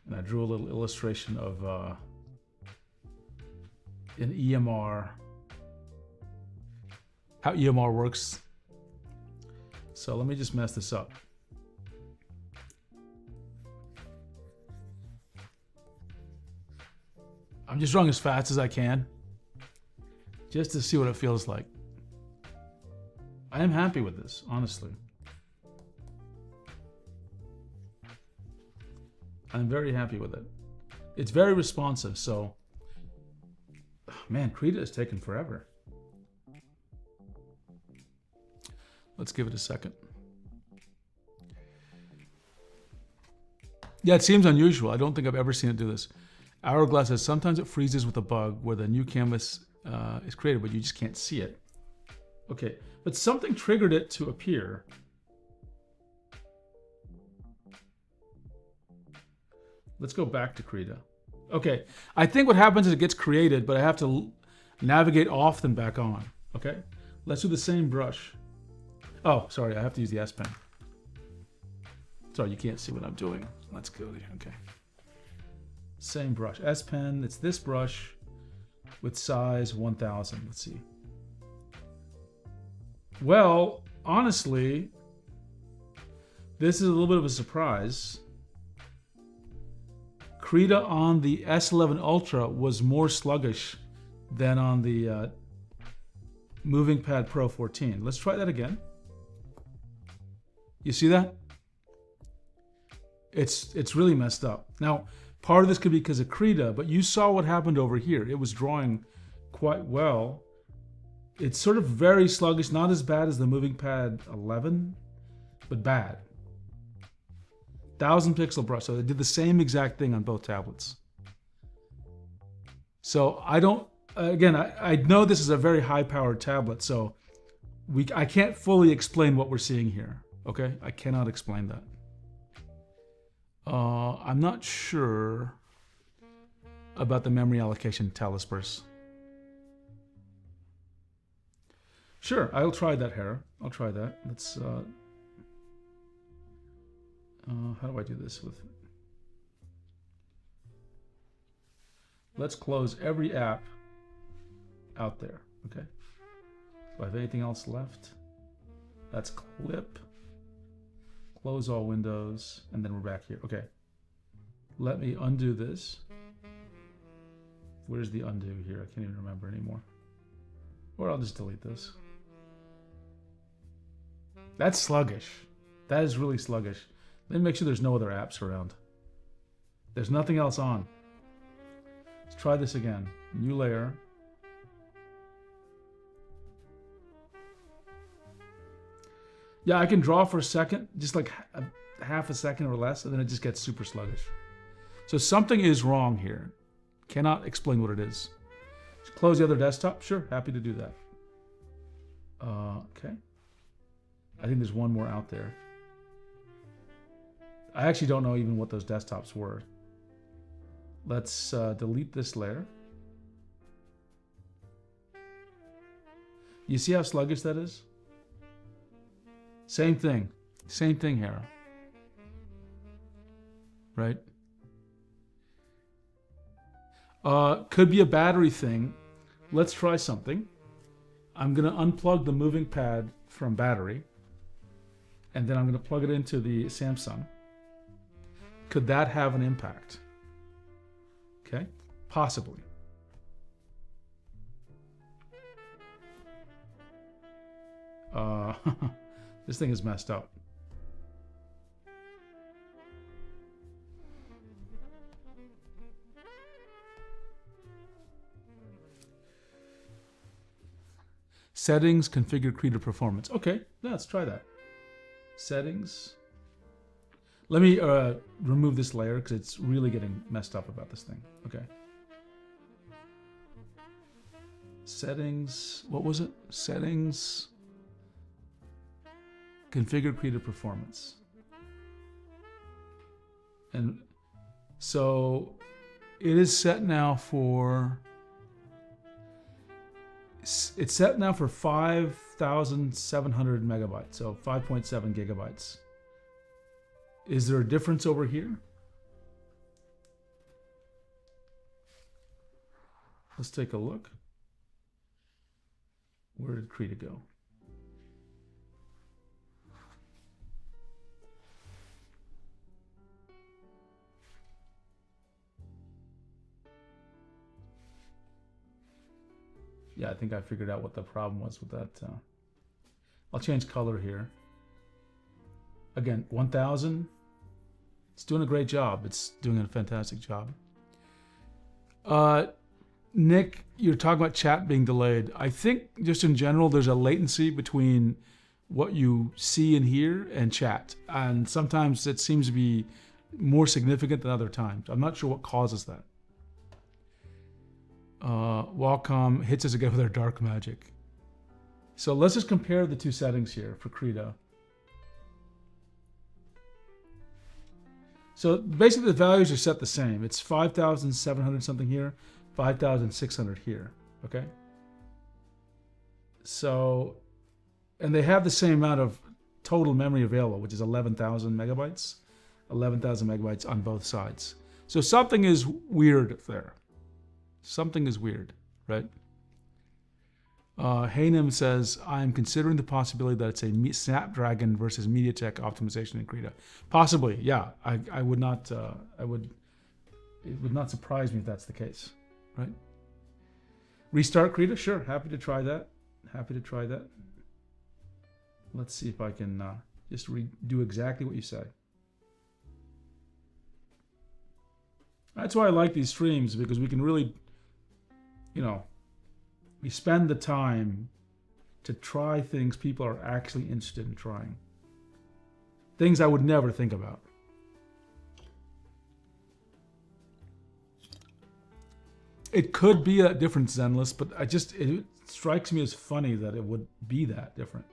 And I drew a little illustration of an EMR. How EMR works. So let me just mess this up. I'm just drawing as fast as I can, just to see what it feels like. I am happy with this, honestly. I'm very happy with it. It's very responsive, so... Man, Krita is taking forever. Let's give it a second. Yeah, it seems unusual. I don't think I've ever seen it do this. Hourglass says sometimes it freezes with a bug where the new canvas is created, but you just can't see it. Okay, but something triggered it to appear. Let's go back to Krita. Okay, I think what happens is it gets created, but I have to navigate off then back on. Okay, let's do the same brush. Oh, sorry, I have to use the S Pen. Sorry, you can't see what I'm doing. Let's go there, okay. Same brush, S Pen, it's this brush with size 1000, let's see. Well, honestly, this is a little bit of a surprise. Krita on the S11 Ultra was more sluggish than on the MovinkPad Pro 14. Let's try that again. You see that? It's really messed up. Now, part of this could be because of Krita, but you saw what happened over here. It was drawing quite well. It's sort of very sluggish, not as bad as the MovinkPad 11, but bad. 1000 pixel brush, so they did the same exact thing on both tablets. So I don't, again, I know this is a very high-powered tablet, so I can't fully explain what we're seeing here, okay? I cannot explain that. I'm not sure about the memory allocation telespers. Sure, I'll try that, Hera. I'll try that. Let's, how do I do this with... Let's close every app out there, okay? Do I have anything else left? That's clip. Close all windows, and then we're back here. Okay. Let me undo this. Where's the undo here? I can't even remember anymore. Or I'll just delete this. That's sluggish. That is really sluggish. Let me make sure there's no other apps around. There's nothing else on. Let's try this again. New layer. Yeah, I can draw for a second, just like half a second or less, and then it just gets super sluggish. So something is wrong here. Cannot explain what it is. Just close the other desktop. Sure, happy to do that. Okay. I think there's one more out there. I actually don't know even what those desktops were. Let's delete this layer. You see how sluggish that is? Same thing here. Right? Could be a battery thing. Let's try something. I'm going to unplug the MovinkPad from battery, and then I'm going to plug it into the Samsung. Could that have an impact? Okay, possibly. This thing is messed up. Settings, configure Krita performance. Okay, let's try that. Settings. Let me remove this layer because it's really getting messed up about this thing. Okay. Settings. What was it? Settings. Configure Krita performance. And so it is set now for. It's set now for 5,700 megabytes, so 5.7 gigabytes. Is there a difference over here? Let's take a look. Where did Krita go? Yeah, I think I figured out what the problem was with that. I'll change color here. Again, 1,000. It's doing a great job. It's doing a fantastic job. Nick, you're talking about chat being delayed. I think just in general, there's a latency between what you see and hear and chat. And sometimes it seems to be more significant than other times. I'm not sure what causes that. Wacom hits us again with their dark magic. So let's just compare the two settings here for Krita. So basically the values are set the same. It's 5,700 something here, 5,600 here, okay? So, and they have the same amount of total memory available, which is 11,000 megabytes. 11,000 megabytes on both sides. So something is weird there. Something is weird, right? Hanem says, I'm considering the possibility that it's a Snapdragon versus MediaTek optimization in Krita. Possibly, yeah. I would not, it would not surprise me if that's the case, right? Restart Krita? Sure, happy to try that. Happy to try that. Let's see if I can just do exactly what you say. That's why I like these streams, because we can really, you know, we spend the time to try things people are actually interested in trying. Things I would never think about. It could be a different Zenless, but it strikes me as funny that it would be that different.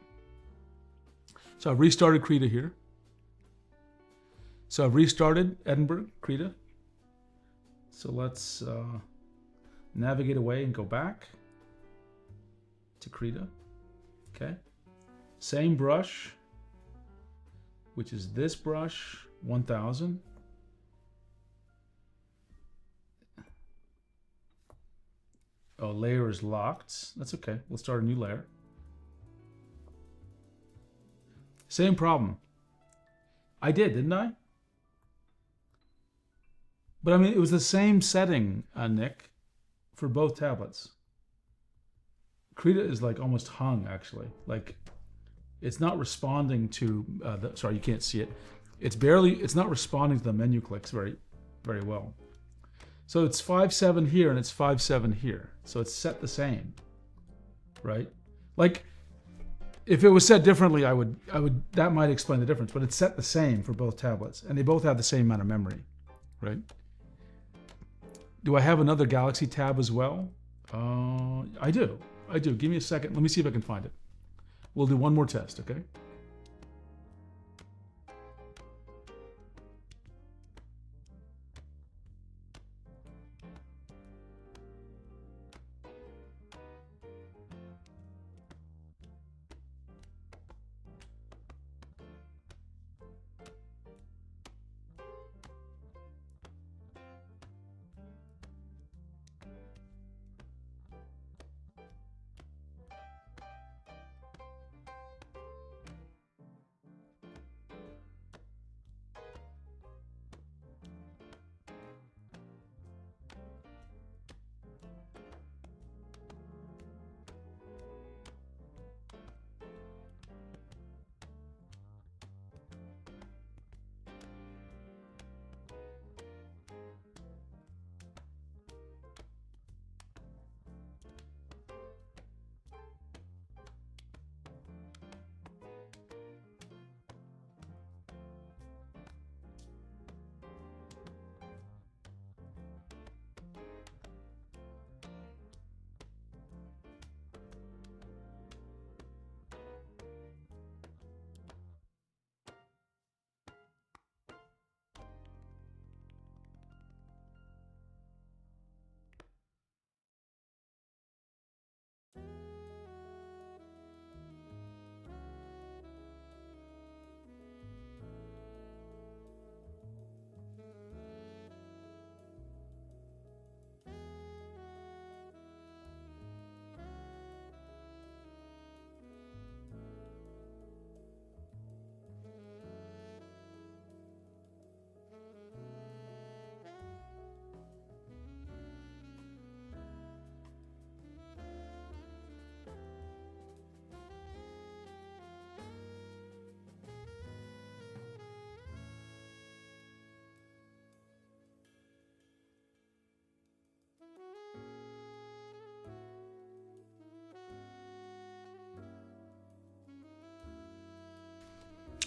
So I've restarted Krita here. So I've restarted Edinburgh, Krita. So let's navigate away and go back to Krita. Okay. Same brush, which is this brush, 1000. Oh, layer is locked. That's okay. We'll start a new layer. Same problem. I did, didn't I? But I mean, it was the same setting, Nick, for both tablets. Krita is like almost hung, actually. Like, it's not responding to sorry, you can't see it. It's not responding to the menu clicks very well. So it's 5.7 here and it's 5.7 here. So it's set the same, right? Like if it was set differently, that might explain the difference, but it's set the same for both tablets and they both have the same amount of memory, right? Do I have another Galaxy tab as well? I do. Give me a second. Let me see if I can find it. We'll do one more test, okay?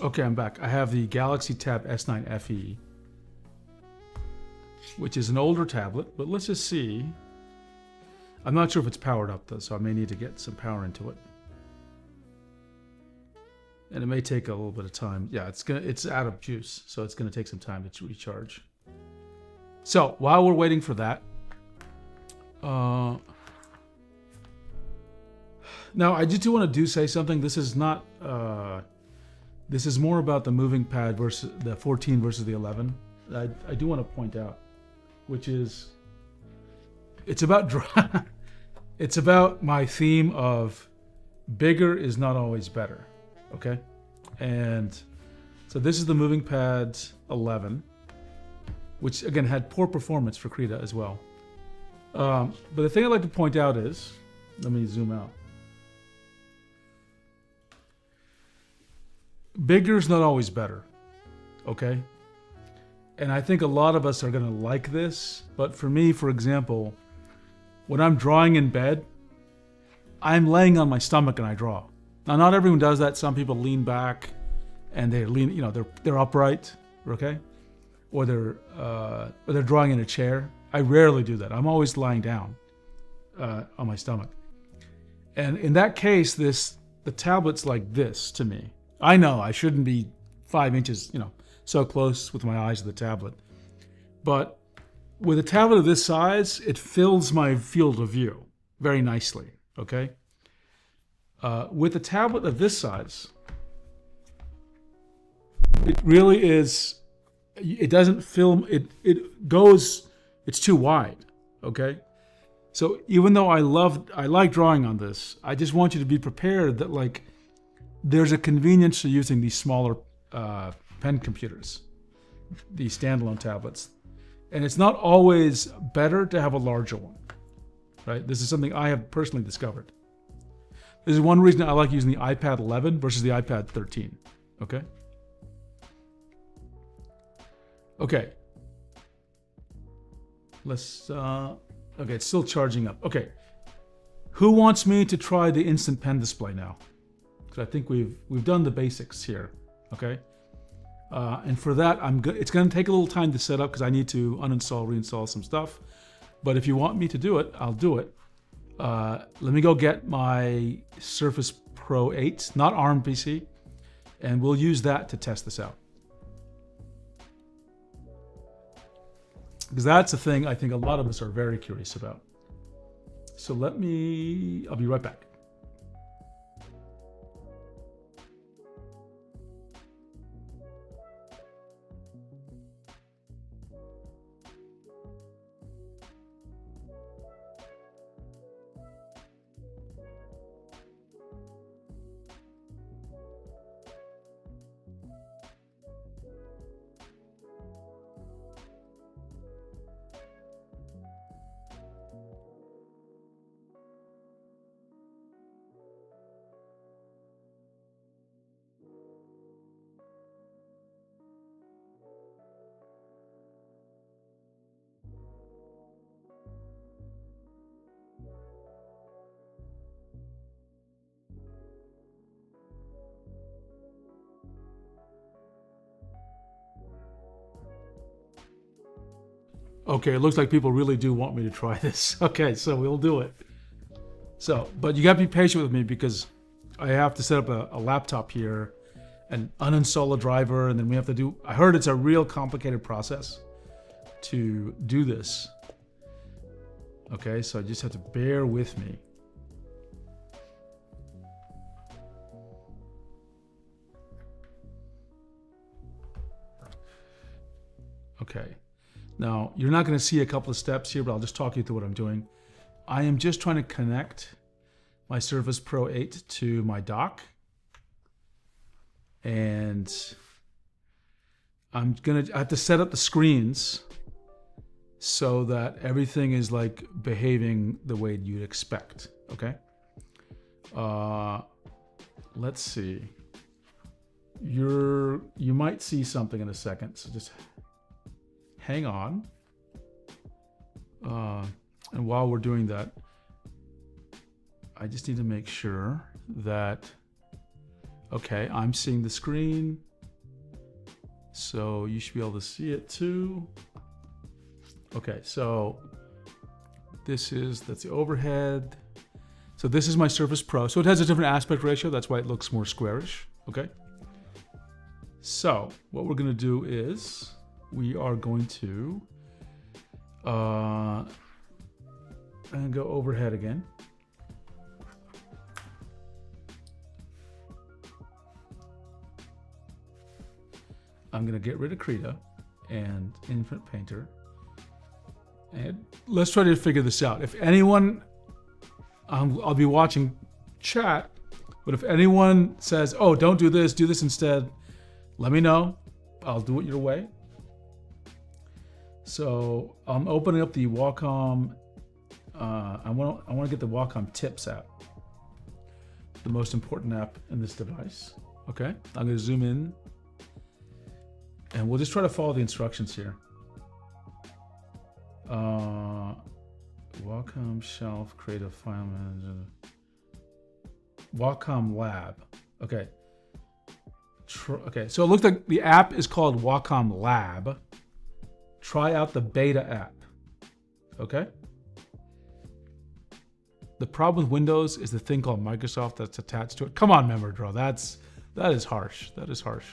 Okay, I'm back. I have the Galaxy Tab S9 FE, which is an older tablet, but let's just see. I'm not sure if it's powered up though, so I may need to get some power into it. And it may take a little bit of time. Yeah, it's out of juice, so it's gonna take some time to recharge. So while we're waiting for that, now I just do want to say something. This is not. This is more about the MovinkPad versus the 14 versus the 11. I do want to point out, which is, it's about it's about my theme of bigger is not always better, okay? And so this is the MovinkPad 11, which again had poor performance for Krita as well. But the thing I'd like to point out is, let me zoom out. Bigger is not always better, okay? And I think a lot of us are gonna like this, but for me, for example, when I'm drawing in bed, I'm laying on my stomach and I draw. Now, not everyone does that. Some people lean back and they lean, you know, they're upright, okay? Or they're drawing in a chair. I rarely do that. I'm always lying down on my stomach. And in that case, the tablet's like this to me. I know I shouldn't be 5 inches, you know, so close with my eyes to the tablet. But with a tablet of this size, it fills my field of view very nicely, okay? With a tablet of this size, it really is, it doesn't film, it goes, it's too wide, okay? So even though I like drawing on this, I just want you to be prepared that like, there's a convenience to using these smaller pen computers, these standalone tablets. And it's not always better to have a larger one, right? This is something I have personally discovered. This is one reason I like using the iPad 11 versus the iPad 13. Okay. Okay. Let's, okay, it's still charging up. Okay. Who wants me to try the instant pen display now? Because I think we've done the basics here. Okay. And for that, it's going to take a little time to set up because I need to uninstall, reinstall some stuff. But if you want me to do it, I'll do it. Let me go get my Surface Pro 8, not ARM PC, and we'll use that to test this out. Because that's a thing I think a lot of us are very curious about. So I'll be right back. Okay, it looks like people really do want me to try this. Okay, so we'll do it. So, but you gotta be patient with me because I have to set up a laptop here and uninstall a driver, and then we have to do, I heard it's a real complicated process to do this. Okay, so I just have to bear with me. Okay. Now, you're not going to see a couple of steps here, but I'll just talk you through what I'm doing. I am just trying to connect my Surface Pro 8 to my dock. And I have to set up the screens so that everything is like behaving the way you'd expect, okay? Let's see. You might see something in a second, so just hang on. And while we're doing that, I just need to make sure that, okay, I'm seeing the screen. So you should be able to see it too. Okay, so that's the overhead. So this is my Surface Pro. So it has a different aspect ratio. That's why it looks more squarish, okay? So what we're gonna do is, we are going to and go overhead again. I'm going to get rid of Krita and Infinite Painter. And let's try to figure this out. If anyone, I'll be watching chat, but if anyone says, oh, don't do this instead, let me know. I'll do it your way. So I'm opening up the Wacom, I want to get the Wacom Tips app, the most important app in this device. Okay, I'm going to zoom in and we'll just try to follow the instructions here. Wacom Shelf, Creative File Manager, Wacom Lab. Okay. Okay, so it looks like the app is called Wacom Lab. Try out the beta app, okay? The problem with Windows is the thing called Microsoft that's attached to it. Come on, MemberDraw, that is harsh. That is harsh.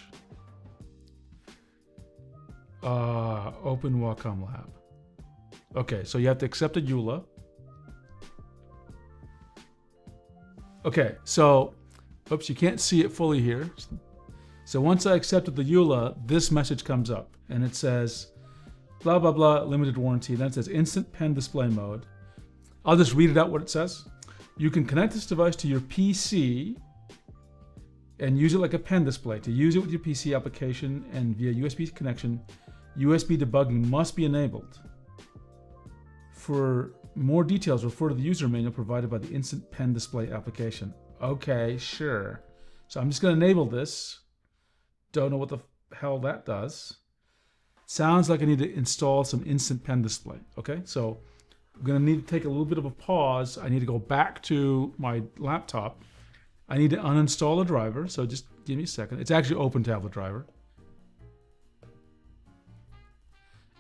Open Wacom Lab. Okay, so you have to accept a EULA. Okay, so, oops, you can't see it fully here. So once I accepted the EULA, this message comes up and it says, blah, blah, blah, limited warranty. Then it says instant pen display mode. I'll just read it out what it says. You can connect this device to your PC and use it like a pen display. To use it with your PC application and via USB connection, USB debugging must be enabled. For more details, refer to the user manual provided by the instant pen display application. Okay, sure. So I'm just going to enable this. Don't know what the hell that does. Sounds like I need to install some instant pen display. Okay, so I'm going to need to take a little bit of a pause. I need to go back to my laptop. I need to uninstall the driver, so just give me a second. It's actually OpenTablet driver.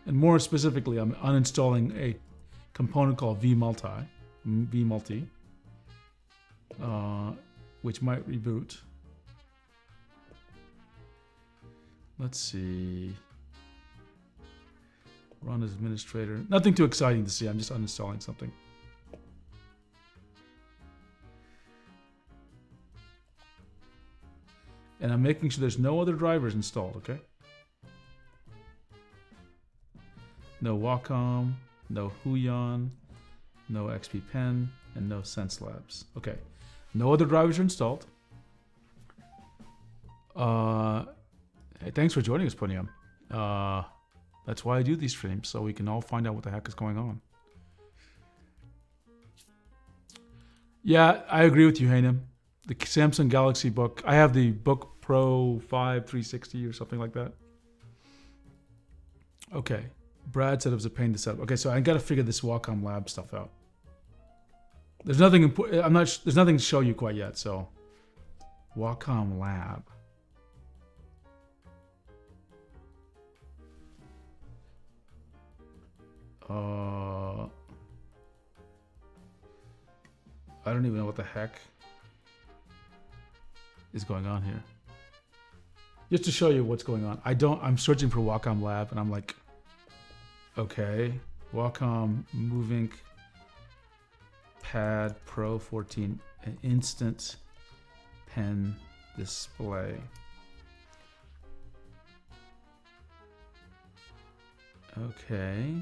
And more specifically, I'm uninstalling a component called vMulti, which might reboot. Let's see. Run as administrator. Nothing too exciting to see. I'm just uninstalling something. And I'm making sure there's no other drivers installed, okay? No Wacom, no Huion, no XP Pen, and no Sense Labs. Okay, no other drivers are installed. Hey, thanks for joining us, Puniam. That's why I do these streams, so we can all find out what the heck is going on. Yeah, I agree with you, Hainem. The Samsung Galaxy Book. I have the Book Pro 5 360 or something like that. Okay. Brad said it was a pain to set up. Okay, so I got to figure this Wacom Lab stuff out. There's nothing important. There's nothing to show you quite yet. So, Wacom Lab. I don't even know what the heck is going on here. Just to show you what's going on. I'm searching for Wacom Lab and I'm like, okay, Wacom MovinkPad Pro 14, an instant pen display. Okay.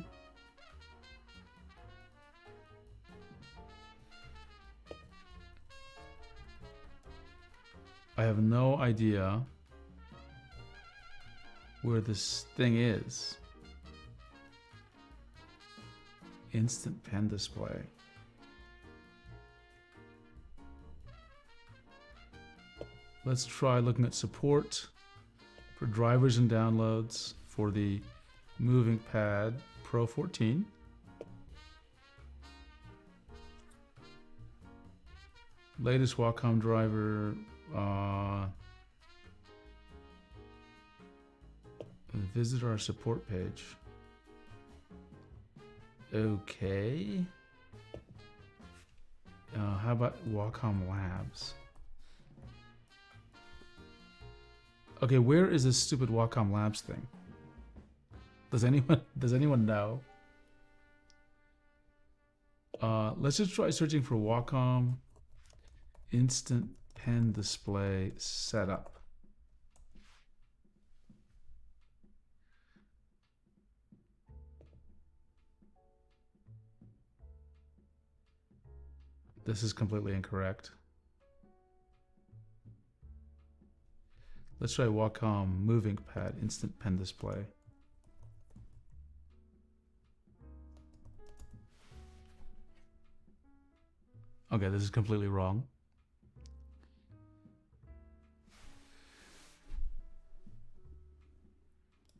I have no idea where this thing is. Instant pen display. Let's try looking at support for drivers and downloads for the MovinkPad Pro 14. Latest Wacom driver. Visit our support page. Okay. How about Wacom Labs? Okay, where is this stupid Wacom Labs thing? Does anyone know? Let's just try searching for Wacom Instant Pen Display Setup. This is completely incorrect. Let's try Wacom MovinkPad Instant Pen Display. Okay, this is completely wrong.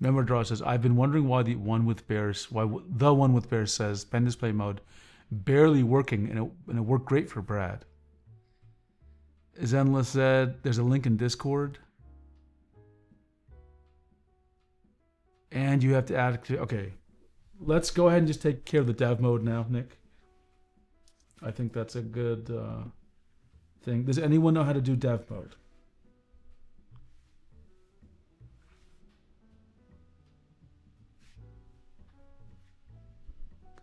Memory Draw says, I've been wondering why the one with bears says pen display mode barely working, and it worked great for Brad. Zenla said, there's a link in Discord. And you have to add, okay. Let's go ahead and just take care of the dev mode now, Nick. I think that's a good thing. Does anyone know how to do dev mode?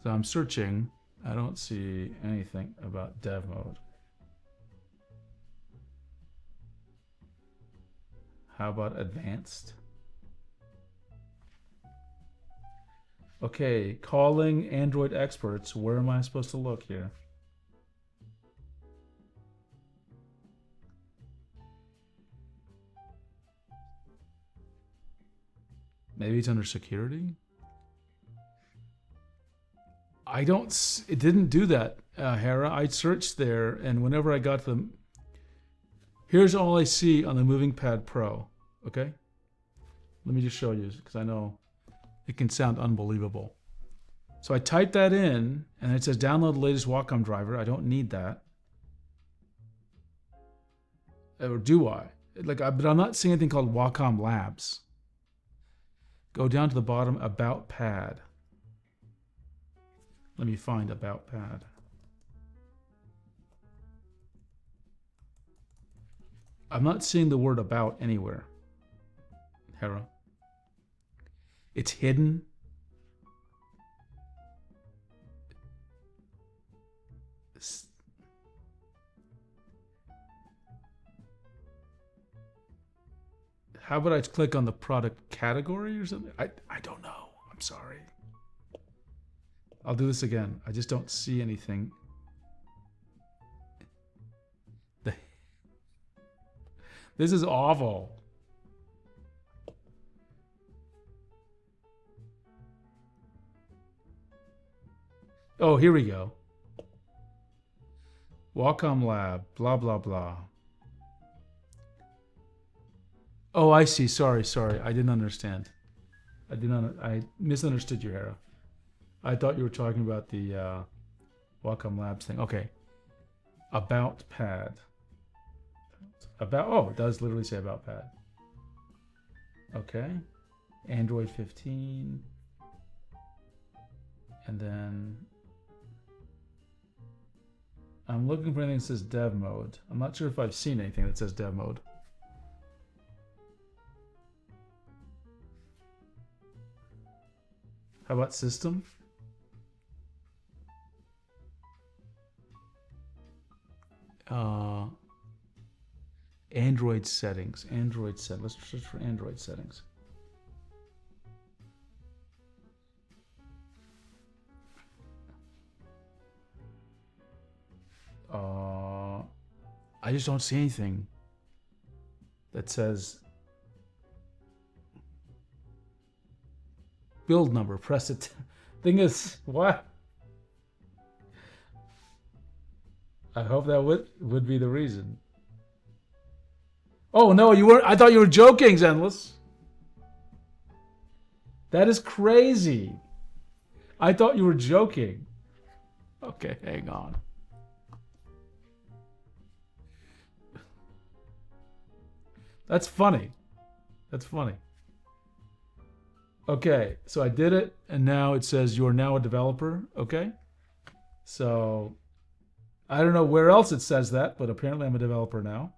So I'm searching. I don't see anything about dev mode. How about advanced? Okay, calling Android experts. Where am I supposed to look here? Maybe it's under security? It didn't do that, Hera. I searched there, and whenever I got to Here's all I see on the MovinkPad Pro. Okay? Let me just show you, because I know it can sound unbelievable. So I type that in, and it says download the latest Wacom driver. I don't need that. Or do I? But I'm not seeing anything called Wacom Labs. Go down to the bottom, About Pad. Let me find About Pad. I'm not seeing the word about anywhere. Hera. It's hidden. How about I click on the product category or something? I don't know. I'm sorry. I'll do this again. I just don't see anything. This is awful. Oh, here we go. Wacom Lab, blah, blah, blah. Oh, I see. Sorry. I didn't understand. I misunderstood you, Hera. I thought you were talking about the Wacom Labs thing. Okay. About Pad. Oh, it does literally say About Pad. Okay. Android 15. And then I'm looking for anything that says dev mode. I'm not sure if I've seen anything that says dev mode. How about system? Android settings. Let's search for Android settings. I just don't see anything that says build number. Press it. Thing is, what? I hope that would be the reason. Oh no, you weren't. I thought you were joking, Zenless. That is crazy. I thought you were joking. Okay, hang on. That's funny. That's funny. Okay, so I did it, and now it says you are now a developer. Okay, so I don't know where else it says that, but apparently I'm a developer now.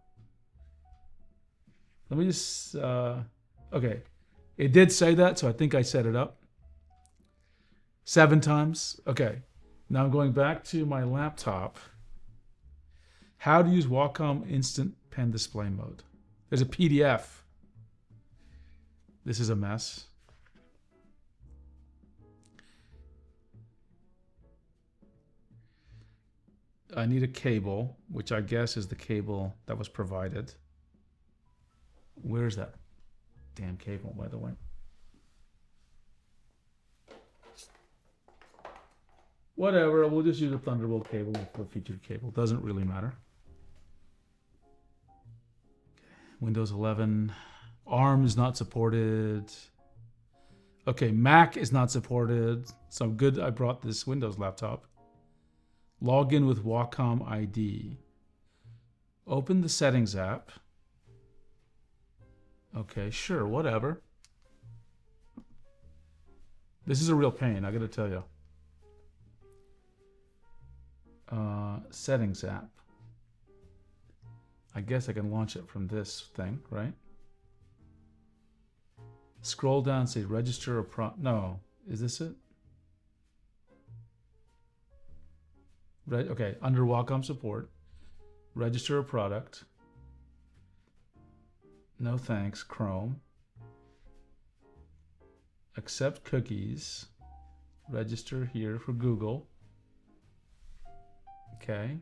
Let me just, okay. It did say that, so I think I set it up 7 times. Okay, now I'm going back to my laptop. How to use Wacom Instant Pen Display Mode. There's a PDF. This is a mess. I need a cable, which I guess is the cable that was provided. Where's that damn cable, by the way? Whatever, we'll just use a Thunderbolt cable for a featured cable. Doesn't really matter. Windows 11. ARM is not supported. Okay, Mac is not supported. So I'm good I brought this Windows laptop. Log in with Wacom ID. Open the Settings app. Okay, sure, whatever. This is a real pain, I gotta tell you. Settings app. I guess I can launch it from this thing, right? Scroll down, say register a no, is this it? Right, okay, under Wacom support, register a product. No thanks, Chrome. Accept cookies. Register here for Google. Okay.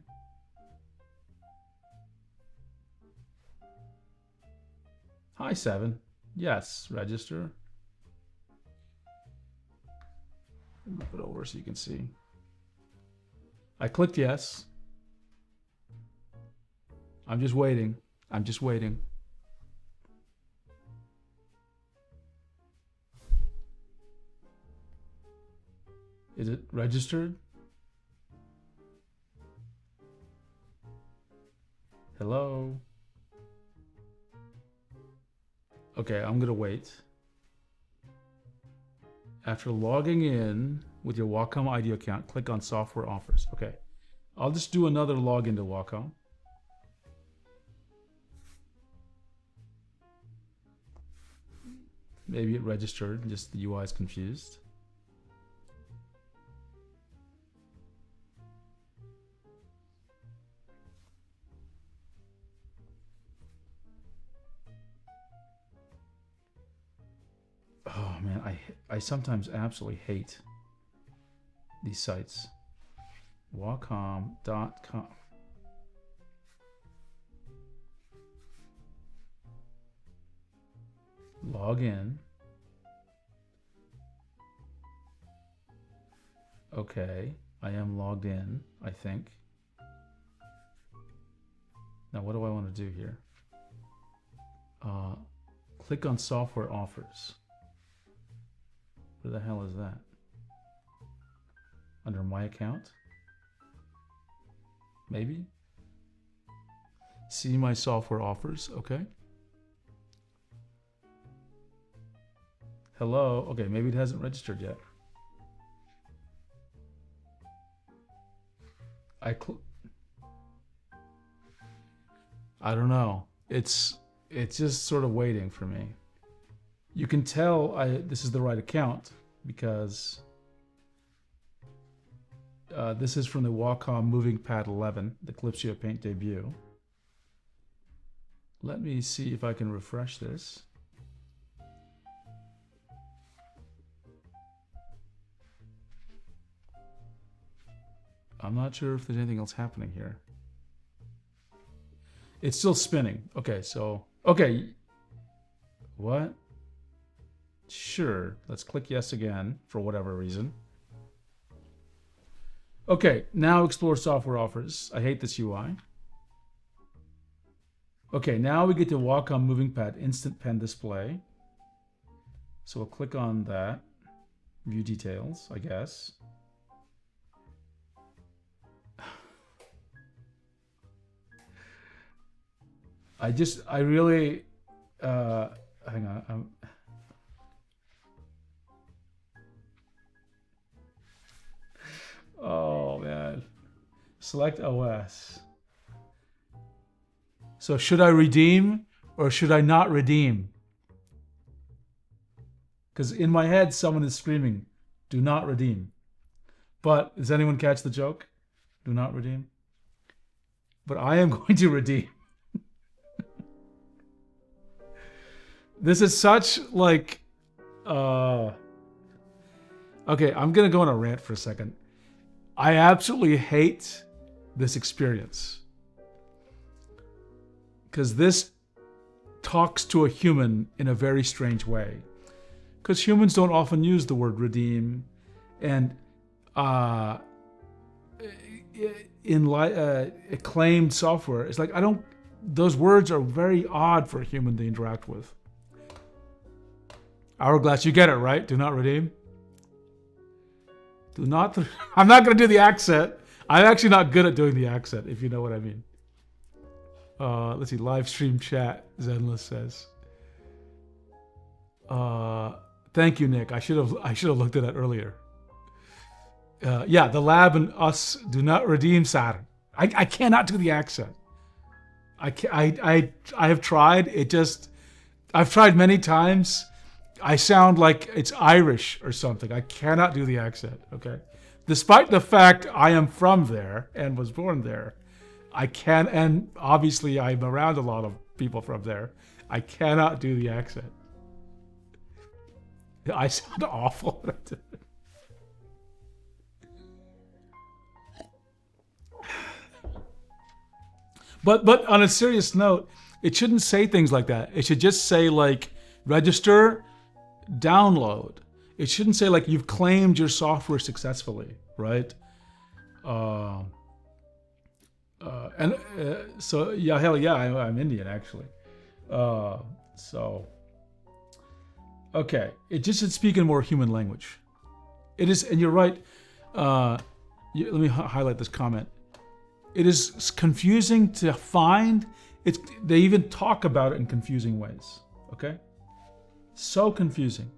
Hi, 7. Yes, register. Move it over so you can see. I clicked yes. I'm just waiting. I'm just waiting. Is it registered? Hello? Okay, I'm gonna wait. After logging in with your Wacom ID account, click on Software Offers. Okay, I'll just do another login to Wacom. Maybe it registered, just the UI is confused. Oh man, I sometimes absolutely hate these sites. Wacom.com. Log in. Okay, I am logged in, I think. Now what do I want to do here? Click on Software Offers. Where the hell is that? Under my account? Maybe? See my software offers, okay. Hello, okay, maybe it hasn't registered yet. I don't know. It's just sort of waiting for me. You can tell this is the right account because this is from the Wacom MovinkPad 11, the Calypso Paint debut. Let me see if I can refresh this. I'm not sure if there's anything else happening here. It's still spinning. Okay, so, okay. What? Sure, let's click yes again for whatever reason. Okay, now explore software offers. I hate this UI. Okay, now we get to Wacom MovingPad Instant Pen Display. So we'll click on that. View details, I guess. I really, hang on. Oh man, select OS. So should I redeem or should I not redeem? Because in my head, someone is screaming, do not redeem. But does anyone catch the joke? Do not redeem. But I am going to redeem. This is such like, okay, I'm gonna go on a rant for a second. I absolutely hate this experience because this talks to a human in a very strange way. Because humans don't often use the word redeem, and in acclaimed software, it's like those words are very odd for a human to interact with. Hourglass, you get it, right? Do not redeem. Do not. I'm not going to do the accent. I'm actually not good at doing the accent, if you know what I mean. Let's see. Live stream chat, Zenless says. Thank you, Nick. I should have looked at that earlier. Yeah, the lab and us do not redeem Saturn. I cannot do the accent. I have tried. I've tried many times. I sound like it's Irish or something. I cannot do the accent, okay? Despite the fact I am from there and was born there, and obviously I'm around a lot of people from there, I cannot do the accent. I sound awful. But on a serious note, it shouldn't say things like that. It should just say like, register, download. It shouldn't say like you've claimed your software successfully, right? So yeah, hell yeah, I'm Indian actually. So okay, it just should speak in more human language. It is, and you're right. Let me highlight this comment. It is confusing to find. They even talk about it in confusing ways. Okay, so confusing.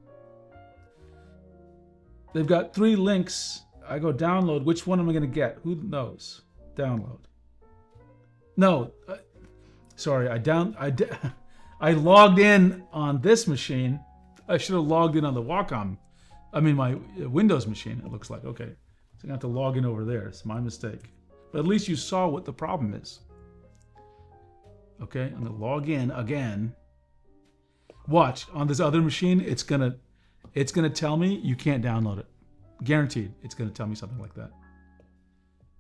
They've got 3 links. I go download. Which one am I going to get? Who knows? Download. No, sorry. I logged in on this machine. I should have logged in on the Wacom. I mean my Windows machine. It looks like okay. So I have to log in over there. It's my mistake. But at least you saw what the problem is. Okay, I'm gonna log in again. Watch on this other machine. It's gonna tell me you can't download it. Guaranteed. It's gonna tell me something like that.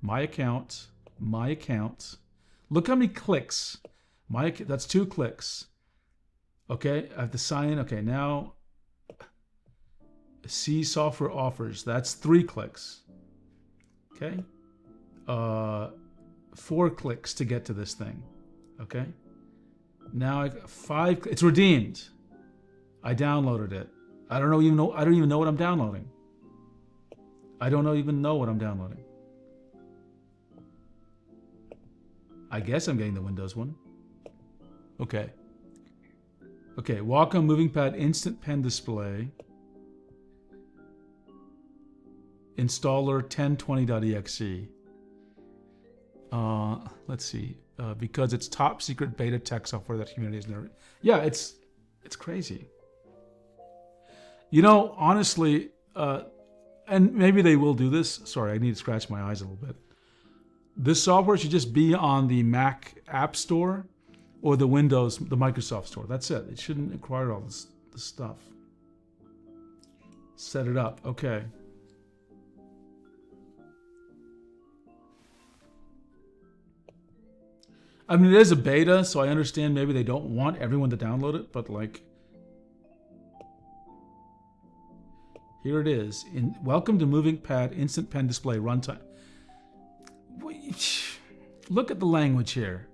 My account. Look how many clicks. That's 2 clicks. Okay, I have to sign in. Okay, now see software offers. That's 3 clicks. Okay, 4 clicks to get to this thing. Okay, now I got 5. It's redeemed. I downloaded it. I don't even know what I'm downloading. I don't even know what I'm downloading. I guess I'm getting the Windows one. Okay. Okay, Wacom MovinkPad Instant Pen Display. Installer 1020.exe. Let's see. Because it's top secret beta tech software that humanity has never... Yeah, it's crazy. You know, honestly, and maybe they will do this. Sorry, I need to scratch my eyes a little bit. This software should just be on the Mac App Store or the Microsoft Store. That's it. It shouldn't require all this stuff. Set it up. Okay. I mean, it is a beta, so I understand maybe they don't want everyone to download it, but like, here it is. Welcome to MovinkPad Instant Pen Display Runtime. Look at the language here.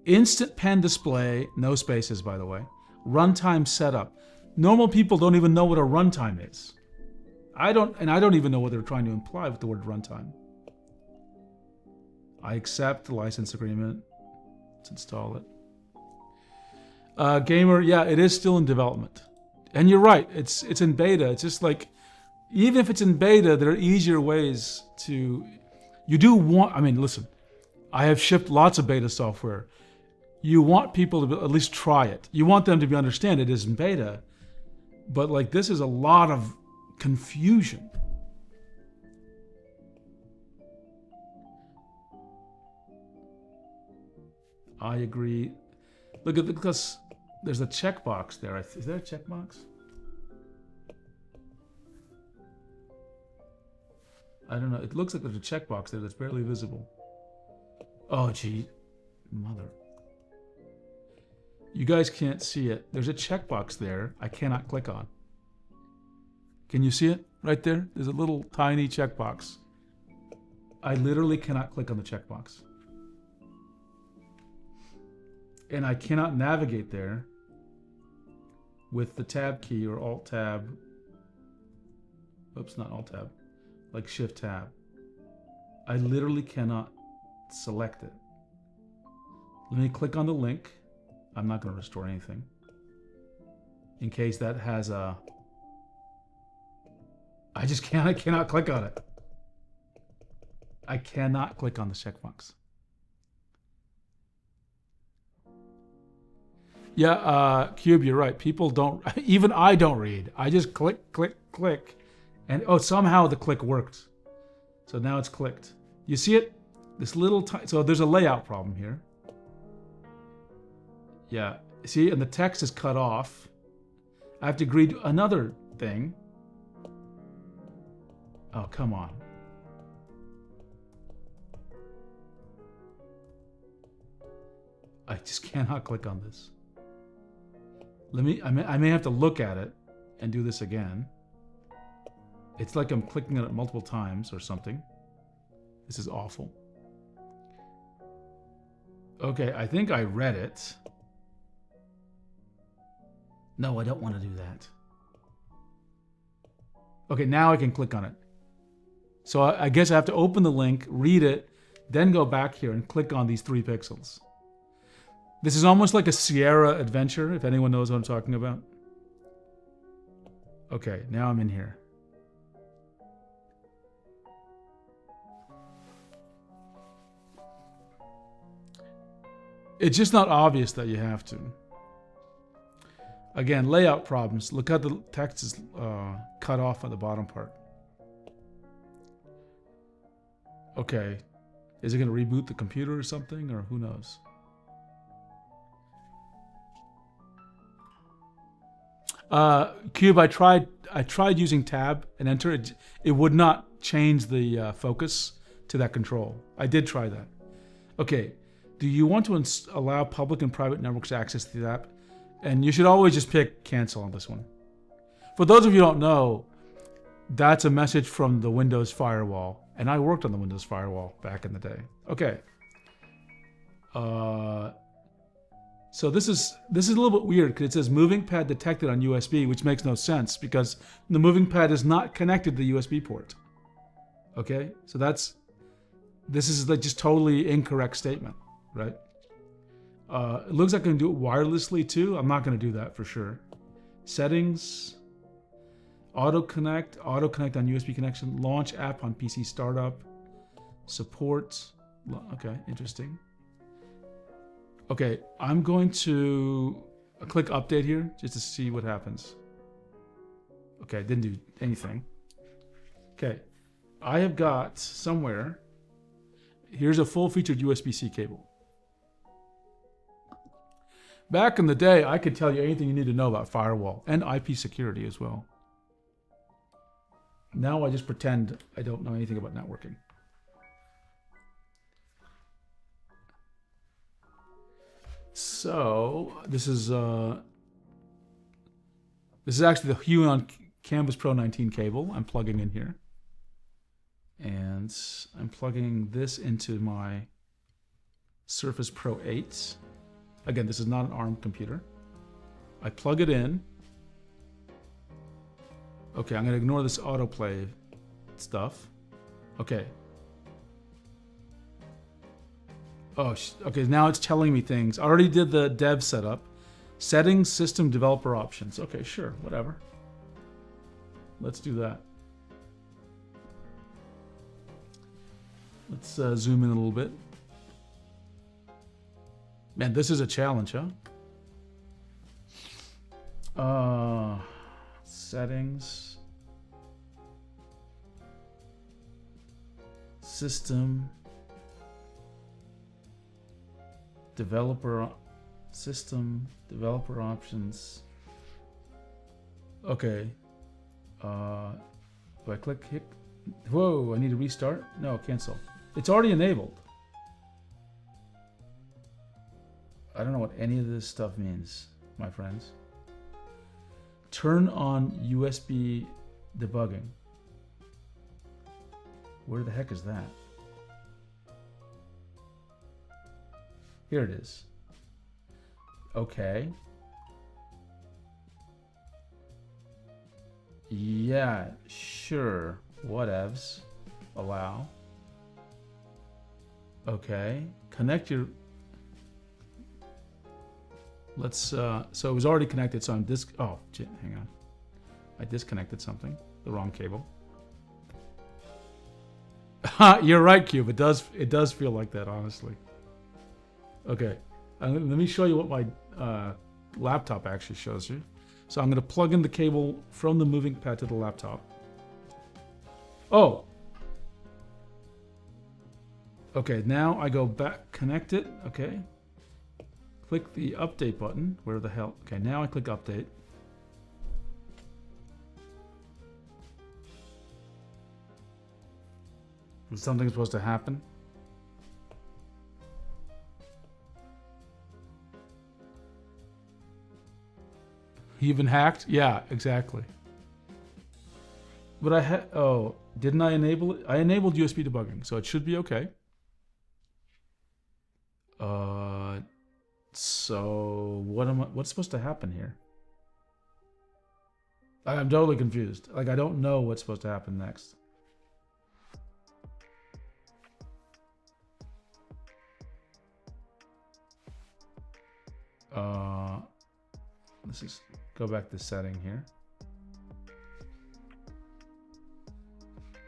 Instant Pen Display, no spaces by the way. Runtime setup. Normal people don't even know what a runtime is. I don't even know what they're trying to imply with the word runtime. I accept the license agreement. Let's install it. Gamer, yeah, it is still in development. And you're right, it's in beta. It's just like, even if it's in beta, there are easier ways to... You do want... I mean, listen. I have shipped lots of beta software. You want people to at least try it. You want them to understand it is in beta. But like, this is a lot of confusion. I agree. Look at because there's a checkbox there. Is there a checkbox? I don't know. It looks like there's a checkbox there that's barely visible. Oh, gee. Mother. You guys can't see it. There's a checkbox there I cannot click on. Can you see it? Right there? There's a little tiny checkbox. I literally cannot click on the checkbox. And I cannot navigate there with the tab key or alt tab. Oops, not alt tab. Like shift tab. I literally cannot select it. Let me click on the link. I'm not going to restore anything. In case that has a... I cannot click on it. I cannot click on the checkbox. Yeah, Cube, you're right. People don't, even I don't read. I just click, click, click. And oh, somehow the click worked. So now it's clicked. You see it? This little tiny, so there's a layout problem here. Yeah, see, and the text is cut off. I have to agree to another thing. Oh, come on. I just cannot click on this. I may have to look at it and do this again. It's like I'm clicking on it multiple times or something. This is awful. Okay, I think I read it. No, I don't want to do that. Okay, now I can click on it. So I guess I have to open the link, read it, then go back here and click on these 3 pixels. This is almost like a Sierra adventure, if anyone knows what I'm talking about. Okay, now I'm in here. It's just not obvious that you have to. Again, layout problems. Look how the text is cut off at the bottom part. Okay. Is it going to reboot the computer or something, or who knows? Cube, I tried using tab and enter. It would not change the focus to that control. I did try that. Okay. Do you want to allow public and private networks access to the app? And you should always just pick cancel on this one. For those of you who don't know, that's a message from the Windows firewall. And I worked on the Windows firewall back in the day. Okay. So this is a little bit weird because it says MovinkPad detected on USB, which makes no sense because the MovinkPad is not connected to the USB port. Okay, so this is like just totally incorrect statement, right? It looks like I can do it wirelessly too. I'm not going to do that for sure. Settings, auto connect on USB connection, launch app on PC startup, support. Okay, interesting. Okay, I'm going to click update here just to see what happens. Okay, didn't do anything. Okay, I have got somewhere, here's a full-featured USB-C cable. Back in the day, I could tell you anything you need to know about firewall and IP security as well. Now I just pretend I don't know anything about networking. So this is actually the Huion Canvas Pro 19 cable I'm plugging in here. And I'm plugging this into my Surface Pro 8. Again, this is not an ARM computer. I plug it in. Okay, I'm going to ignore this autoplay stuff. Okay. Oh, okay, now it's telling me things. I already did the dev setup. Settings, system, developer options. Okay, sure, whatever. Let's do that. Let's zoom in a little bit. Man, this is a challenge, huh? Settings. System. Developer. System. Developer options. Okay. Do I click hit? Whoa, I need to restart? No, cancel. It's already enabled. I don't know what any of this stuff means, my friends. Turn on USB debugging. Where the heck is that? Here it is. Okay. Yeah, sure. Whatevs. Allow. Okay. Connect your... Let's, so it was already connected, so I'm oh, hang on. I disconnected something, the wrong cable. You're right, Cube. It does feel like that, honestly. Okay, let me show you what my laptop actually shows you. So I'm going to plug in the cable from the MovinkPad to the laptop. Oh. Okay, now I go back, connect it. Okay. Click the update button. Where the hell? Okay, now I click update. Is something supposed to happen? You been hacked? Yeah, exactly. But oh, didn't I enable it? I enabled USB debugging, so it should be okay. So what's supposed to happen here? I'm totally confused. Like, I don't know what's supposed to happen next. Let's just go back to setting here.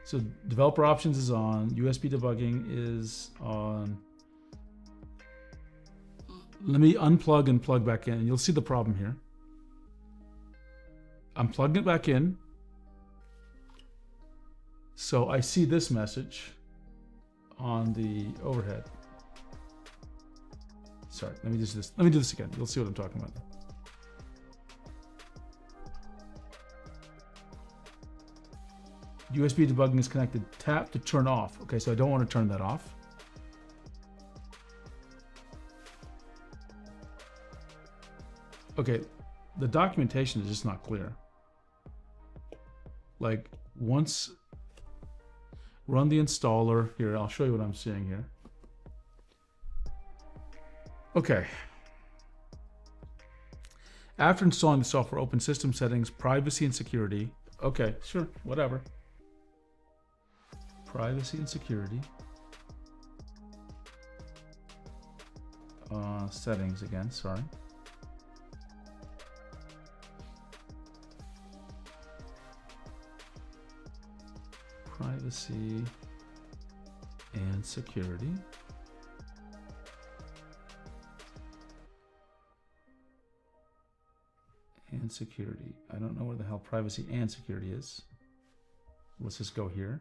So developer options is on, USB debugging is on. Let me unplug and plug back in, and you'll see the problem here. I'm plugging it back in. So I see this message on the overhead. Sorry, let me do this again. You'll see what I'm talking about. USB debugging is connected. Tap to turn off. Okay, so I don't want to turn that off. Okay, the documentation is just not clear. Like, once run the installer. Here, I'll show you what I'm seeing here. Okay. After installing the software, open system settings, privacy and security. Okay, sure, whatever. Privacy and security. Settings again, sorry. Privacy and security. And security. I don't know where the hell privacy and security is. Let's just go here.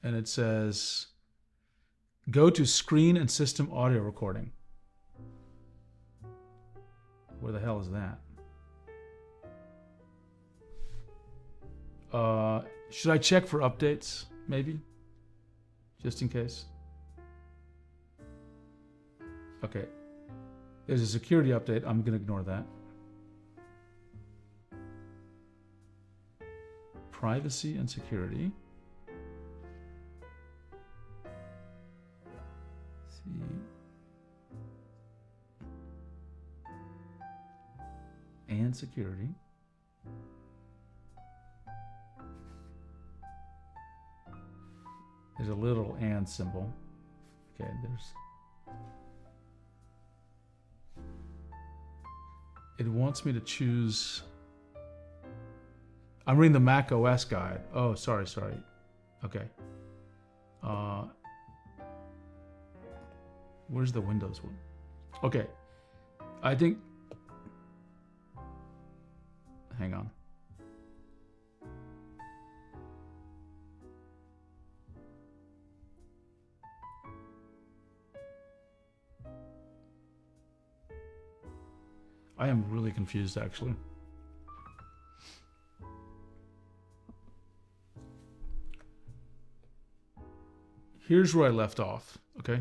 And it says, go to screen and system audio recording. Where the hell is that? Should I check for updates? Maybe? Just in case. Okay. There's a security update. I'm going to ignore that. Privacy and security. And security. There's a little and symbol. Okay, it wants me to choose. I'm reading the Mac OS guide. Oh, sorry. Okay. Where's the Windows one? Okay. I think. Hang on. I am really confused, actually. Here's where I left off, okay?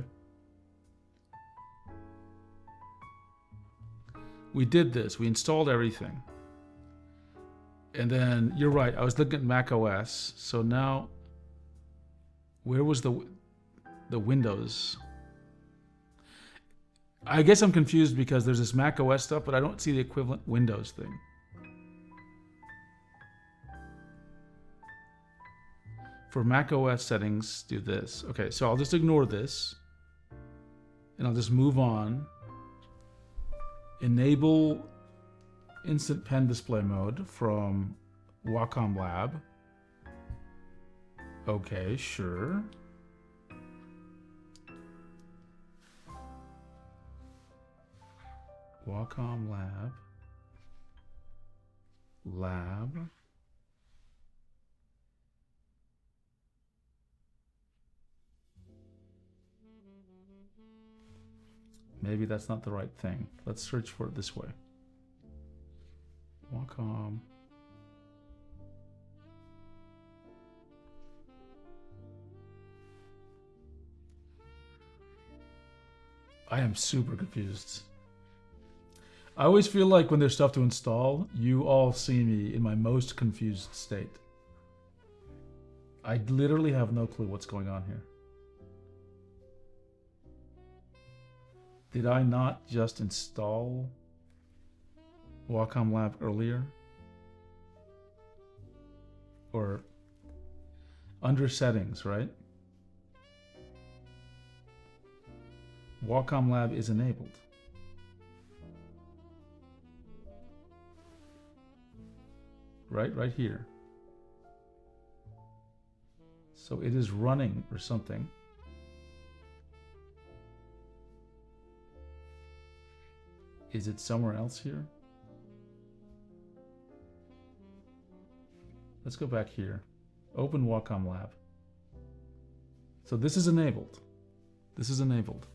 We did this. We installed everything. And then, you're right, I was looking at Mac OS. So now, where was the Windows? I guess I'm confused because there's this Mac OS stuff, but I don't see the equivalent Windows thing. For Mac OS settings, do this. Okay, so I'll just ignore this. And I'll just move on. Enable Instant Pen Display Mode from Wacom Lab. Okay, sure. Wacom Lab. Maybe that's not the right thing. Let's search for it this way. Wacom. I am super confused. I always feel like when there's stuff to install, you all see me in my most confused state. I literally have no clue what's going on here. Did I not just install Wacom Lab earlier? Or under settings, right? Wacom Lab is enabled. Right here. So it is running or something. Is it somewhere else here? Let's go back here. Open Wacom Lab. So this is enabled. This is enabled.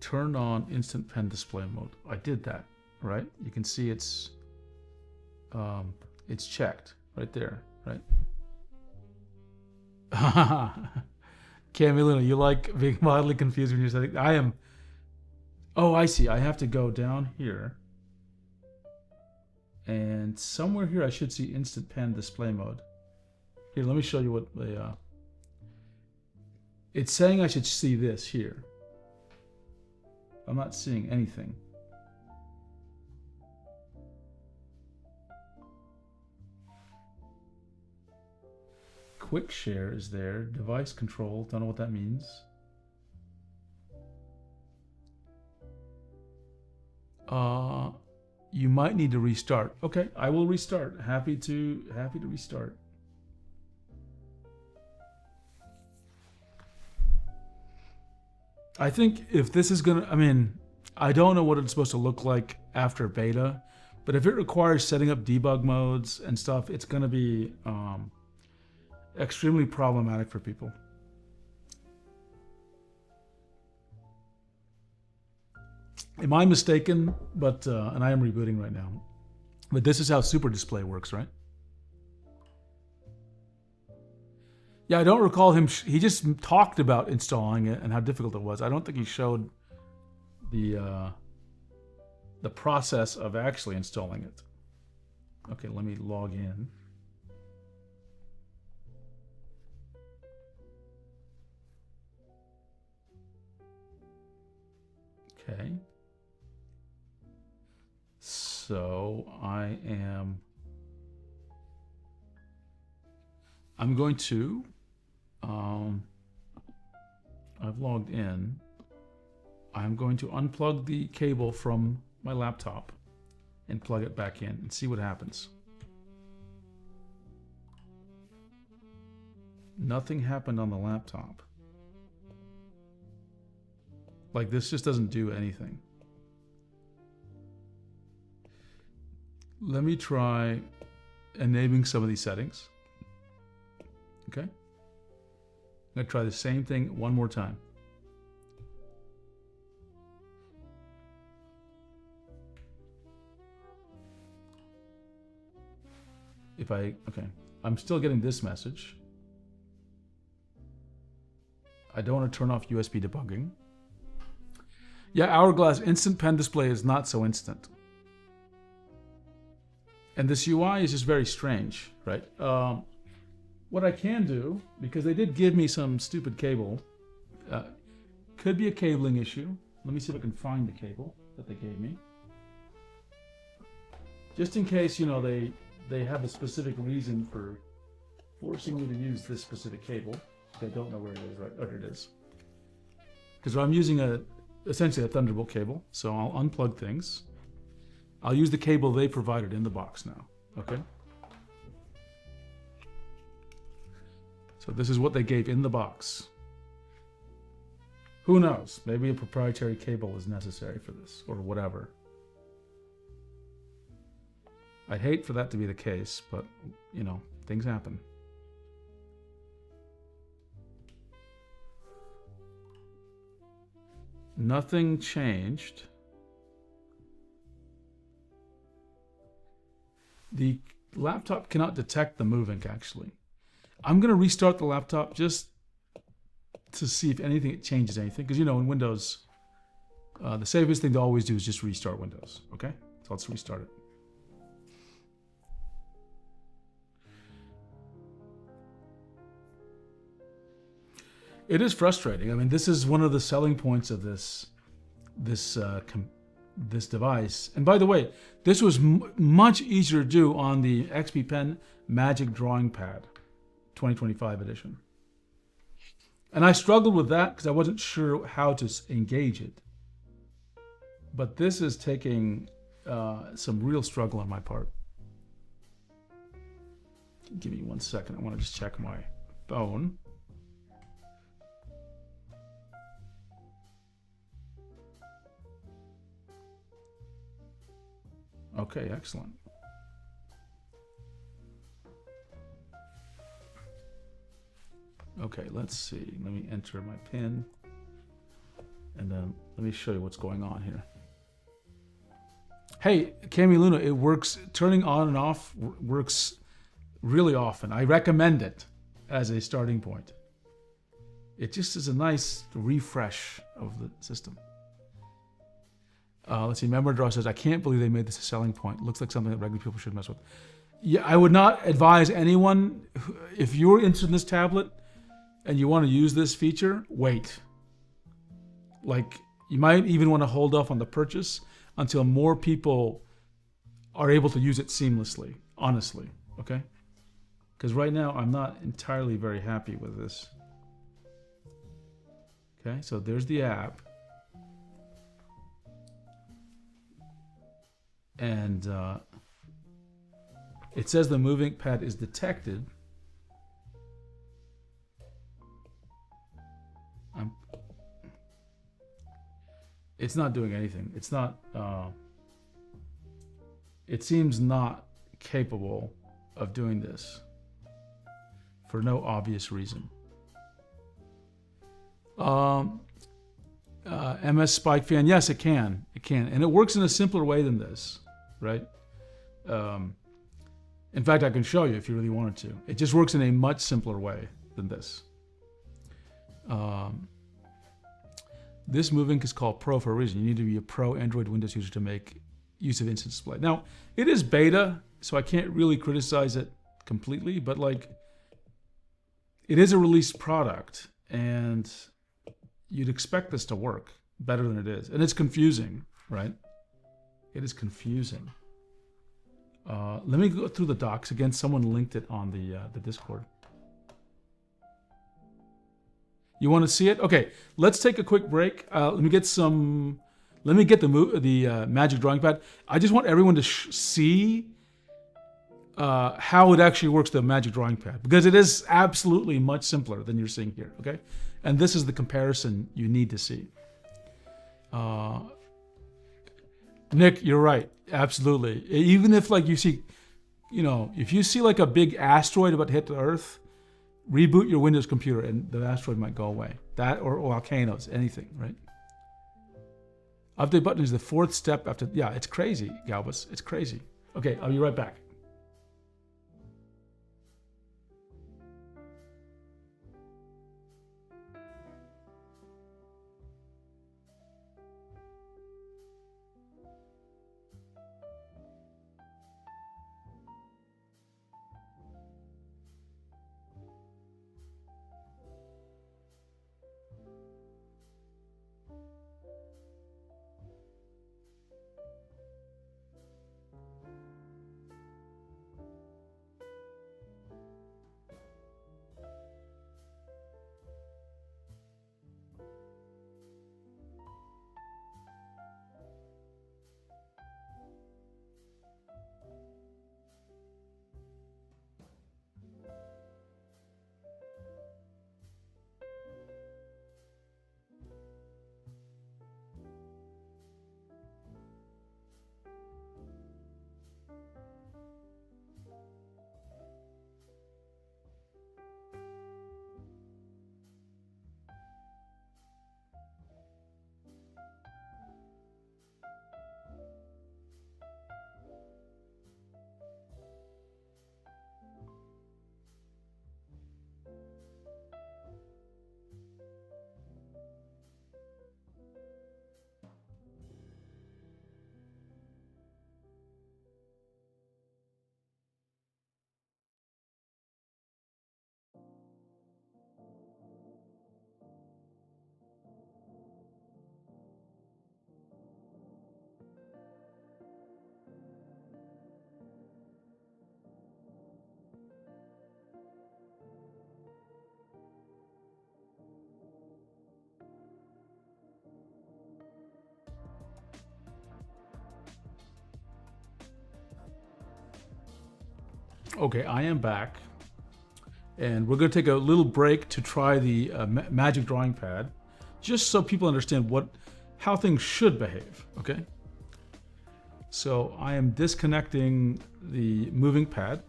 Turn on instant pen display mode. I did that, right? You can see it's checked right there, right? Camilino, you like being mildly confused when you're setting? I am. Oh, I see. I have to go down here, and somewhere here I should see instant pen display mode. Here, let me show you what the. It's saying I should see this here. I'm not seeing anything. Quick share is there. Device control. Don't know what that means. You might need to restart. Okay, I will restart. Happy to restart. I think if this is gonna, I mean, I don't know what it's supposed to look like after beta, but if it requires setting up debug modes and stuff, it's gonna be extremely problematic for people. Am I mistaken? But and I am rebooting right now. But this is how Super Display works, right? Yeah, I don't recall him. He just talked about installing it and how difficult it was. I don't think he showed the process of actually installing it. Okay, let me log in. Okay. So I'm going to, I've logged in. I'm going to unplug the cable from my laptop and plug it back in and see what happens. Nothing happened on the laptop. Like, this just doesn't do anything. Let me try enabling some of these settings. Okay. I'm going to try the same thing one more time. Okay, I'm still getting this message. I don't want to turn off USB debugging. Yeah, Hourglass instant pen display is not so instant. And this UI is just very strange, right? What I can do, because they did give me some stupid cable, could be a cabling issue. Let me see if I can find the cable that they gave me. Just in case, you know, they have a specific reason for forcing me to use this specific cable. They don't know where it is, right? Oh, here it is. Because I'm using essentially a Thunderbolt cable, so I'll unplug things. I'll use the cable they provided in the box now, okay? So this is what they gave in the box. Who knows? Maybe a proprietary cable is necessary for this, or whatever. I hate for that to be the case, but, you know, things happen. Nothing changed. The laptop cannot detect the Movink, actually. I'm going to restart the laptop just to see if anything changes anything. Because, you know, in Windows, the safest thing to always do is just restart Windows. Okay? So let's restart it. It is frustrating. I mean, this is one of the selling points of this device. And by the way, this was much easier to do on the XP Pen Magic Drawing Pad 2025 edition. And I struggled with that because I wasn't sure how to engage it. But this is taking some real struggle on my part. Give me 1 second. I want to just check my phone. Okay, excellent. Okay, let's see. Let me enter my PIN. And then let me show you what's going on here. Hey, Cami Luna, it works. Turning on and off works really often. I recommend it as a starting point. It just is a nice refresh of the system. Let's see, Member Draw says, I can't believe they made this a selling point. Looks like something that regular people should mess with. Yeah, I would not advise anyone, if you're interested in this tablet and you want to use this feature, wait. Like, you might even want to hold off on the purchase until more people are able to use it seamlessly, honestly, okay? Because right now, I'm not entirely very happy with this. Okay, so there's the app. And it says the MovinkPad is detected. It's not doing anything. It's not, it seems not capable of doing this for no obvious reason. MS Spike Fan, yes, it can. It can. And it works in a simpler way than this, right? In fact, I can show you if you really wanted to. It just works in a much simpler way than this. This Movink is called Pro for a reason. You need to be a pro Android Windows user to make use of instant display. Now, it is beta, so I can't really criticize it completely, but like, it is a released product, and you'd expect this to work better than it is. And it's confusing, right? It is confusing. Let me go through the docs again. Someone linked it on the Discord. You want to see it? Okay, let's take a quick break. Let me get the Magic Drawing Pad. I just want everyone to see how it actually works, the Magic Drawing Pad, because it is absolutely much simpler than you're seeing here, okay? And this is the comparison you need to see. Nick, you're right, absolutely. Even if like you see, you know, if you see like a big asteroid about to hit the Earth, reboot your Windows computer and the asteroid might go away. That or volcanoes, anything, right? Update button is the fourth step after, yeah, it's crazy, Galbus, it's crazy. Okay, I'll be right back. Okay, I am back. And we're going to take a little break to try the Magic Drawing Pad, just so people understand how things should behave, okay? So I am disconnecting the MovinkPad.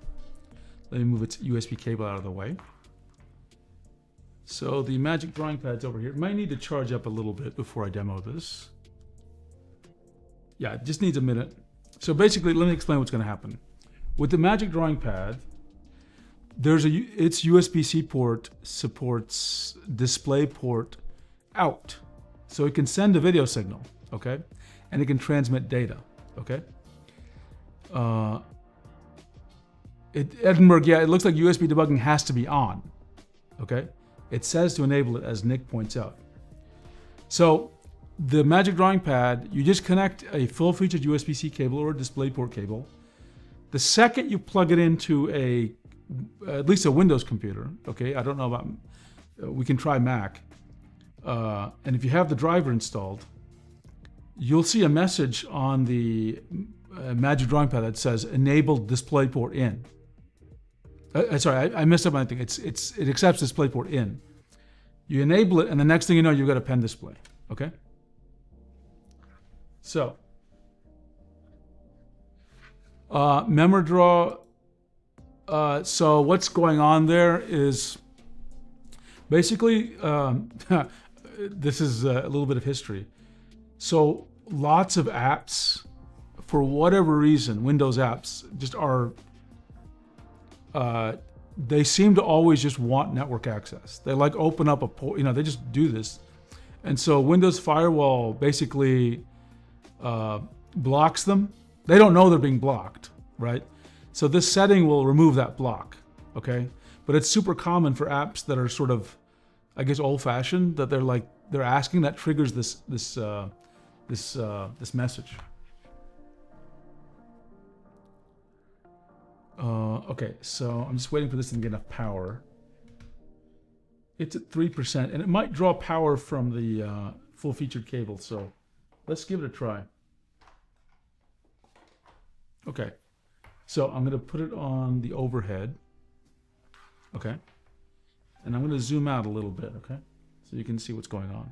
Let me move its USB cable out of the way. So the Magic Drawing Pad's over here. It might need to charge up a little bit before I demo this. Yeah, it just needs a minute. So basically, let me explain what's going to happen. With the Magic Drawing Pad, its USB-C port supports DisplayPort out. So it can send a video signal, okay? And it can transmit data, okay? Edinburgh, yeah, it looks like USB debugging has to be on, okay? It says to enable it, as Nick points out. So the Magic Drawing Pad, you just connect a full-featured USB-C cable or a DisplayPort cable. The second you plug it into at least a Windows computer, okay? I don't know about, we can try Mac. And if you have the driver installed, you'll see a message on the Magic Drawing Pad that says enable DisplayPort in. Sorry, I messed up my thing. It accepts DisplayPort in. You enable it, and the next thing you know, you've got a pen display, okay? So, MemoDraw. So what's going on there is basically, this is a little bit of history. So lots of apps, for whatever reason, Windows apps just are, they seem to always just want network access. They like open up a port, they just do this. And so Windows Firewall basically blocks them. They don't know they're being blocked, right? So this setting will remove that block, okay? But it's super common for apps that are sort of, I guess, old-fashioned, that they're asking, that triggers this message. Okay, so I'm just waiting for this to get enough power. It's at 3%, and it might draw power from the full-featured cable, so let's give it a try. Okay. So I'm going to put it on the overhead, okay? And I'm going to zoom out a little bit, okay? So you can see what's going on.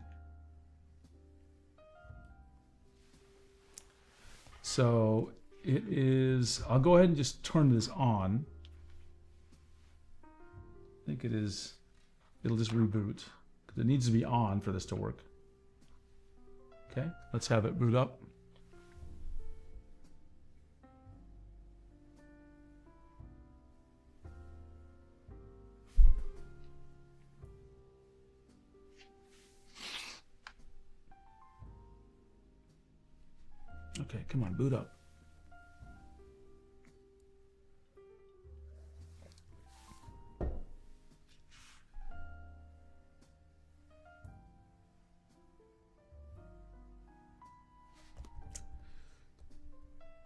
So it is, I'll go ahead and just turn this on. I think it is, it'll just reboot, because it needs to be on for this to work. Okay, let's have it boot up. Okay, come on, boot up.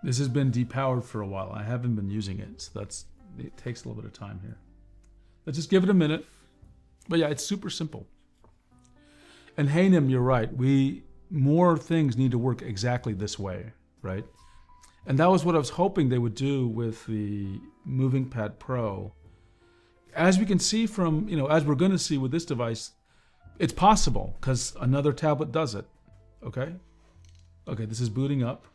This has been depowered for a while. I haven't been using it, so it takes a little bit of time here. Let's just give it a minute. But yeah, it's super simple. And Hanem, you're right. More things need to work exactly this way, right? And that was what I was hoping they would do with the MovinkPad Pro. As we can see from, as we're going to see with this device, it's possible because another tablet does it, okay? Okay, this is booting up.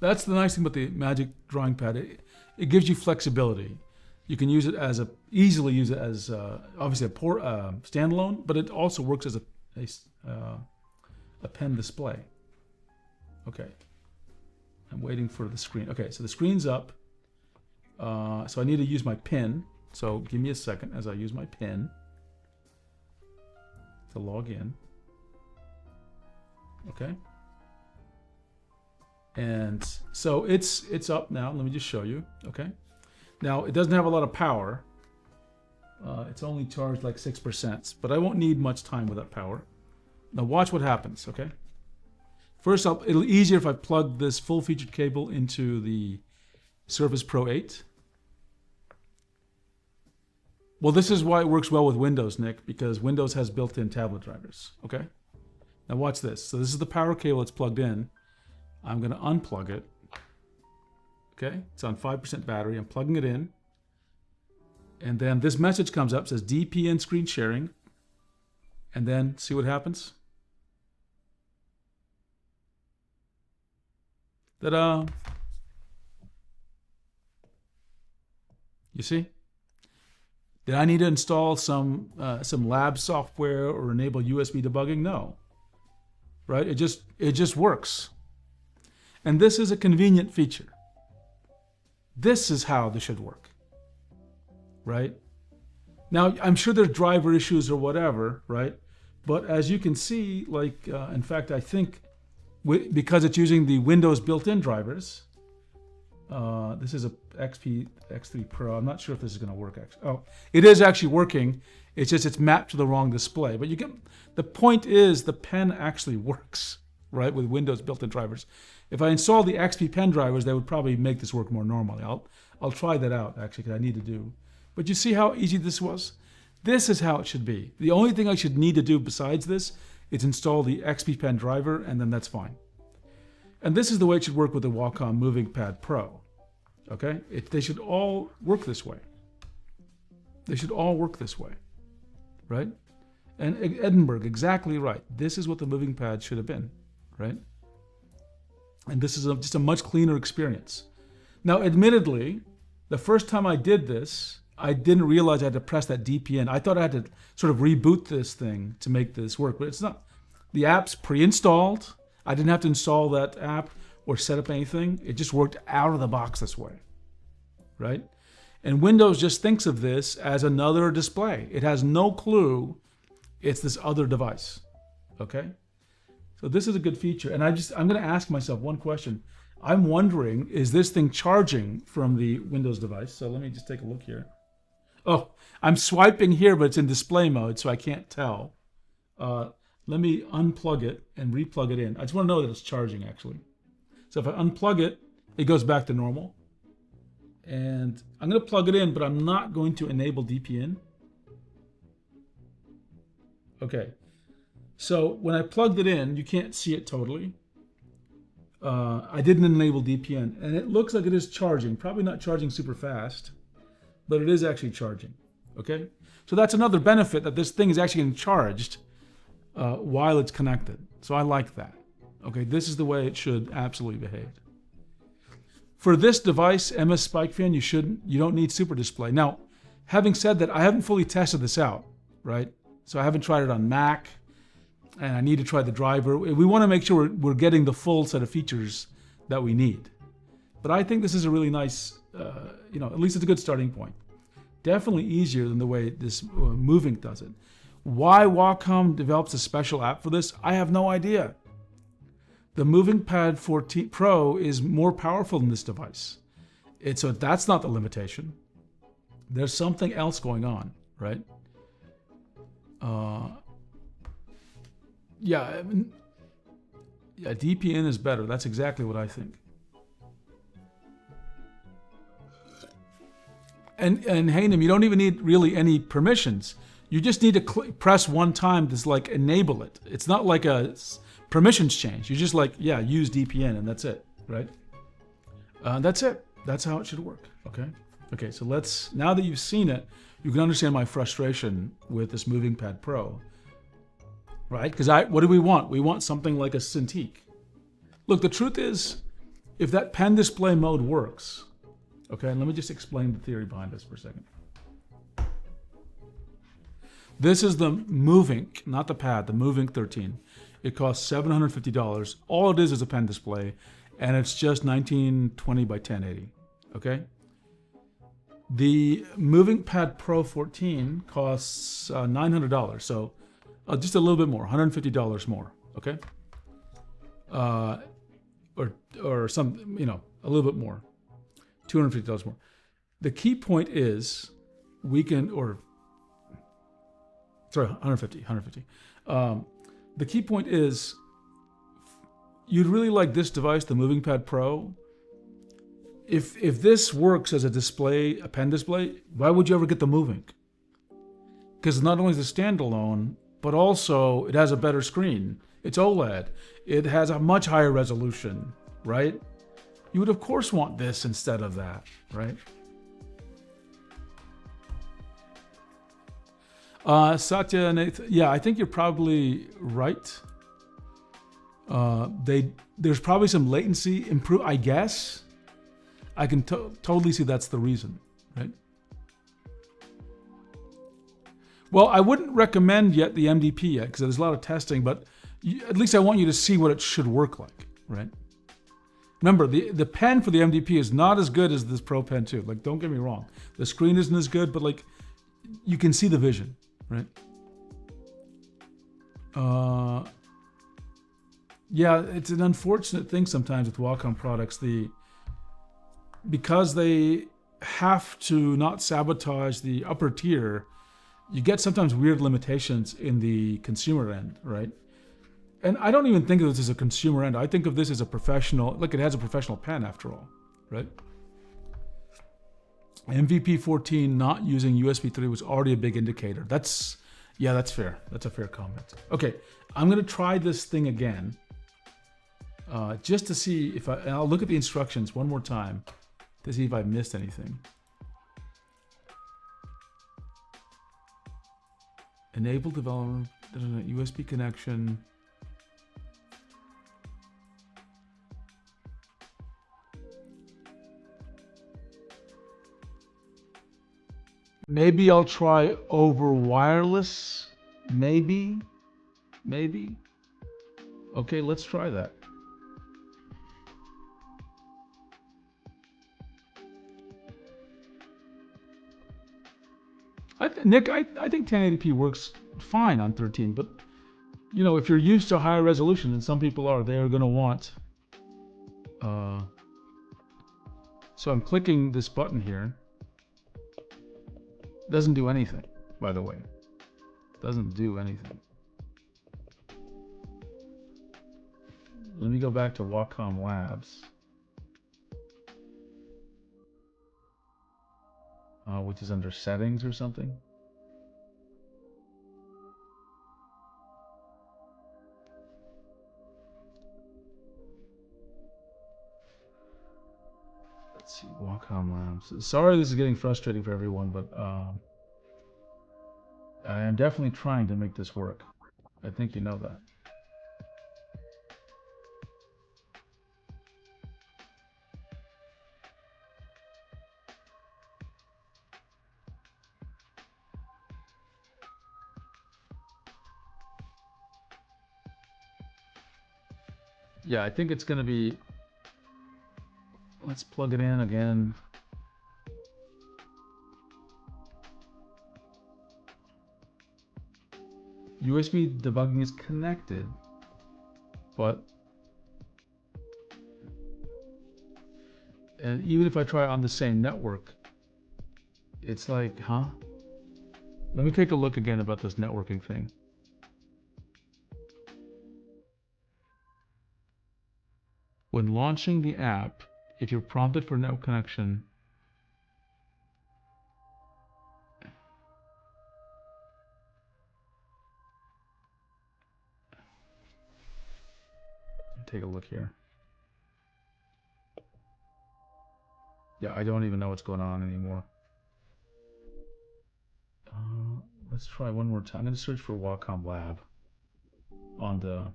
That's the nice thing about the Magic Drawing Pad. It gives you flexibility. You can use it easily use it as obviously a standalone, but it also works as a pen display. Okay, I'm waiting for the screen. Okay, so the screen's up. So I need to use my pin. So give me a second as I use my pin to log in. Okay. And so it's up now. Let me just show you. Okay. Now it doesn't have a lot of power. It's only charged like 6%, but I won't need much time with that power. Now watch what happens. Okay. First, it'll be easier if I plug this full-featured cable into the Surface Pro 8. Well, this is why it works well with Windows, Nick, because Windows has built-in tablet drivers. Okay. Now watch this. So this is the power cable that's plugged in. I'm going to unplug it. Okay, it's on 5% battery. I'm plugging it in. And then this message comes up, says DPN screen sharing. And then see what happens? Ta-da! You see? Did I need to install some lab software or enable USB debugging? No. Right? It just works. And this is a convenient feature. This is how this should work. Right? Now, I'm sure there's driver issues or whatever, right? But as you can see, like, in fact, I think because it's using the Windows built-in drivers, this is a X3 Pro. I'm not sure if this is going to work, actually. Oh, it is actually working. It's just it's mapped to the wrong display. But you get the point is the pen actually works, right, with Windows built-in drivers. If I install the XP pen drivers, they would probably make this work more normally. I'll try that out, actually, because I need to do. But you see how easy this was? This is how it should be. The only thing I should need to do besides this is install the XP pen driver, and then that's fine. And this is the way it should work with the Wacom MovinkPad Pro. Okay? They should all work this way. They should all work this way. Right? And Edinburgh, exactly right. This is what the MovinkPad should have been. Right? And this is just a much cleaner experience. Now, admittedly, the first time I did this, I didn't realize I had to press that DPN. I thought I had to sort of reboot this thing to make this work, but it's not. The app's pre-installed. I didn't have to install that app or set up anything. It just worked out of the box this way, right? And Windows just thinks of this as another display. It has no clue it's this other device, okay? So this is a good feature. And I'm going to ask myself one question. I'm wondering, is this thing charging from the Windows device? So let me just take a look here. Oh, I'm swiping here, but it's in display mode, so I can't tell. Let me unplug it and replug it in. I just want to know that it's charging, actually. So if I unplug it, it goes back to normal. And I'm going to plug it in, but I'm not going to enable DPN. Okay. So when I plugged it in, you can't see it totally. I didn't enable DPN, and it looks like it is charging. Probably not charging super fast, but it is actually charging. Okay? So that's another benefit, that this thing is actually getting charged while it's connected. So I like that. Okay, this is the way it should absolutely behave. For this device, MS SpikeFan, you don't need Super Display. Now, having said that, I haven't fully tested this out, right? So I haven't tried it on Mac, and I need to try the driver. We want to make sure we're getting the full set of features that we need. But I think this is a really nice, at least it's a good starting point. Definitely easier than the way this Movink does it. Why Wacom develops a special app for this, I have no idea. The MovinkPad 14 Pro is more powerful than this device. So that's not the limitation. There's something else going on, right? Yeah, DPN is better. That's exactly what I think. And Hanem, you don't even need really any permissions. You just need to press one time to like enable it. It's not like a permissions change. You just like, yeah, use DPN and that's it, right? That's it. That's how it should work, okay? Okay, so now that you've seen it, you can understand my frustration with this MovinkPad Pro, right? Because what do we want? We want something like a Cintiq. Look, the truth is, if that pen display mode works, okay, and let me just explain the theory behind this for a second. This is the Movink, not the pad, the Movink 13. It costs $750. All it is a pen display, and it's just 1920 by 1080, okay? The MovinkPad Pro 14 costs $900, so just a little bit more, $150 more, okay? Or some, a little bit more, $250 more. The key point is $150. The key point is you'd really like this device, the MovinkPad Pro. If this works as a pen display, why would you ever get the Movink? Because not only is it standalone, but also it has a better screen. It's OLED. It has a much higher resolution, right? You would of course want this instead of that, right? Satya, Nathan, yeah, I think you're probably right. There's probably some latency improve, I guess. I can totally see that's the reason, right? Well, I wouldn't recommend yet the MDP yet because there's a lot of testing, but at least I want you to see what it should work like, right? Remember, the pen for the MDP is not as good as this Pro Pen 2. Like, don't get me wrong. The screen isn't as good, but like, you can see the vision, right? Yeah, it's an unfortunate thing sometimes with Wacom products. Because they have to not sabotage the upper tier, you get sometimes weird limitations in the consumer end, right? And I don't even think of this as a consumer end. I think of this as a professional, like it has a professional pen after all, right? MVP 14 not using USB 3 was already a big indicator. That's fair. That's a fair comment. Okay, I'm gonna try this thing again, just to see if and I'll look at the instructions one more time to see if I missed anything. Enable development, USB connection. Maybe I'll try over wireless. Maybe. Okay, let's try that. Nick, I think 1080p works fine on 13, but you know, if you're used to higher resolution, and some people are, they're going to want. So I'm clicking this button here. Doesn't do anything, by the way. Doesn't do anything. Let me go back to Wacom Labs, which is under settings or something. Let's see, Wacom Labs. Sorry this is getting frustrating for everyone, but I am definitely trying to make this work. I think you know that. Yeah, I think it's going to be, let's plug it in again. USB debugging is connected, but and even if I try on the same network, it's like, huh? Let me take a look again about this networking thing. When launching the app, if you're prompted for network connection, take a look here. Yeah, I don't even know what's going on anymore. Let's try one more time. I'm going to search for Wacom Lab on the...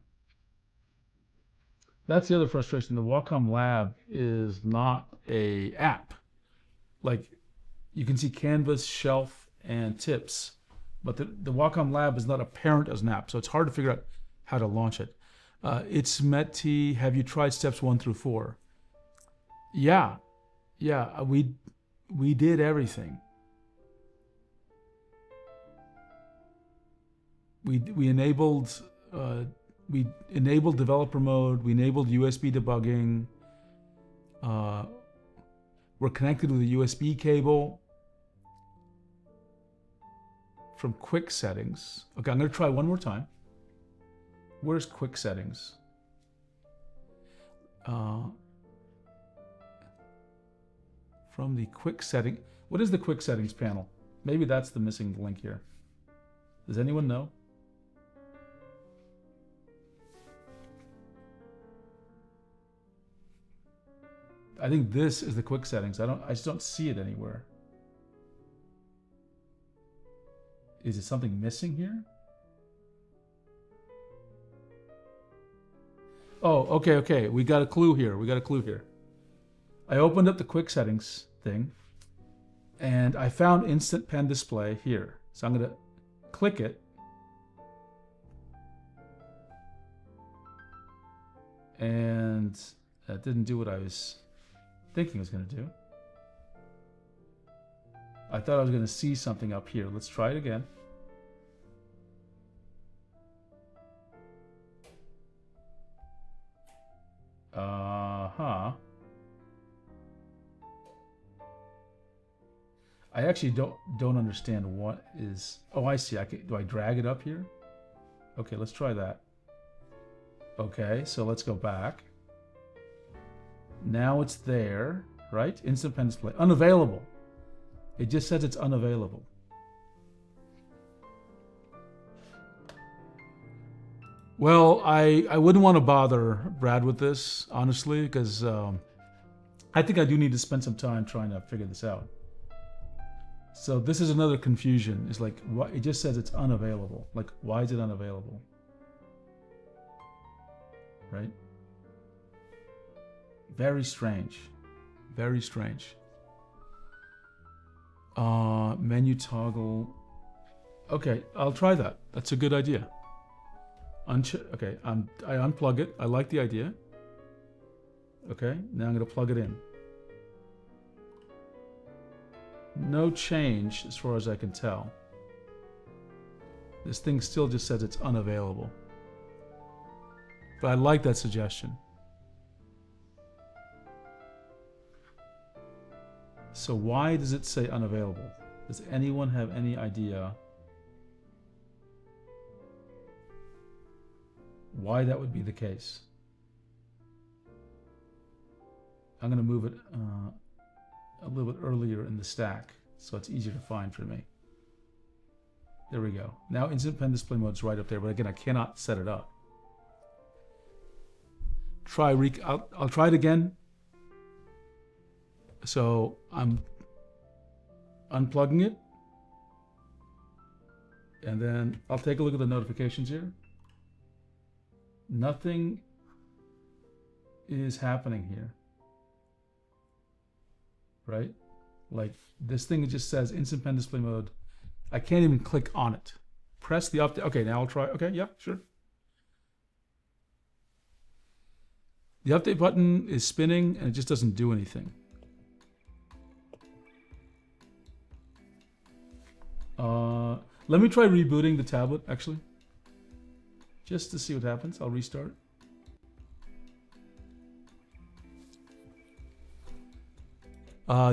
That's the other frustration. The Wacom Lab is not a app. Like, you can see canvas, shelf, and tips, but the Wacom Lab is not apparent as an app, so it's hard to figure out how to launch it. It's Meti. Have you tried steps 1 through 4? Yeah, we did everything. We enabled developer mode. We enabled USB debugging. We're connected with a USB cable from quick settings. Okay, I'm going to try one more time. Where's quick settings? From the quick setting. What is the quick settings panel? Maybe that's the missing link here. Does anyone know? I think this is the quick settings. I just don't see it anywhere. Is it something missing here? Oh, okay. We got a clue here. I opened up the quick settings thing and I found instant pen display here. So I'm going to click it. And that didn't do what I was thinking it was going to do. I thought I was going to see something up here. Let's try it again. I actually don't understand what is. Oh, I see. Do I drag it up here? Okay, let's try that. Okay, so let's go back. Now it's there, right? Instant pen display. Unavailable. It just says it's unavailable. Well, I wouldn't want to bother Brad with this, honestly, because I think I do need to spend some time trying to figure this out. So this is another confusion. It's like, it just says it's unavailable. Like, why is it unavailable? Right? Very strange. Very strange. Menu toggle. Okay, I'll try that. That's a good idea. Okay, I unplug it. I like the idea. Okay, now I'm going to plug it in. No change as far as I can tell. This thing still just says it's unavailable. But I like that suggestion. So why does it say unavailable? Does anyone have any idea why that would be the case? I'm going to move it a little bit earlier in the stack so it's easier to find for me. There we go. Now instant pen display mode is right up there, but again, I cannot set it up. I'll try it again. So I'm unplugging it, and then I'll take a look at the notifications here. Nothing is happening here, right? Like this thing just says instant pen display mode. I can't even click on it. Press the update. Okay, now I'll try. Okay, yeah, sure. The update button is spinning and it just doesn't do anything. Let me try rebooting the tablet, actually. Just to see what happens. I'll restart.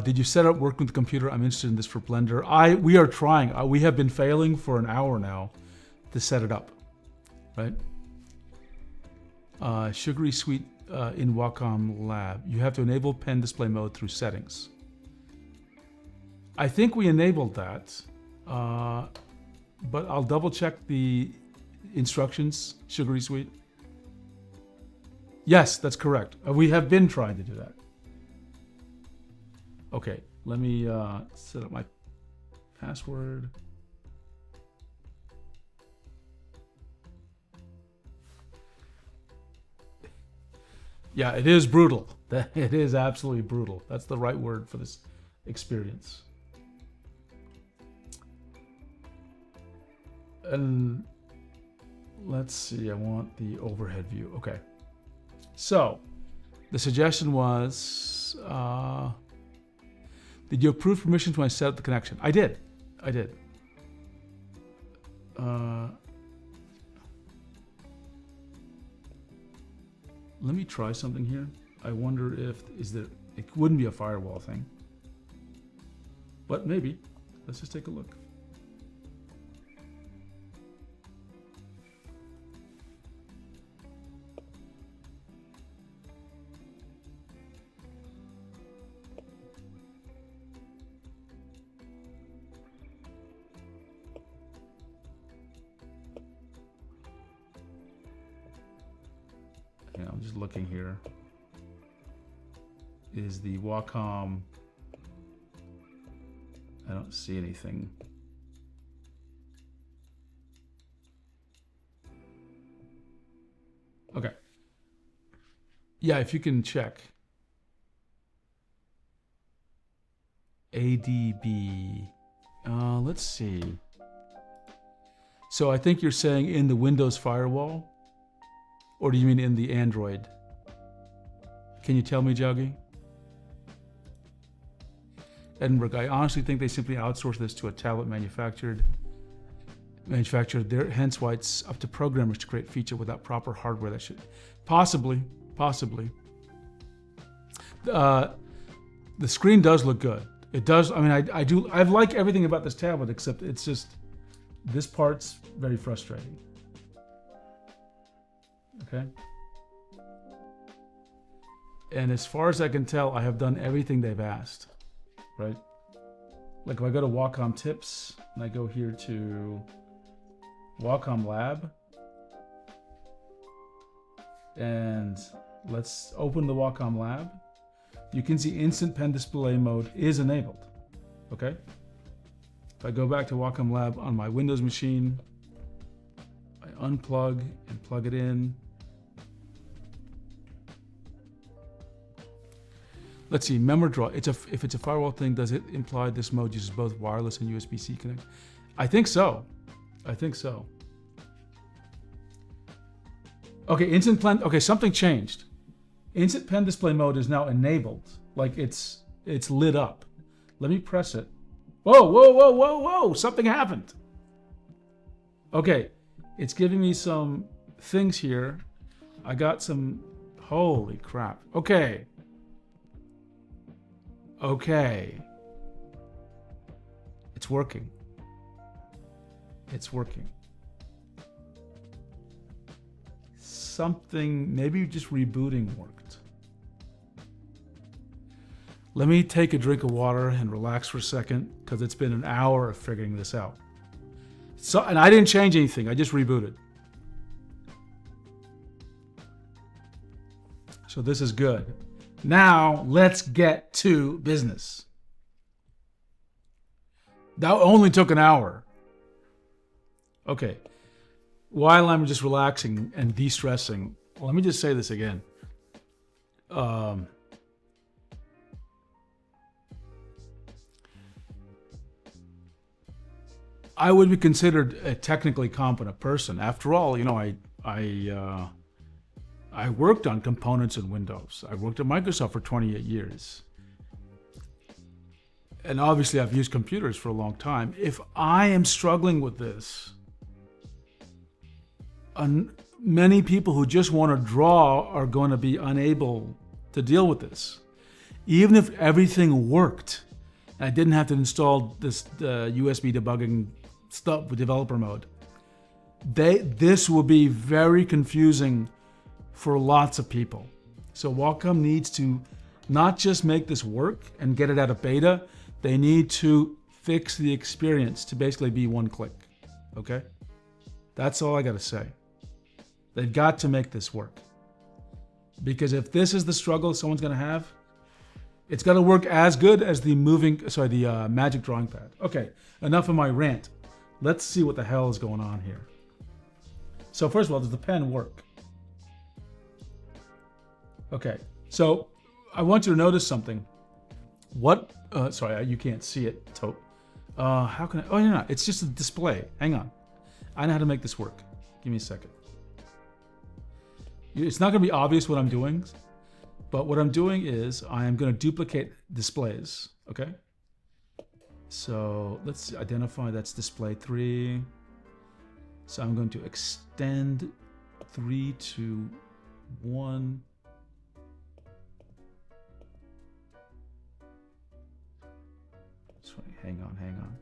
Did you set up working with the computer? I'm interested in this for Blender. We are trying. We have been failing for an hour now to set it up, right? Sugary sweet in Wacom Lab. You have to enable pen display mode through settings. I think we enabled that, but I'll double check the instructions. Sugary sweet. Yes, that's correct. We have been trying to do that. Okay, let me set up my password. Yeah, it is brutal. It is absolutely brutal. That's the right word for this experience. And let's see, I want the overhead view. Okay. So the suggestion was, did you approve permissions when I set up the connection? I did. Let me try something here. I wonder if, it wouldn't be a firewall thing, but maybe. Let's just take a look. I'm just looking here. is the Wacom. I don't see anything. Okay. Yeah, if you can check. ADB. Let's see. So I think you're saying in the Windows firewall? Or do you mean in the Android? Can you tell me, Juggy? Edinburgh, I honestly think they simply outsource this to a tablet manufacturer there, hence why it's up to programmers to create feature without proper hardware. That should possibly. The screen does look good. It does. I mean, I like everything about this tablet, except it's just this part's very frustrating. Okay. And as far as I can tell, I have done everything they've asked, right? Like if I go to Wacom Tips and I go here to Wacom Lab, and let's open the Wacom Lab. You can see instant pen display mode is enabled, okay? If I go back to Wacom Lab on my Windows machine, I unplug and plug it in. Let's see, memory draw. If it's a firewall thing, does it imply this mode uses both wireless and USB-C connect? I think so. Okay, instant pen. Okay, something changed. Instant pen display mode is now enabled. Like it's lit up. Let me press it. Whoa! Something happened. Okay, it's giving me some things here. I got some. Holy crap. Okay. It's working. Something, maybe just rebooting worked. Let me take a drink of water and relax for a second, because it's been an hour of figuring this out. So, and I didn't change anything, I just rebooted. So this is good. Now, let's get to business. That only took an hour. Okay. While I'm just relaxing and de-stressing, let me just say this again. I would be considered a technically competent person. After all, you know, I worked on components in Windows. I worked at Microsoft for 28 years. And obviously I've used computers for a long time. If I am struggling with this, many people who just want to draw are going to be unable to deal with this. Even if everything worked, and I didn't have to install this USB debugging stuff with developer mode, this will be very confusing for lots of people. So Wacom needs to not just make this work and get it out of beta, they need to fix the experience to basically be one click, okay? That's all I gotta say. They've got to make this work. Because if this is the struggle someone's gonna have, it's gotta work as good as the Magic Drawing Pad. Okay, enough of my rant. Let's see what the hell is going on here. So first of all, does the pen work? Okay, so I want you to notice something. Sorry, you can't see it, Tope. How can I, oh, you're not. It's just a display. Hang on. I know how to make this work. Give me a second. It's not gonna be obvious what I'm doing, but what I'm doing is I am gonna duplicate displays, okay? So let's identify that's display 3. So I'm going to extend 3 to 1. Sorry, hang on.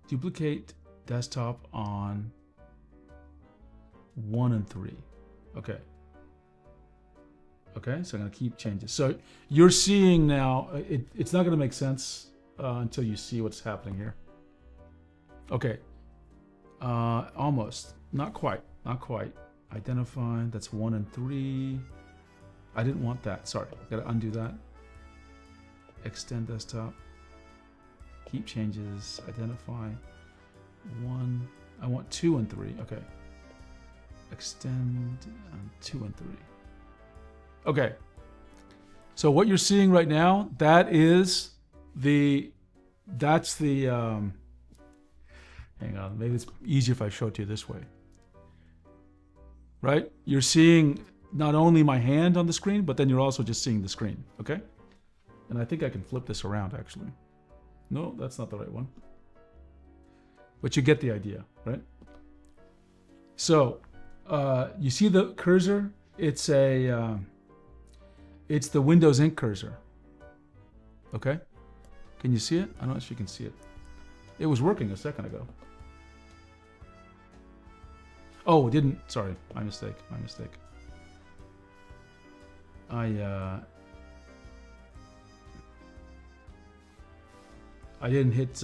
Duplicate desktop on 1 and 3. Okay, so I'm gonna keep changes. So you're seeing now, it's not gonna make sense until you see what's happening here. Okay, almost, not quite. Identify, that's 1 and 3. I didn't want that. Sorry, gotta undo that. Extend desktop. Keep changes. Identify. 1. I want 2 and 3. Okay. Extend 2 and 3. Okay. So what you're seeing right now, that's the hang on, maybe it's easier if I show it to you this way. Right? You're seeing not only my hand on the screen, but then you're also just seeing the screen, okay? And I think I can flip this around actually. No, that's not the right one. But you get the idea, right? So, you see the cursor? It's the Windows Ink cursor. Okay? Can you see it? I don't know if you can see it. It was working a second ago. Oh, it didn't. Sorry, my mistake. I didn't hit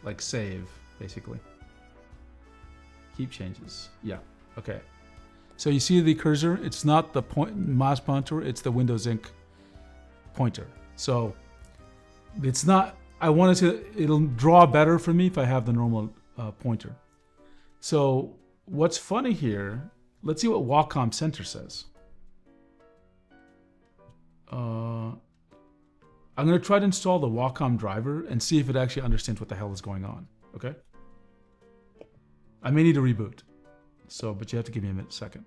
like save, basically. Keep changes. Yeah. Okay. So you see the cursor? It's not the mouse pointer, it's the Windows Ink pointer. So it's not, it'll draw better for me if I have the normal pointer. So what's funny here, let's see what Wacom Center says. I'm going to try to install the Wacom driver and see if it actually understands what the hell is going on. Okay? I may need to reboot. But you have to give me a second.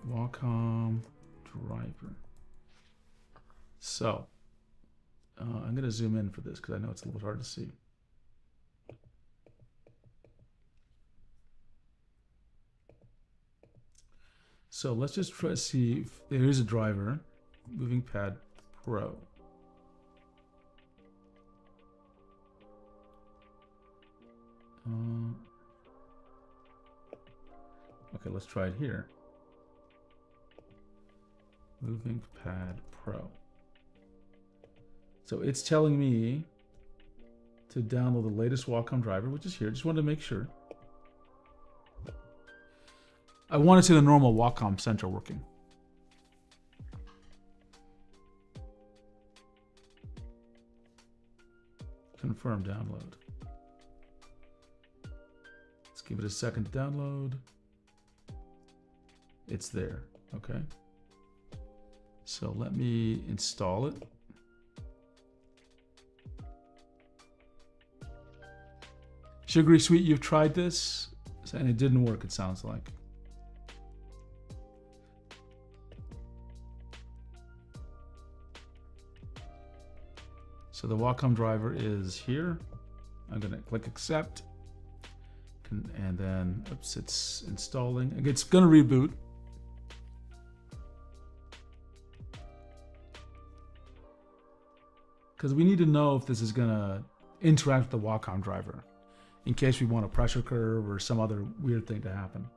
Wacom driver. So, I'm going to zoom in for this because I know it's a little hard to see. So let's just try to see if there is a driver, MovinkPad Pro. Okay, let's try it here. MovinkPad Pro. So it's telling me to download the latest Wacom driver, which is here. Just wanted to make sure. I want to see the normal Wacom Center working. Confirm download. Let's give it a second to download. It's there, okay? So let me install it. Sugary Sweet, you've tried this, and it didn't work, it sounds like. So the Wacom driver is here. I'm gonna click accept. And then, oops, it's installing. It's gonna reboot. Because we need to know if this is gonna interact with the Wacom driver in case we want a pressure curve or some other weird thing to happen.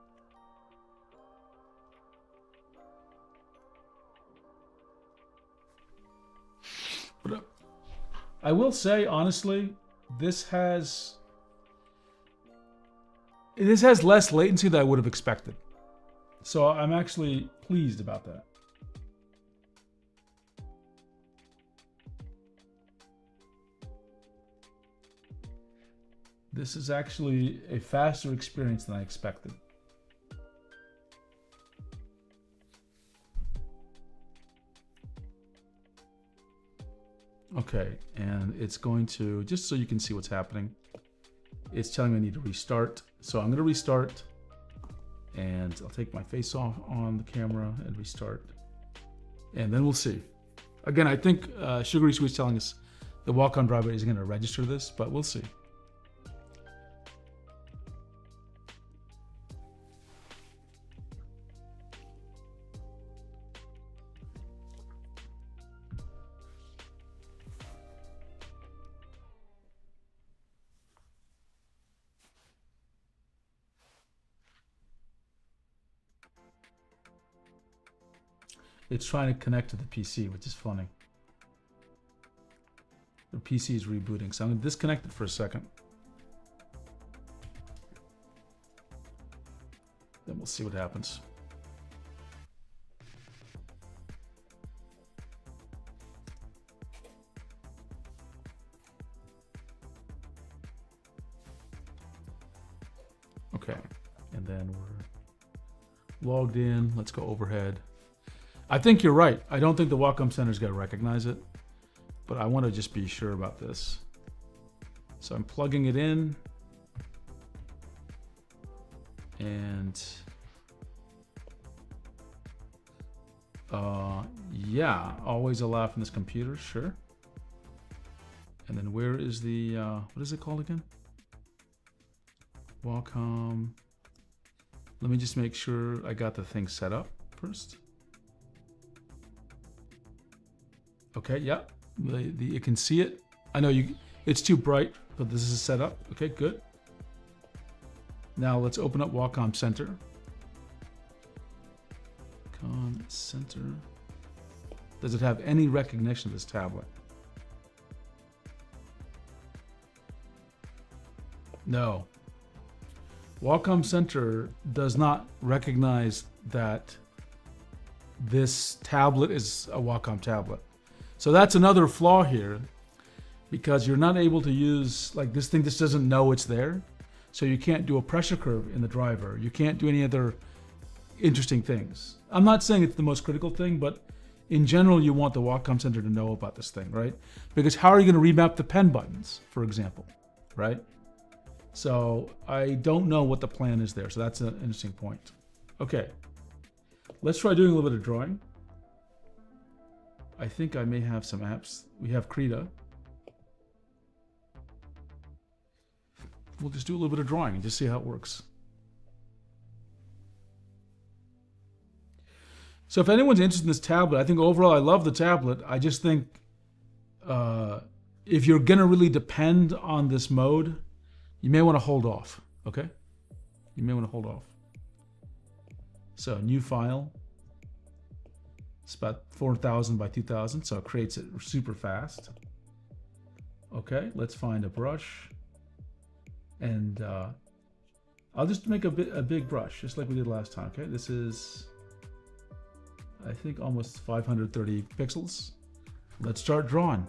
But I will say, honestly, this has less latency than I would have expected. So I'm actually pleased about that. This is actually a faster experience than I expected. Okay, and it's going to, just so you can see what's happening, it's telling me I need to restart. So I'm going to restart, and I'll take my face off on the camera and restart, and then we'll see. Again, I think Sugary Sweet's telling us the Wacom driver isn't going to register this, but we'll see. It's trying to connect to the PC, which is funny. The PC is rebooting, so I'm going to disconnect it for a second. Then we'll see what happens. then we're logged in. Let's go overhead. I think you're right. I don't think the Wacom Center is going to recognize it, but I want to just be sure about this. So I'm plugging it in, and yeah, always allow from this computer, sure. And then where is the, what is it called again? Wacom. Let me just make sure I got the thing set up first. Okay, yeah, you can see it. I know it's too bright, but this is set up. Okay, good. Now let's open up Wacom Center. Wacom Center. Does it have any recognition of this tablet? No. Wacom Center does not recognize that this tablet is a Wacom tablet. So that's another flaw here, because you're not able to use, like, this thing just doesn't know it's there. So you can't do a pressure curve in the driver. You can't do any other interesting things. I'm not saying it's the most critical thing, but in general, you want the Wacom Center to know about this thing, right? Because how are you going to remap the pen buttons, for example, right? So I don't know what the plan is there. So that's an interesting point. Okay, let's try doing a little bit of drawing. I think I may have some apps. We have Krita. We'll just do a little bit of drawing and just see how it works. So if anyone's interested in this tablet, I think overall I love the tablet. I just think if you're gonna really depend on this mode, you may want to hold off, okay? You may want to hold off. So new file. It's about 4,000 by 2,000, so it creates it super fast. Okay, let's find a brush. And I'll just make a big brush, just like we did last time, okay? This is, I think, almost 530 pixels. Let's start drawing.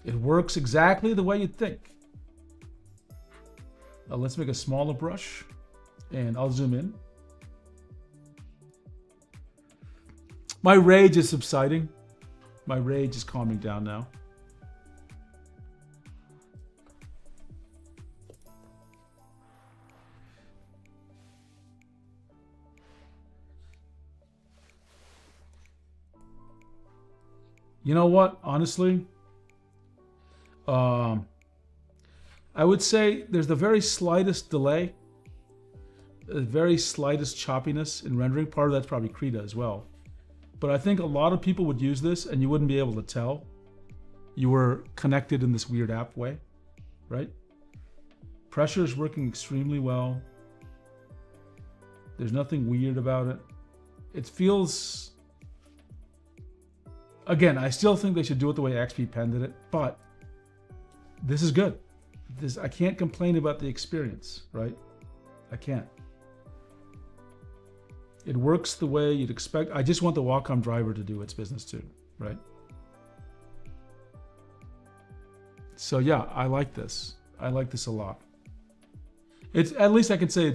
It works exactly the way you'd think. Let's make a smaller brush, and I'll zoom in. My rage is subsiding. My rage is calming down now. You know what, honestly, I would say there's the very slightest delay, the very slightest choppiness in rendering. Part of that's probably Krita as well. But I think a lot of people would use this and you wouldn't be able to tell you were connected in this weird app way, right? Pressure is working extremely well. There's nothing weird about it. It feels, again, I still think they should do it the way XP Pen did it, but this is good. I can't complain about the experience, right? I can't. It works the way you'd expect. I just want the Wacom driver to do its business too, right? So yeah, I like this. I like this a lot. It's, at least I can say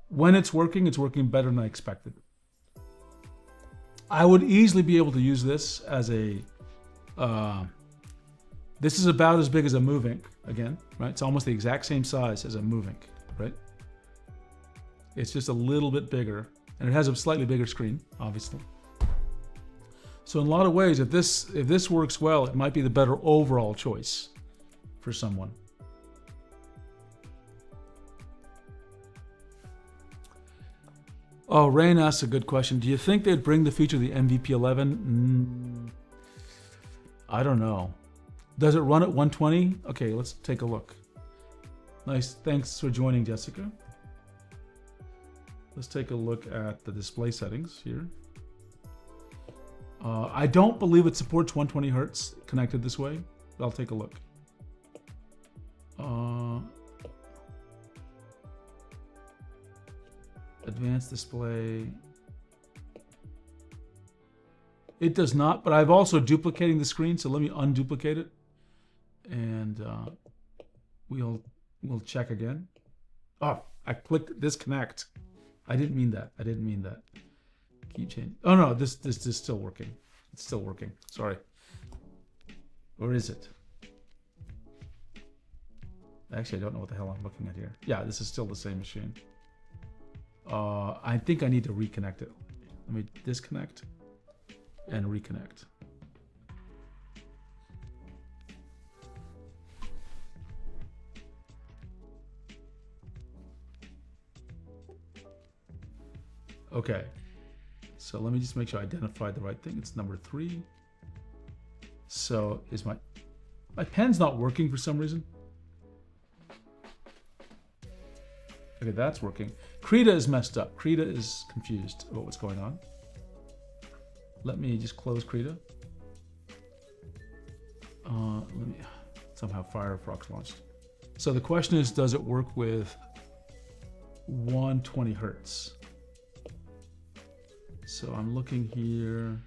when it's working better than I expected. I would easily be able to use this as a, this is about as big as a Movink, again, right? It's almost the exact same size as a Movink, right? It's just a little bit bigger, and it has a slightly bigger screen, obviously. So in a lot of ways, if this works well, it might be the better overall choice for someone. Oh, Rain asks a good question. Do you think they'd bring the feature of the MVP11? I don't know. Does it run at 120? Okay, let's take a look. Nice, thanks for joining, Jessica. Let's take a look at the display settings here. I don't believe it supports 120 Hertz connected this way, but I'll take a look. Advanced display. It does not, but I've also duplicating the screen, so let me unduplicate it. And we'll We'll check again. Oh, I clicked disconnect. I didn't mean that. I didn't mean that. Keep changing. Oh no, this is still working. It's still working. Sorry. Or is it? Actually, I don't know what the hell I'm looking at here. Yeah, this is still the same machine. I think I need to reconnect it. Let me disconnect and reconnect. Okay, so let me just make sure I identified the right thing. It's number 3. So is my pen's not working for some reason. Okay, that's working. Krita is messed up. Krita is confused about what's going on. Let me just close Krita. Let me somehow Firefox launched. So the question is, does it work with 120 hertz? So I'm looking here.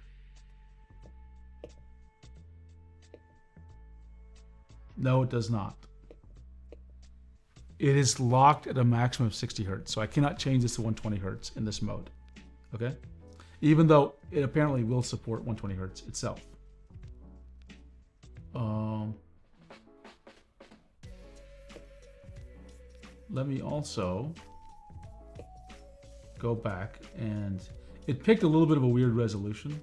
No, it does not. It is locked at a maximum of 60 hertz, so I cannot change this to 120 hertz in this mode. Okay? Even though it apparently will support 120 hertz itself. Let me also go back, and it picked a little bit of a weird resolution.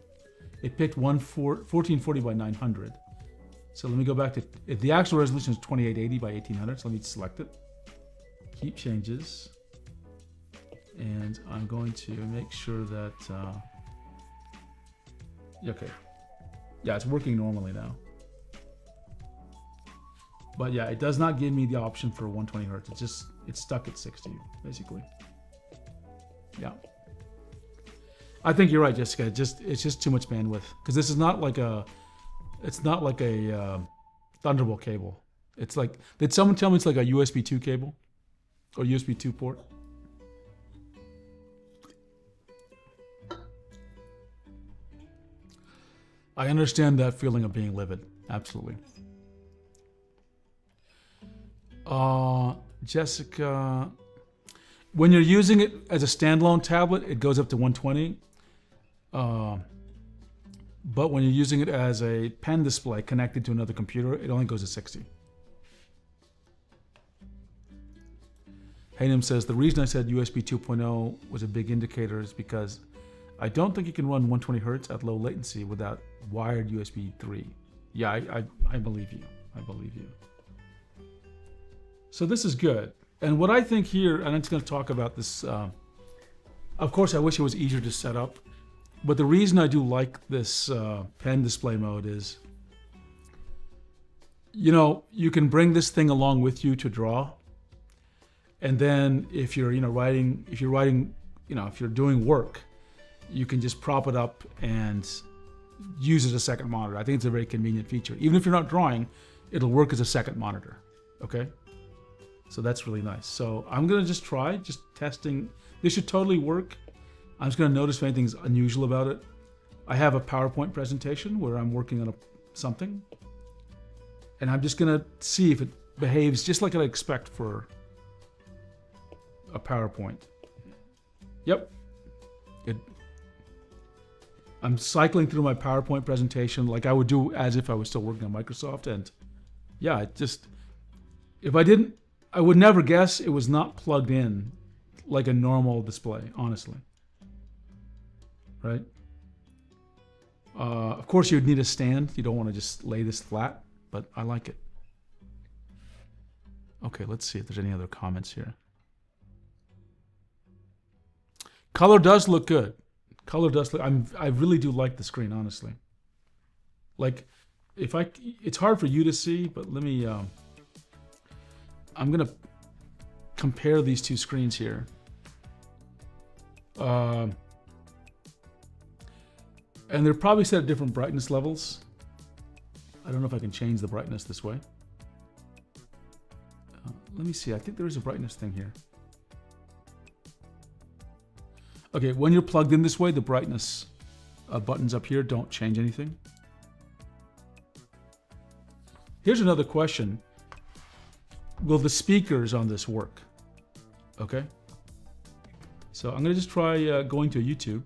It picked 1440 by 900. So let me go back to, if the actual resolution is 2880 by 1800, so let me select it. Keep changes. And I'm going to make sure that, okay. Yeah, it's working normally now. But yeah, it does not give me the option for 120 hertz. It's stuck at 60, basically. Yeah. I think you're right, Jessica. It's just too much bandwidth, because this is not like a, it's not like a Thunderbolt cable. It's like, did someone tell me it's like a USB 2 cable or USB 2 port? I understand that feeling of being livid. Absolutely. Jessica, when you're using it as a standalone tablet, it goes up to 120. But when you're using it as a pen display connected to another computer, it only goes to 60. Haynem says, the reason I said USB 2.0 was a big indicator is because I don't think you can run 120 hertz at low latency without wired USB 3. Yeah, I believe you. I believe you. So this is good. And what I think here, and I'm just going to talk about this, of course I wish it was easier to set up, but the reason I do like this pen display mode is, you know, you can bring this thing along with you to draw. And then if you're, writing, if you're doing work, you can just prop it up and use it as a second monitor. I think it's a very convenient feature. Even if you're not drawing, it'll work as a second monitor, okay? So that's really nice. So I'm gonna just try, just testing. This should totally work. I'm just gonna notice if anything's unusual about it. I have a PowerPoint presentation where I'm working on something, and I'm just gonna see if it behaves just like I'd expect for a PowerPoint. Yep. I'm cycling through my PowerPoint presentation like I would do as if I was still working on Microsoft, and yeah, it just, I would never guess it was not plugged in like a normal display, honestly. Right? Of course, you'd need a stand. You don't want to just lay this flat, but I like it. Okay, let's see if there's any other comments here. Color does look good. Color does look, I really do like the screen, honestly. Like, it's hard for you to see, but let me, I'm gonna compare these two screens here. And they're probably set at different brightness levels. I don't know if I can change the brightness this way. Let me see, I think there is a brightness thing here. Okay, when you're plugged in this way, the brightness buttons up here don't change anything. Here's another question. will the speakers on this work? Okay. So I'm gonna just try going to YouTube.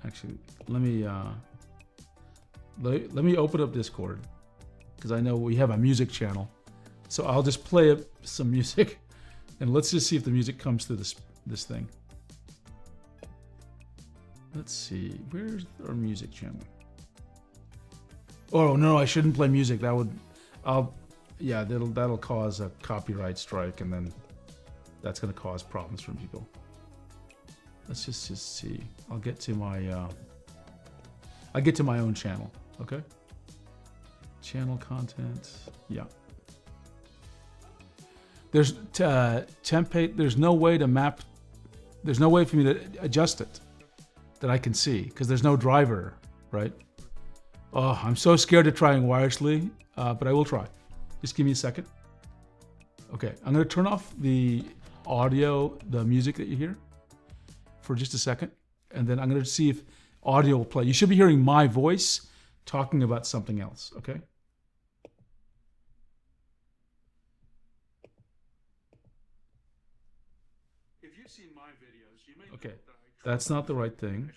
Actually, let me open up Discord because I know we have a music channel. So I'll just play some music, and let's just see if the music comes through this thing. Let's see, where's our music channel? Oh no, I shouldn't play music. That would, yeah, that'll cause a copyright strike, and then that's gonna cause problems for people. Let's just see. I'll get to my own channel. Okay. Channel content. Yeah. There's template. There's no way to map. There's no way for me to adjust it that I can see because there's no driver, right? Oh, I'm so scared of trying wirelessly, but I will try. Just give me a second. Okay, I'm gonna turn off the audio, the music that you hear, for just a second, and then I'm gonna see if audio will play. You should be hearing my voice talking about something else, okay? If you've seen my videos, you may know that that's not the right thing.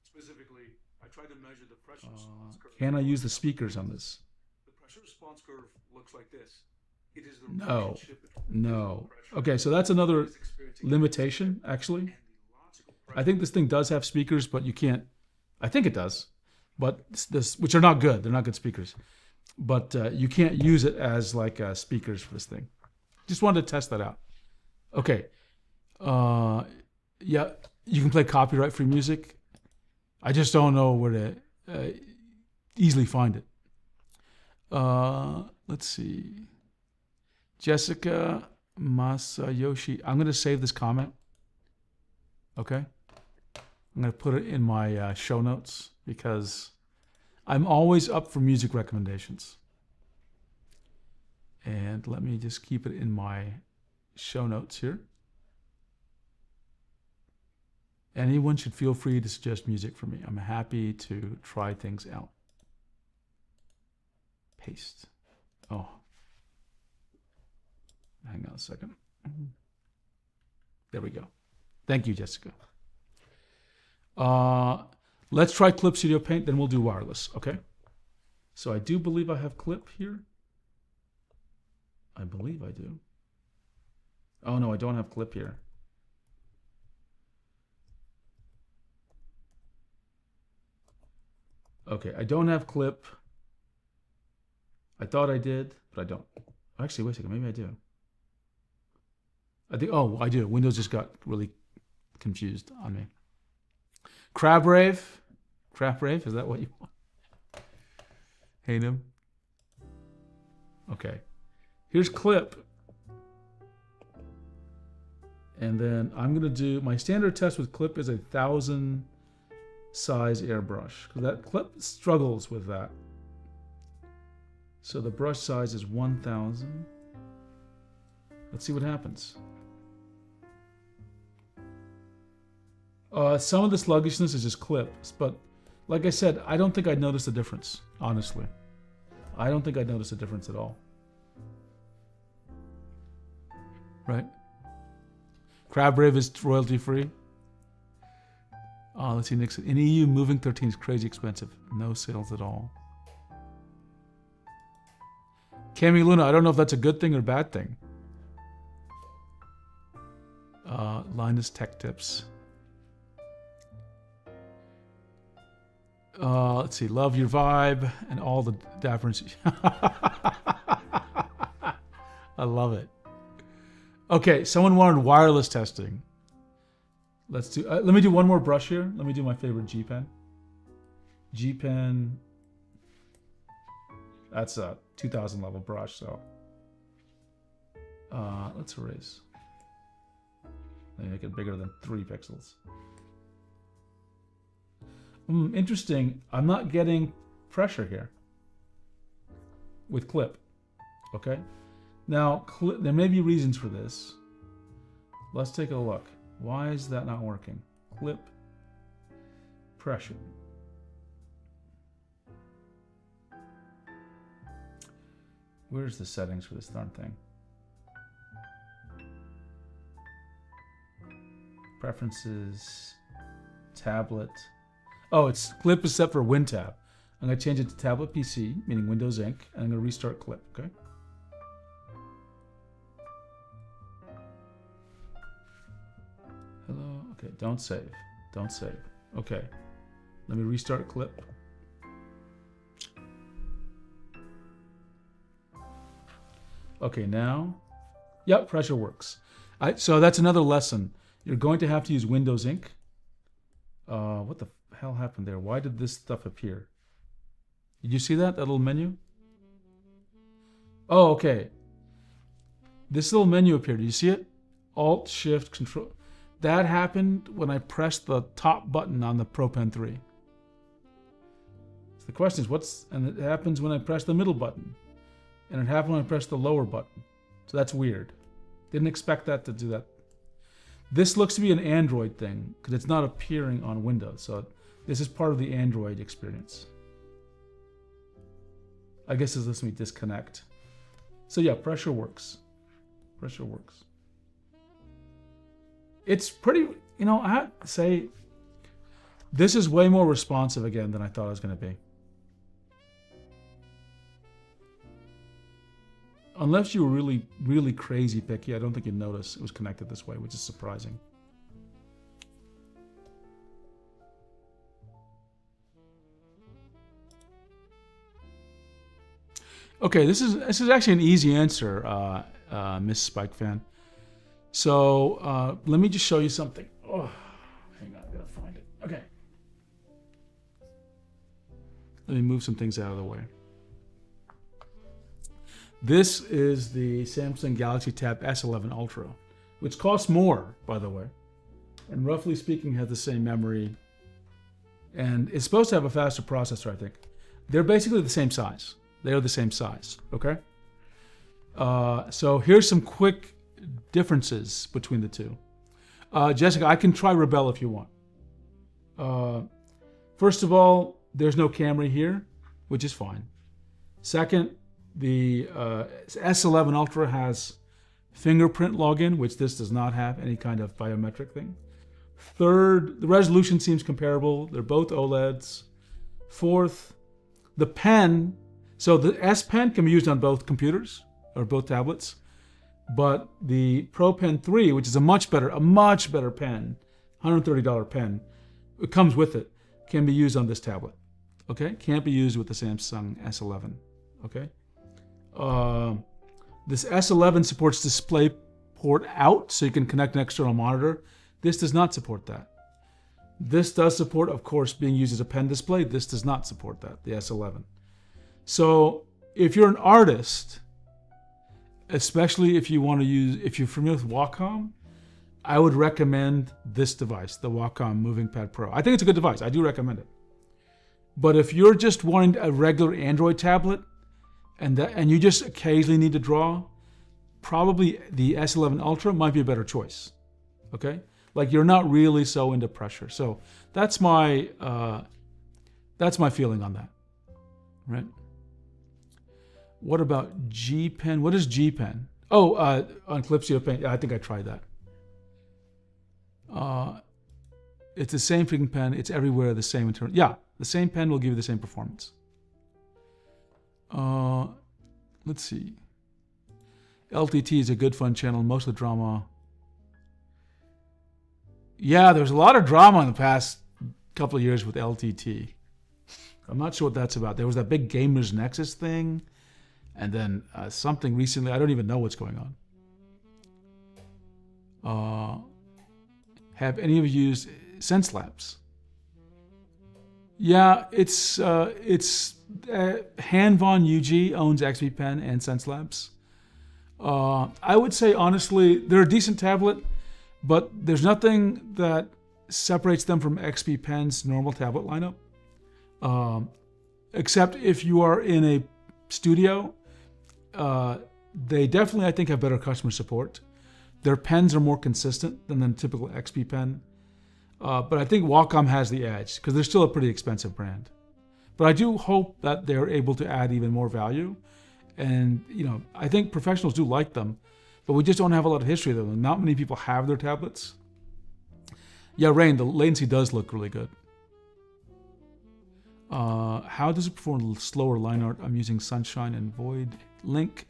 Specifically, I tried to measure the pressure response curve. Can I use the speakers on this? The pressure response curve looks like this. It is the no. Okay, so that's another limitation, actually. I think this thing does have speakers, but you can't. I think it does, but which are not good. They're not good speakers, but you can't use it as like speakers for this thing. Just wanted to test that out. Okay. Yeah, you can play copyright-free music. I just don't know where to easily find it. Let's see. Jessica Masayoshi. I'm going to save this comment. Okay. I'm going to put it in my show notes because I'm always up for music recommendations. And let me just keep it in my show notes here. Anyone should feel free to suggest music for me. I'm happy to try things out. Paste. Oh. Hang on a second. There we go. Thank you, Jessica. Let's try Clip Studio Paint, then we'll do wireless, okay? So I do believe I have Clip here. I believe I do. Oh no, I don't have Clip here. Okay, I don't have Clip. I thought I did, but I don't. Actually, wait a second, maybe I do. I think, oh, I do. Windows just got really confused on me. Crabrave? Crabrave, is that what you want? Hate him? Okay. Here's Clip. And then I'm going to do, my standard test with Clip is 1,000 size airbrush. Because that Clip struggles with that. So the brush size is 1,000. Let's see what happens. Some of the sluggishness is just Clips, but like I said, I don't think I'd notice a difference, honestly. I don't think I'd notice a difference at all. Right? Crabrave is royalty free. Let's see, Nixon. In EU, Moving 13 is crazy expensive. No sales at all. Cami Luna, I don't know if that's a good thing or bad thing. Linus Tech Tips. Let's see, love your vibe and all the dappers. I love it. Okay, someone wanted wireless testing. Let's do. Let me do one more brush here. Let me do my favorite G pen. G pen. That's a 2000 level brush. So let's erase. Let me make it bigger than 3 pixels. Interesting. I'm not getting pressure here with Clip. Okay. Now, there may be reasons for this. Let's take a look. Why is that not working? Clip pressure. Where's the settings for this darn thing? Preferences, tablet. Oh, it's clip is set for WinTab. I'm going to change it to tablet PC, meaning Windows Ink, and I'm going to restart clip, okay? Hello, okay, don't save, don't save. Okay, let me restart clip. Okay, now, yep, pressure works. So that's another lesson. You're going to have to use Windows Ink. What the hell happened there? Why did this stuff appear? Did you see that little menu? Oh, okay. This little menu appeared. Do you see it? Alt, Shift, Control. That happened when I pressed the top button on the Pro Pen 3. So the question is, and it happens when I press the middle button. And it happened when I pressed the lower button. So that's weird. Didn't expect that to do that. This looks to be an Android thing because it's not appearing on Windows. So this is part of the Android experience. I guess this lets me disconnect. So yeah, pressure works. Pressure works. It's pretty, you know, I have to say, this is way more responsive again than I thought it was going to be. Unless you were really, really crazy picky, I don't think you'd notice it was connected this way, which is surprising. Okay, this is actually an easy answer, Miss Spike fan. So let me just show you something. Oh, hang on, I gotta find it. Okay. Let me move some things out of the way. This is the Samsung Galaxy Tab S11 Ultra, which costs more, by the way, and roughly speaking has the same memory, and it's supposed to have a faster processor, I think. They're basically the same size. They are the same size, okay? So here's some quick differences between the two. Jessica, I can try Rebel if you want. First of all, there's no camera here, which is fine. Second, the S11 Ultra has fingerprint login, which this does not have any kind of biometric thing. Third, the resolution seems comparable. They're both OLEDs. Fourth, the pen, so the S Pen can be used on both computers or both tablets, but the Pro Pen 3, which is a much better pen, $130 pen, it comes with it, can be used on this tablet. Okay, can't be used with the Samsung S11. Okay. This S11 supports DisplayPort out, so you can connect an external monitor. This does not support that. This does support, of course, being used as a pen display. This does not support that, the S11. So if you're an artist, especially if you want to use, if you're familiar with Wacom, I would recommend this device, the Wacom MovinkPad Pro. I think it's a good device. I do recommend it. But if you're just wanting a regular Android tablet, and you just occasionally need to draw, probably the S11 Ultra might be a better choice. Okay, like you're not really so into pressure. So that's my feeling on that. Right. What about G Pen? What is G Pen? Oh, on Clipsio Paint. Yeah, I think I tried that. It's the same freaking pen. It's everywhere the same in terms. Yeah, the same pen will give you the same performance. Let's see. LTT is a good fun channel. Most of the drama. Yeah, there's a lot of drama in the past couple of years with LTT. I'm not sure what that's about. There was that big Gamers Nexus thing, and then something recently. I don't even know what's going on. Have any of you used SenseLabs? Yeah, it's Han Von UG owns XP Pen and SenseLabs. I would say honestly, they're a decent tablet, but there's nothing that separates them from XP Pen's normal tablet lineup. Except if you are in a studio, they definitely, I think, have better customer support. Their pens are more consistent than the typical XP Pen. But I think Wacom has the edge because they're still a pretty expensive brand. But I do hope that they're able to add even more value And, you know, I think professionals do like them, but we just don't have a lot of history of them. Not many people have their tablets. Yeah, Rain, the latency does look really good. How does it perform slower line art? I'm using Sunshine and Void Link.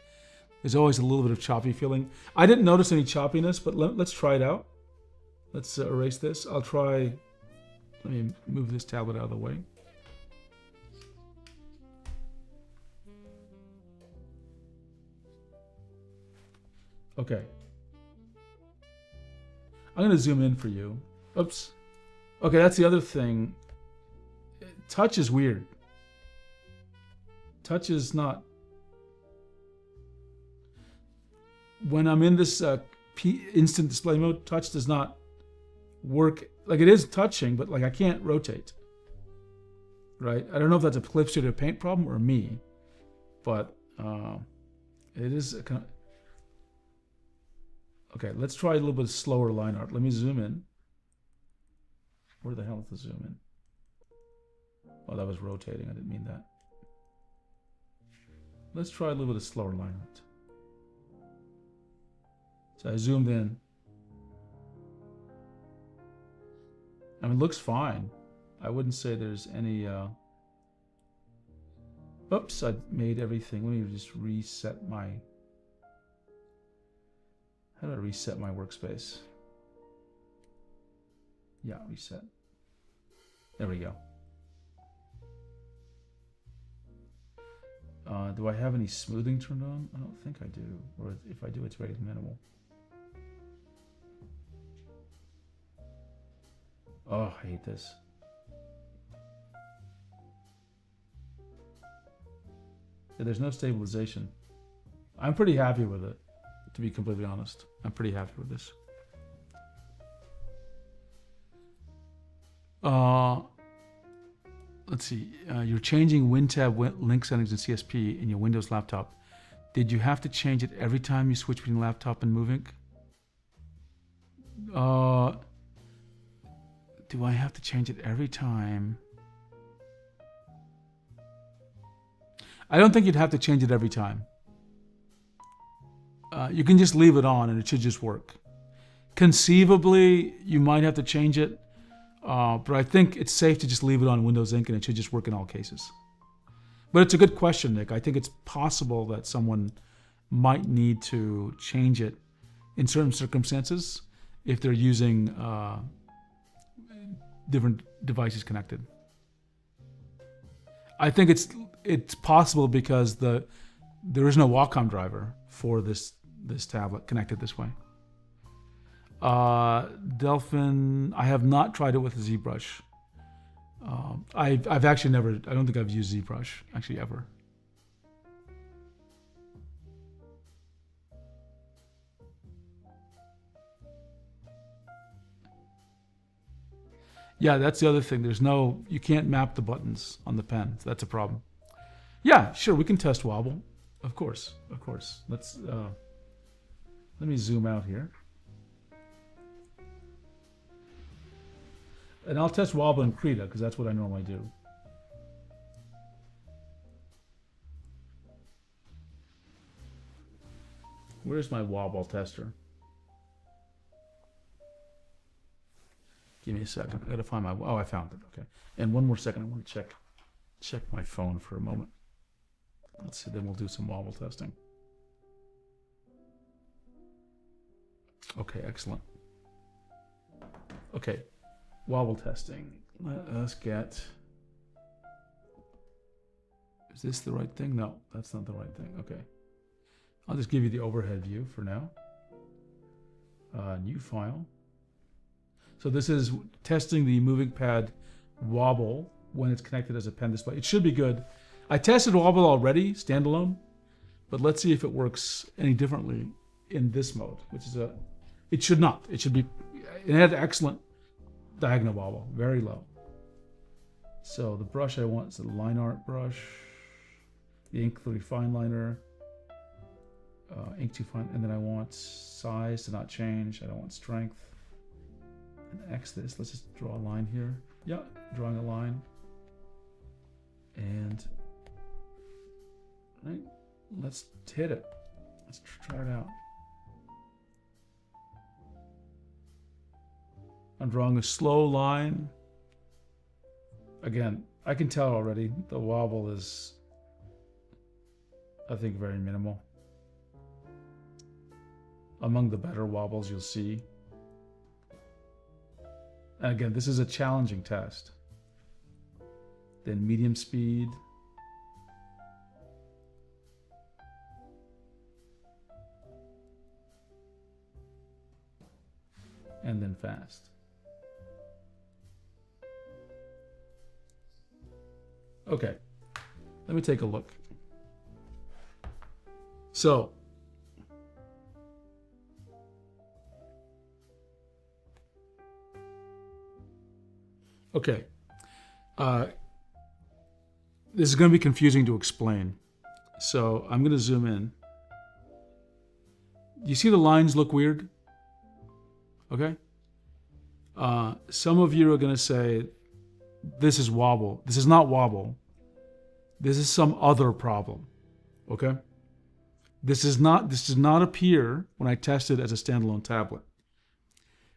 There's always a little bit of choppy feeling. I didn't notice any choppiness, but let's try it out. Let's erase this. I'll try, let me move this tablet out of the way. Okay. I'm gonna zoom in for you. Oops. Okay, that's the other thing. Touch is weird. Touch is not. When I'm in this instant display mode, touch does not work. Like, it is touching, but like I can't rotate. Right? I don't know if that's a Clip Studio Paint problem or me, but it is a kind of. Okay, let's try a little bit slower line art. Let me zoom in. Where the hell is the zoom in? Oh, that was rotating. I didn't mean that. Let's try a little bit of slower line art. So I zoomed in. I mean, it looks fine. I wouldn't say there's any... Oops, I made everything. Let me just reset my... How do I reset my workspace? Yeah, reset. There we go. Do I have any smoothing turned on? I don't think I do. Or if I do, it's very minimal. Oh, I hate this. Yeah, there's no stabilization. I'm pretty happy with it, to be completely honest. I'm pretty happy with this. Let's see. You're changing WinTab link settings in CSP in your Windows laptop. Did you have to change it every time you switch between laptop and Movink? Do I have to change it every time? I don't think you'd have to change it every time. You can just leave it on and it should just work. Conceivably, you might have to change it, but I think it's safe to just leave it on Windows Ink and it should just work in all cases. But it's a good question, Nick. I think it's possible that someone might need to change it in certain circumstances if they're using different devices connected. I think it's possible because there is no Wacom driver for this tablet connected this way. Delphin, I have not tried it with a ZBrush. I've actually never, I don't think I've used ZBrush actually ever. Yeah, that's the other thing. You can't map the buttons on the pen. So that's a problem. Yeah, sure, we can test wobble. Of course. Let me zoom out here. And I'll test wobble in Krita because that's what I normally do. Where's my wobble tester? Give me a second. I gotta find my. Oh, I found it. Okay. And one more second. I want to check my phone for a moment. Let's see. Then we'll do some wobble testing. Okay. Excellent. Okay. Wobble testing. Let us get. Is this the right thing? No, that's not the right thing. Okay. I'll just give you the overhead view for now. New file. So this is testing the MovinkPad wobble when it's connected as a pen display. It should be good. I tested wobble already, standalone, but let's see if it works any differently in this mode, which is it should not. It should be, it had excellent diagonal wobble, very low. So the brush I want is the line art brush, the ink 3 fine liner, ink 2 fine, and then I want size to not change. I don't want strength. And X this. Let's just draw a line here. Yeah, drawing a line. And right, let's hit it. Let's try it out. I'm drawing a slow line. Again, I can tell already the wobble is, I think, very minimal. Among the better wobbles you'll see. And again, this is a challenging test. Then medium speed. And then fast. Okay, let me take a look. So, okay, this is going to be confusing to explain. So I'm going to zoom in. You see the lines look weird? Okay. Some of you are going to say, this is wobble. This is not wobble. This is some other problem. Okay. This does not appear when I test it as a standalone tablet.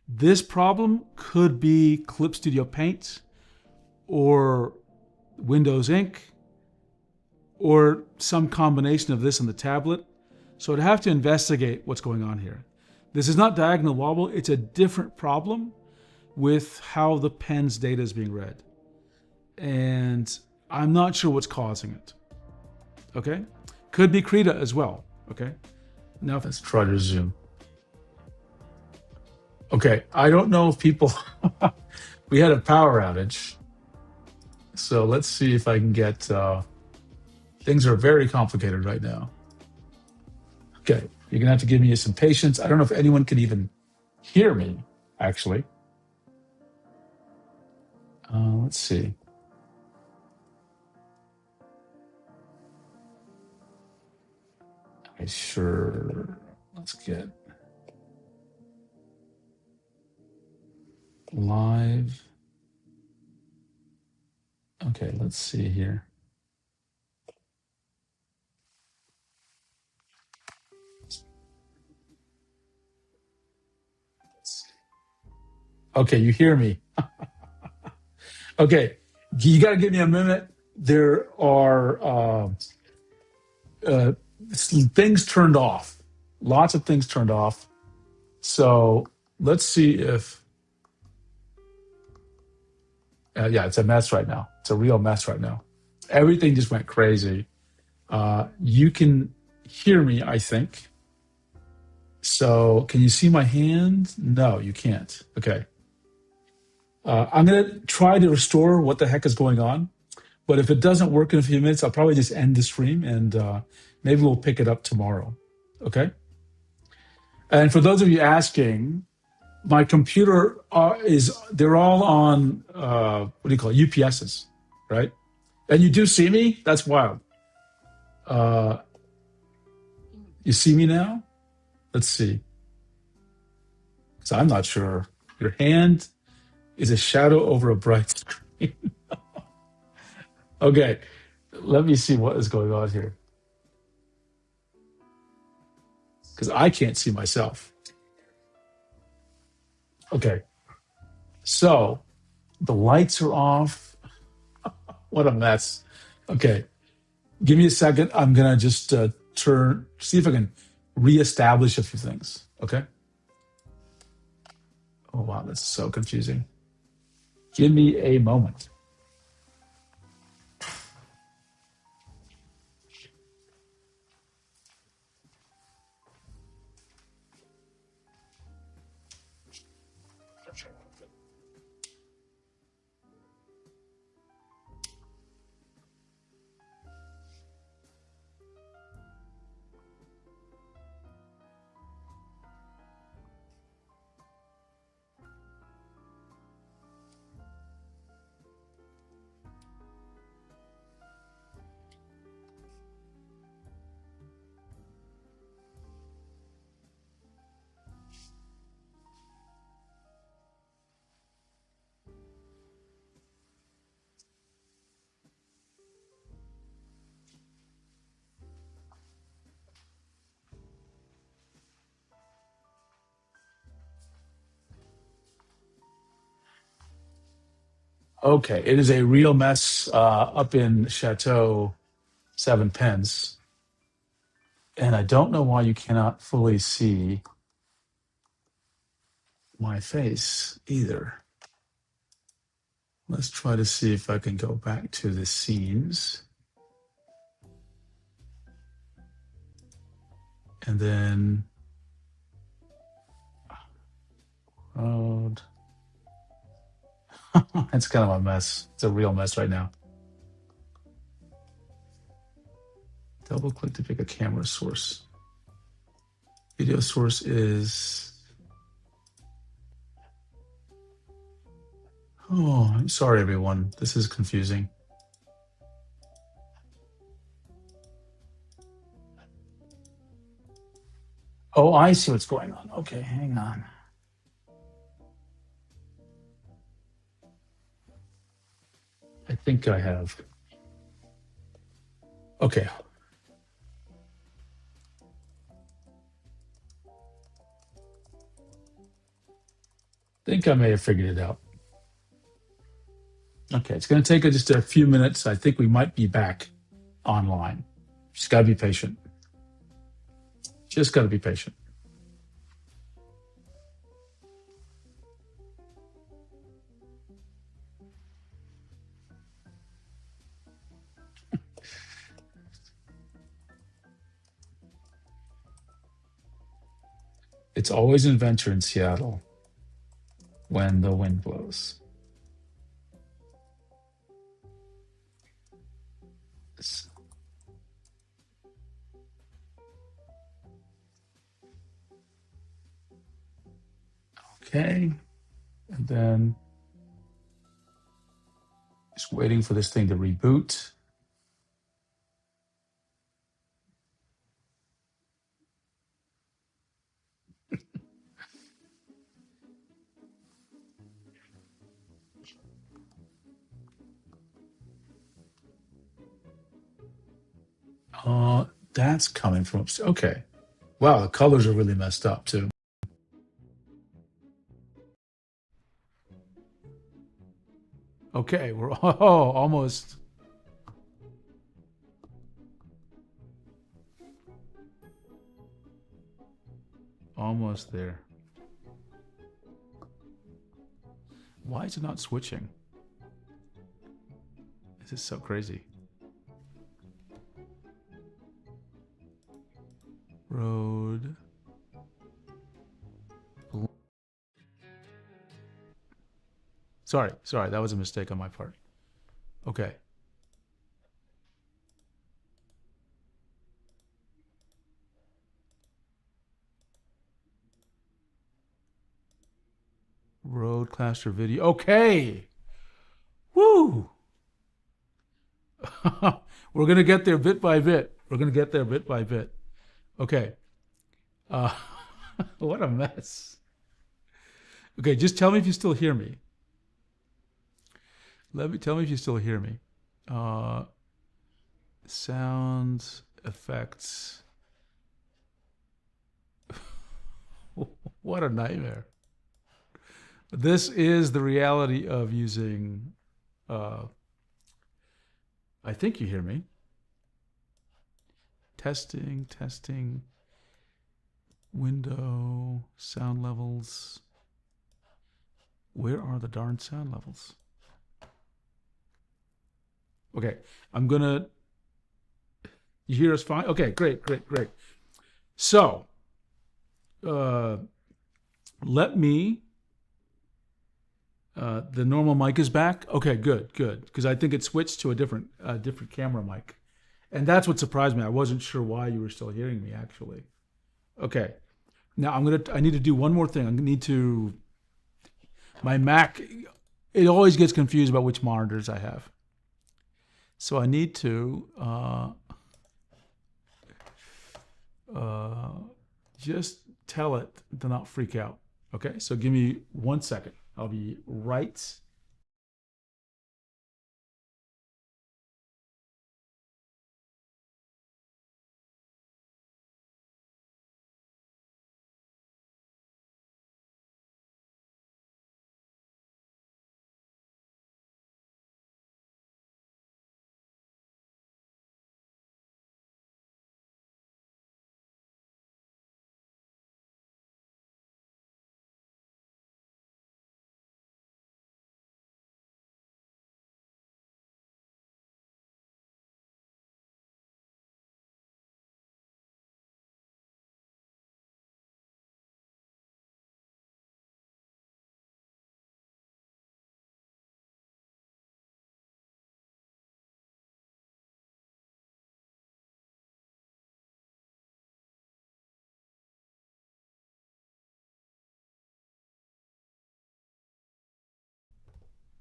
This problem could be Clip Studio Paint or Windows Ink or some combination of this and the tablet. So I'd have to investigate what's going on here. This is not diagonal wobble. It's a different problem with how the pen's data is being read. And I'm not sure what's causing it. Okay? Could be Krita as well. Okay? Now let's try to zoom. Okay, I don't know if people... we had a power outage. So let's see if I can get... things are very complicated right now. Okay, you're gonna have to give me some patience. I don't know if anyone can even hear me, actually. Let's see. Sure, let's get live. Okay, let's see here. Okay, you hear me. Okay, you got to give me a minute. There are things turned off. Lots of things turned off. So let's see if... yeah, it's a mess right now. It's a real mess right now. Everything just went crazy. You can hear me, I think. So can you see my hand? No, you can't. Okay. I'm going to try to restore what the heck is going on. But if it doesn't work in a few minutes, I'll probably just end the stream and maybe we'll pick it up tomorrow. Okay? And for those of you asking, my computer they're all on, what do you call it, UPSs, right? And you do see me? That's wild. You see me now? Let's see. So I'm not sure. Your hand is a shadow over a bright screen. Okay, let me see what is going on here. Because I can't see myself. Okay, so the lights are off. What a mess. Okay, give me a second. I'm going to just see if I can reestablish a few things. Okay. Oh, wow, that's so confusing. Give me a moment. Okay, it is a real mess up in Chateau Seven Pins. And I don't know why you cannot fully see my face either. Let's try to see if I can go back to the scenes. And then road. It's kind of a mess. It's a real mess right now. Double click to pick a camera source. Video source is, oh, I'm sorry everyone. This is confusing. Oh, I see what's going on. Okay, hang on. I think I have. Okay. I think I may have figured it out. Okay, it's going to take just a few minutes. I think we might be back online. Just got to be patient. Just got to be patient. It's always an adventure in Seattle when the wind blows. Okay, and then just waiting for this thing to reboot. That's coming from upstairs. Okay. Wow, the colors are really messed up too. Okay, we're almost. Almost there. Why is it not switching? This is so crazy. Road. Sorry, that was a mistake on my part. Okay. Road cluster video. Okay. Woo. We're going to get there bit by bit. Okay. Uh, what a mess. Okay, just tell me if you still hear me. Tell me if you still hear me. Sounds, effects. What a nightmare. This is the reality of using, I think you hear me. Testing, window, sound levels. Where are the darn sound levels? Okay, you hear us fine? Okay, great. So, let me, the normal mic is back. Okay, good. Because I think it switched to a different camera mic. And that's what surprised me. I wasn't sure why you were still hearing me, actually. Okay. Now I need to do one more thing. My Mac, it always gets confused about which monitors I have. So I need to just tell it to not freak out. Okay, so give me 1 second. I'll be right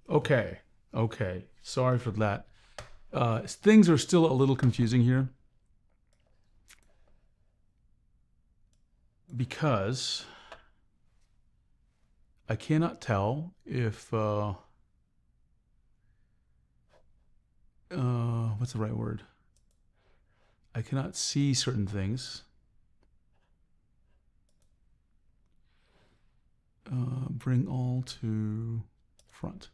Okay. Okay. Sorry for that. Things are still a little confusing here because I cannot tell if what's the right word? I cannot see certain things. Bring all to front.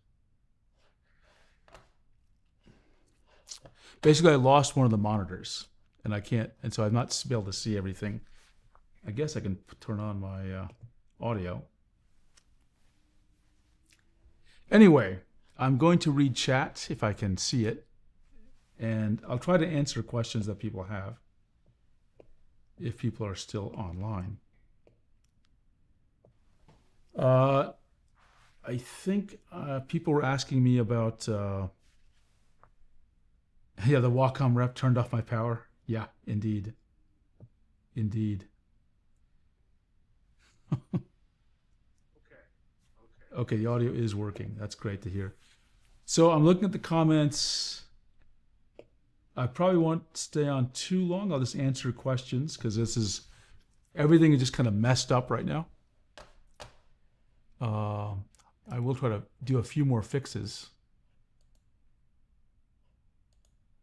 Basically, I lost one of the monitors, and I can't, and so I'm not able to see everything. I guess I can turn on my audio. Anyway, I'm going to read chat if I can see it, and I'll try to answer questions that people have if people are still online. I think people were asking me about, yeah, the Wacom rep turned off my power. Yeah, indeed. Indeed. Okay, the audio is working. That's great to hear. So I'm looking at the comments. I probably won't stay on too long. I'll just answer questions because everything is just kind of messed up right now. I will try to do a few more fixes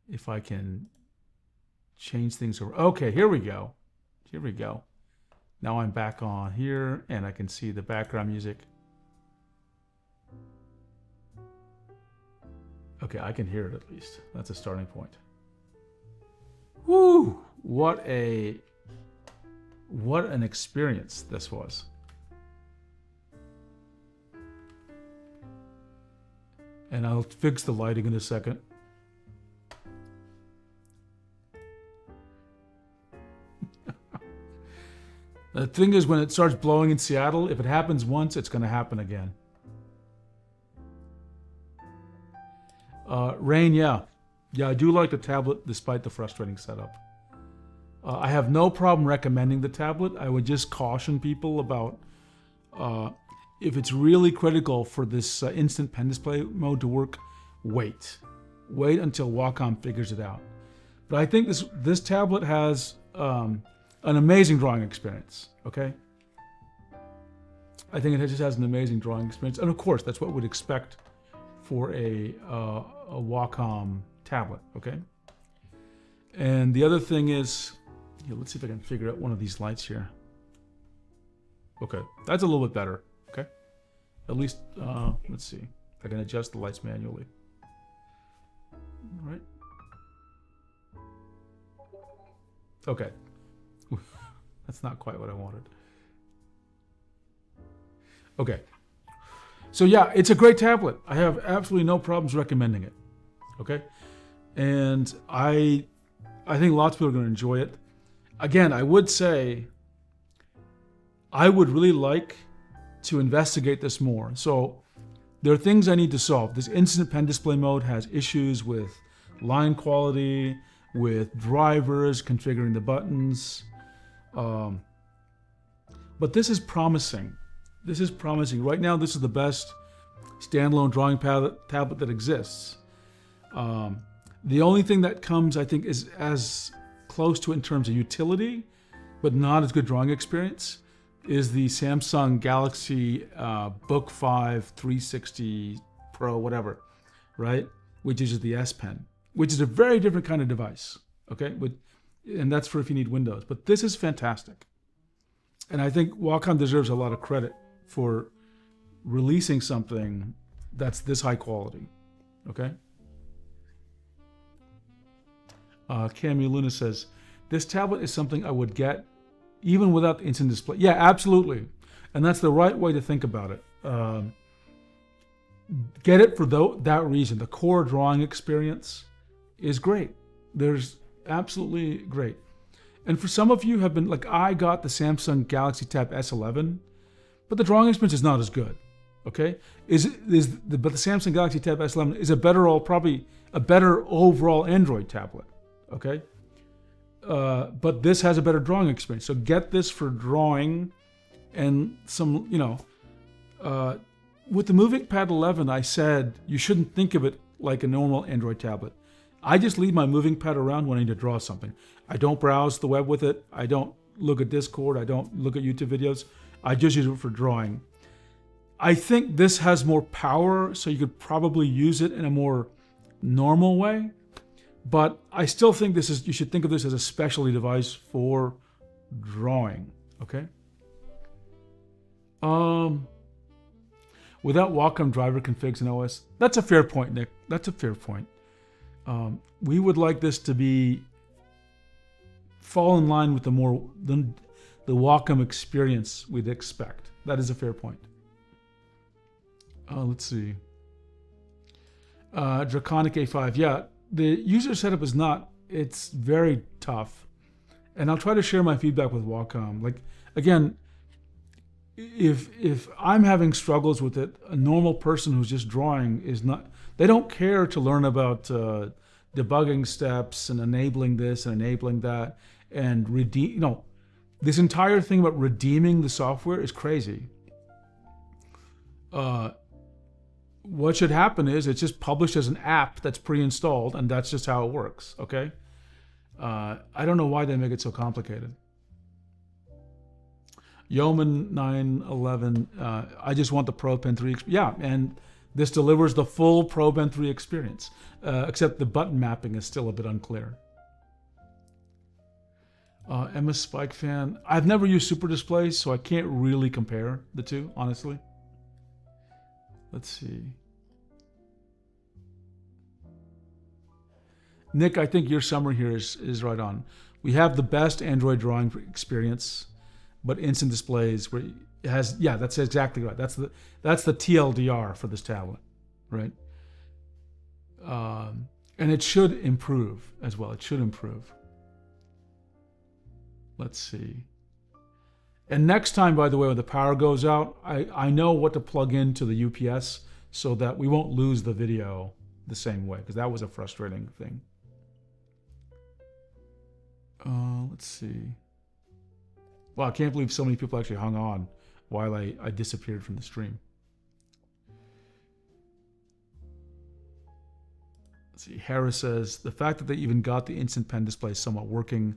if I can change things over. Okay, here we go. Here we go. Now I'm back on here and I can see the background music. Okay, I can hear it at least. That's a starting point. Woo! What an experience this was. And I'll fix the lighting in a second. The thing is, when it starts blowing in Seattle, if it happens once, it's going to happen again. Rain, yeah. Yeah, I do like the tablet despite the frustrating setup. I have no problem recommending the tablet. I would just caution people about if it's really critical for this instant pen display mode to work, wait. Wait until Wacom figures it out. But I think this tablet has an amazing drawing experience, okay? I think it just has an amazing drawing experience. And of course, that's what we'd expect for a Wacom tablet, okay? And the other thing is, here, let's see if I can figure out one of these lights here. Okay, that's a little bit better, okay? At least, let's see. I can adjust the lights manually. All right. Okay. That's not quite what I wanted. Okay. So yeah, it's a great tablet. I have absolutely no problems recommending it. Okay? And I think lots of people are going to enjoy it. Again, I would say I would really like to investigate this more. So there are things I need to solve. This instant pen display mode has issues with line quality, with drivers, configuring the buttons. But this is promising. This is promising. Right now, this is the best standalone drawing tablet that exists. The only thing that comes, I think, is as close to it in terms of utility, but not as good drawing experience, is the Samsung Galaxy Book 5 360 Pro, whatever, right? Which is the S Pen, which is a very different kind of device, okay? And that's for if you need Windows. But this is fantastic. And I think Wacom deserves a lot of credit for releasing something that's this high quality, okay? Cami Luna says, this tablet is something I would get even without the instant display. Yeah, absolutely. And that's the right way to think about it. Get it for that reason. The core drawing experience is great. There's absolutely great. And for some of you have been, like I got the Samsung Galaxy Tab S11, but the drawing experience is not as good, okay? But the Samsung Galaxy Tab S11 is probably a better overall Android tablet, okay? But this has a better drawing experience. So get this for drawing and some, with the MovinkPad 11, I said you shouldn't think of it like a normal Android tablet. I just leave my MovinkPad around when I need to draw something. I don't browse the web with it. I don't look at Discord. I don't look at YouTube videos. I just use it for drawing. I think this has more power, so you could probably use it in a more normal way. But I still think you should think of this as a specialty device for drawing, okay? Without Wacom driver configs and OS, that's a fair point, Nick. That's a fair point. We would like this to fall in line with the Wacom experience we'd expect. That is a fair point. Let's see. Draconic A5. Yeah, the user setup is it's very tough. And I'll try to share my feedback with Wacom. Like, again, if I'm having struggles with it, a normal person who's just drawing they don't care to learn about debugging steps and enabling this and enabling that and this entire thing about redeeming the software is crazy. What should happen is it's just published as an app that's pre-installed, and that's just how it works, okay? I don't know why they make it so complicated. Yeoman 911, I just want the Pro Pen 3. Yeah, and this delivers the full Pro Pen 3 experience, except the button mapping is still a bit unclear. Emma Spike fan, I've never used Super Displays, so I can't really compare the two, honestly. Let's see. Nick, I think your summary here is right on. We have the best Android drawing experience, but instant displays where it has, yeah, that's exactly right. That's the TLDR for this tablet, right? And it should improve as well. It should improve. Let's see. And next time, by the way, when the power goes out, I know what to plug into the UPS so that we won't lose the video the same way, because that was a frustrating thing. Let's see. Wow, I can't believe so many people actually hung on while I disappeared from the stream. Let's see. Harris says, the fact that they even got the instant pen display somewhat working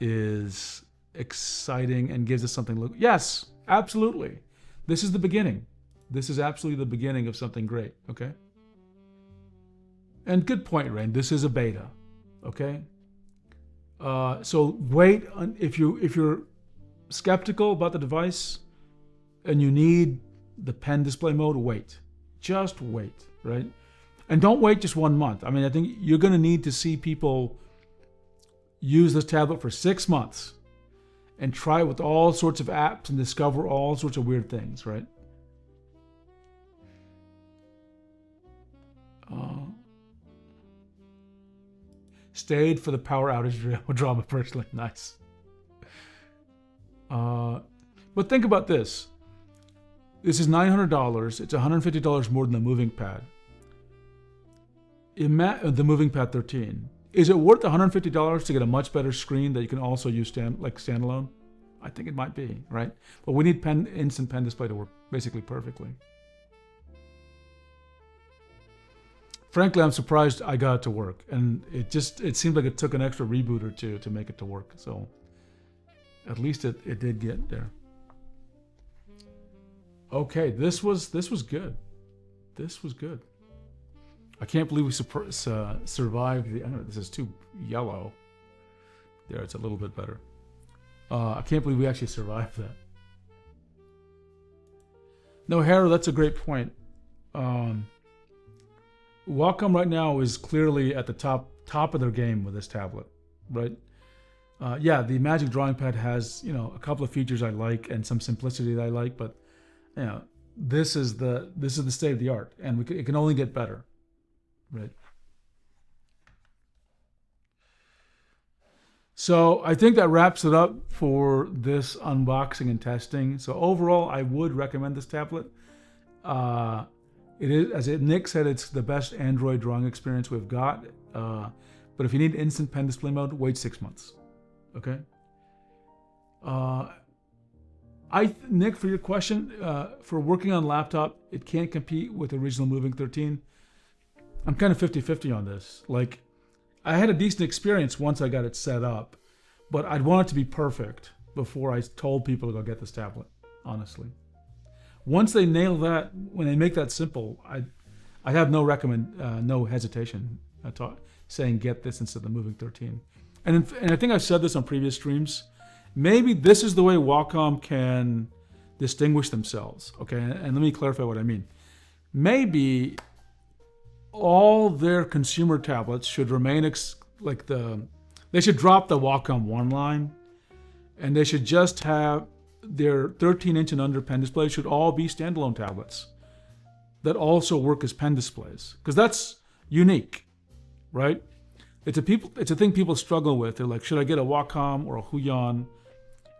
is exciting and gives us something to look. Yes, absolutely. This is the beginning. This is absolutely the beginning of something great, okay? And good point, Rain. This is a beta, okay? So wait, if you're skeptical about the device and you need the pen display mode, wait. Just wait, right? And don't wait just 1 month. I mean, I think you're going to need to see people use this tablet for 6 months and try it with all sorts of apps and discover all sorts of weird things, right? Stayed for the power outage drama personally. Nice. But think about this. This is $900. It's $150 more than the MovinkPad. The MovinkPad 13. Is it worth $150 to get a much better screen that you can also use standalone? I think it might be, right? But we need instant pen display to work basically perfectly. Frankly, I'm surprised I got it to work, and it seemed like it took an extra reboot or two to make it to work. So at least it did get there. Okay, this was good. This was good. I can't believe we survived the. I don't know, this is too yellow. There, it's a little bit better. I can't believe we actually survived that. No, Hera, that's a great point. Wacom right now is clearly at the top of their game with this tablet, right? Yeah, the Magic Drawing Pad has a couple of features I like and some simplicity that I like, but this is the state of the art, and it can only get better, right? So I think that wraps it up for this unboxing and testing. So overall, I would recommend this tablet. It is, as Nick said, it's the best Android drawing experience we've got. But if you need instant pen display mode, wait 6 months. Okay. Nick, for your question, for working on laptop, it can't compete with the original Moving 13. I'm kind of 50-50 on this. Like, I had a decent experience once I got it set up, but I'd want it to be perfect before I told people to go get this tablet, honestly. Once they nail that, when they make that simple, I have no hesitation saying get this instead of the Moving 13. And I think I've said this on previous streams. Maybe this is the way Wacom can distinguish themselves. Okay, and let me clarify what I mean. Maybe all their consumer tablets should remain they should drop the Wacom One line, and they should just have their 13-inch and under pen displays should all be standalone tablets that also work as pen displays, because that's unique, right? It's a thing people struggle with. They're like, should I get a Wacom or a Huion?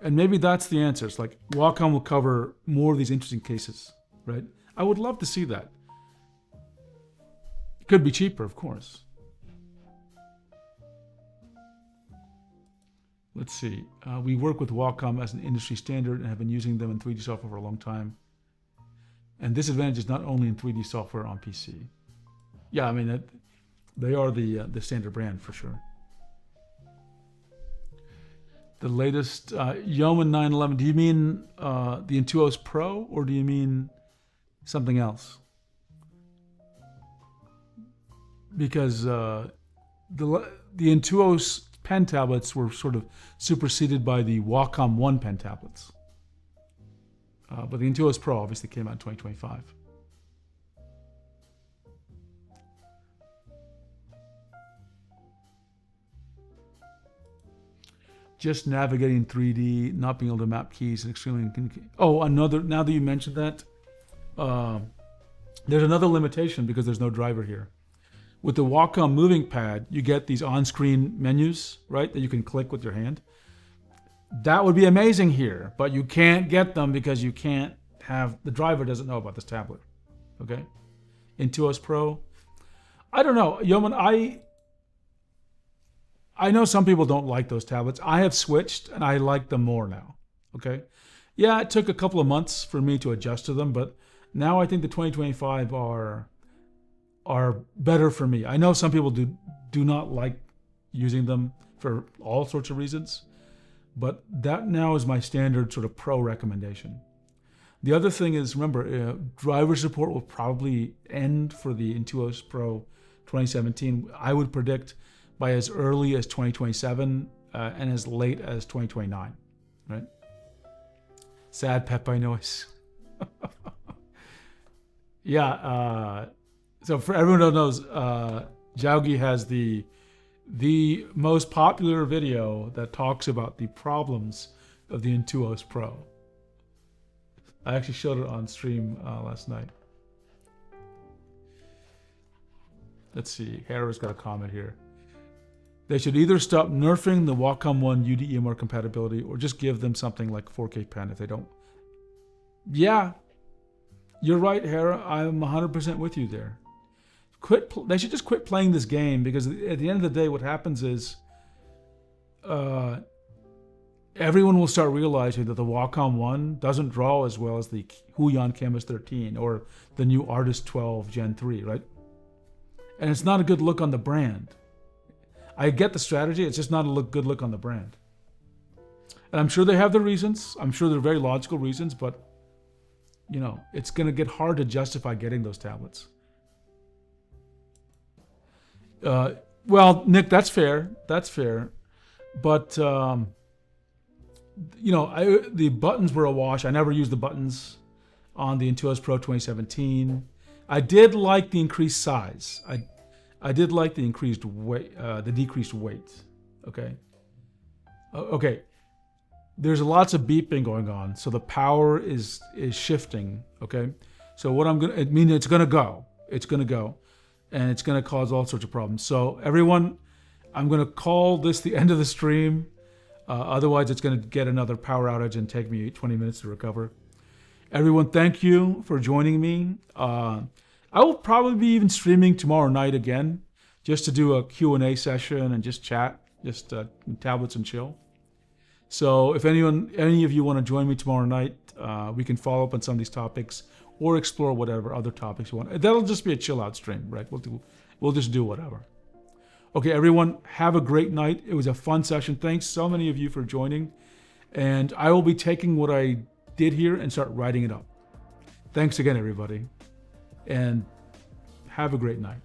And maybe that's the answer. It's like Wacom will cover more of these interesting cases, right? I would love to see that. It could be cheaper, of course. Let's see. We work with Wacom as an industry standard and have been using them in 3D software for a long time. And this advantage is not only in 3D software on PC. Yeah, I mean, they are the standard brand for sure. The latest Yeoman 911. Do you mean the Intuos Pro, or do you mean something else? Because the Intuos pen tablets were sort of superseded by the Wacom One pen tablets. But the Intuos Pro obviously came out in 2025. Just navigating 3D, not being able to map keys, is extremely inconvenient. Oh, now that you mentioned that, there's another limitation because there's no driver here. With the Wacom MovinkPad, you get these on-screen menus, right, that you can click with your hand. That would be amazing here, but you can't get them because you can't have, the driver doesn't know about this tablet, okay? Intuos Pro. I don't know, Yeoman, I know some people don't like those tablets. I have switched and I like them more now, okay? Yeah, it took a couple of months for me to adjust to them, but now I think the 2025 are better for me. I know some people do not like using them for all sorts of reasons, but that now is my standard sort of pro recommendation. The other thing is, remember, driver support will probably end for the Intuos Pro 2017. I would predict by as early as 2027 and as late as 2029, right? Sad Pepe noise. Yeah, so for everyone who knows, Jaugi has the most popular video that talks about the problems of the Intuos Pro. I actually showed it on stream last night. Let's see, Hera's got a comment here. They should either stop nerfing the Wacom One UD-EMR compatibility or just give them something like 4K pen if they don't. Yeah, you're right, Hera. I'm 100% with you there. They should just quit playing this game, because at the end of the day, what happens is everyone will start realizing that the Wacom One doesn't draw as well as the Huion Canvas 13 or the new Artist 12 Gen 3, right? And it's not a good look on the brand. I get the strategy, it's just not a good look on the brand. And I'm sure they have their reasons. I'm sure they're very logical reasons, but you know, it's going to get hard to justify getting those tablets. Well, Nick, that's fair. That's fair. But, you know, the buttons were a wash. I never used the buttons on the Intuos Pro 2017. I did like the increased size. I did like the increased weight, the decreased weight. Okay. Okay. There's lots of beeping going on, so the power is shifting. Okay. So what it's gonna go. It's gonna go. And it's going to cause all sorts of problems. So everyone, I'm going to call this the end of the stream. Otherwise, it's going to get another power outage and take me 20 minutes to recover. Everyone, thank you for joining me. I will probably be even streaming tomorrow night again, just to do a Q&A session and just chat, just tablets and chill. So if any of you want to join me tomorrow night, we can follow up on some of these topics or explore whatever other topics you want. That'll just be a chill out stream, right? We'll just do whatever. Okay, everyone, have a great night. It was a fun session. Thanks so many of you for joining. And I will be taking what I did here and start writing it up. Thanks again, everybody. And have a great night.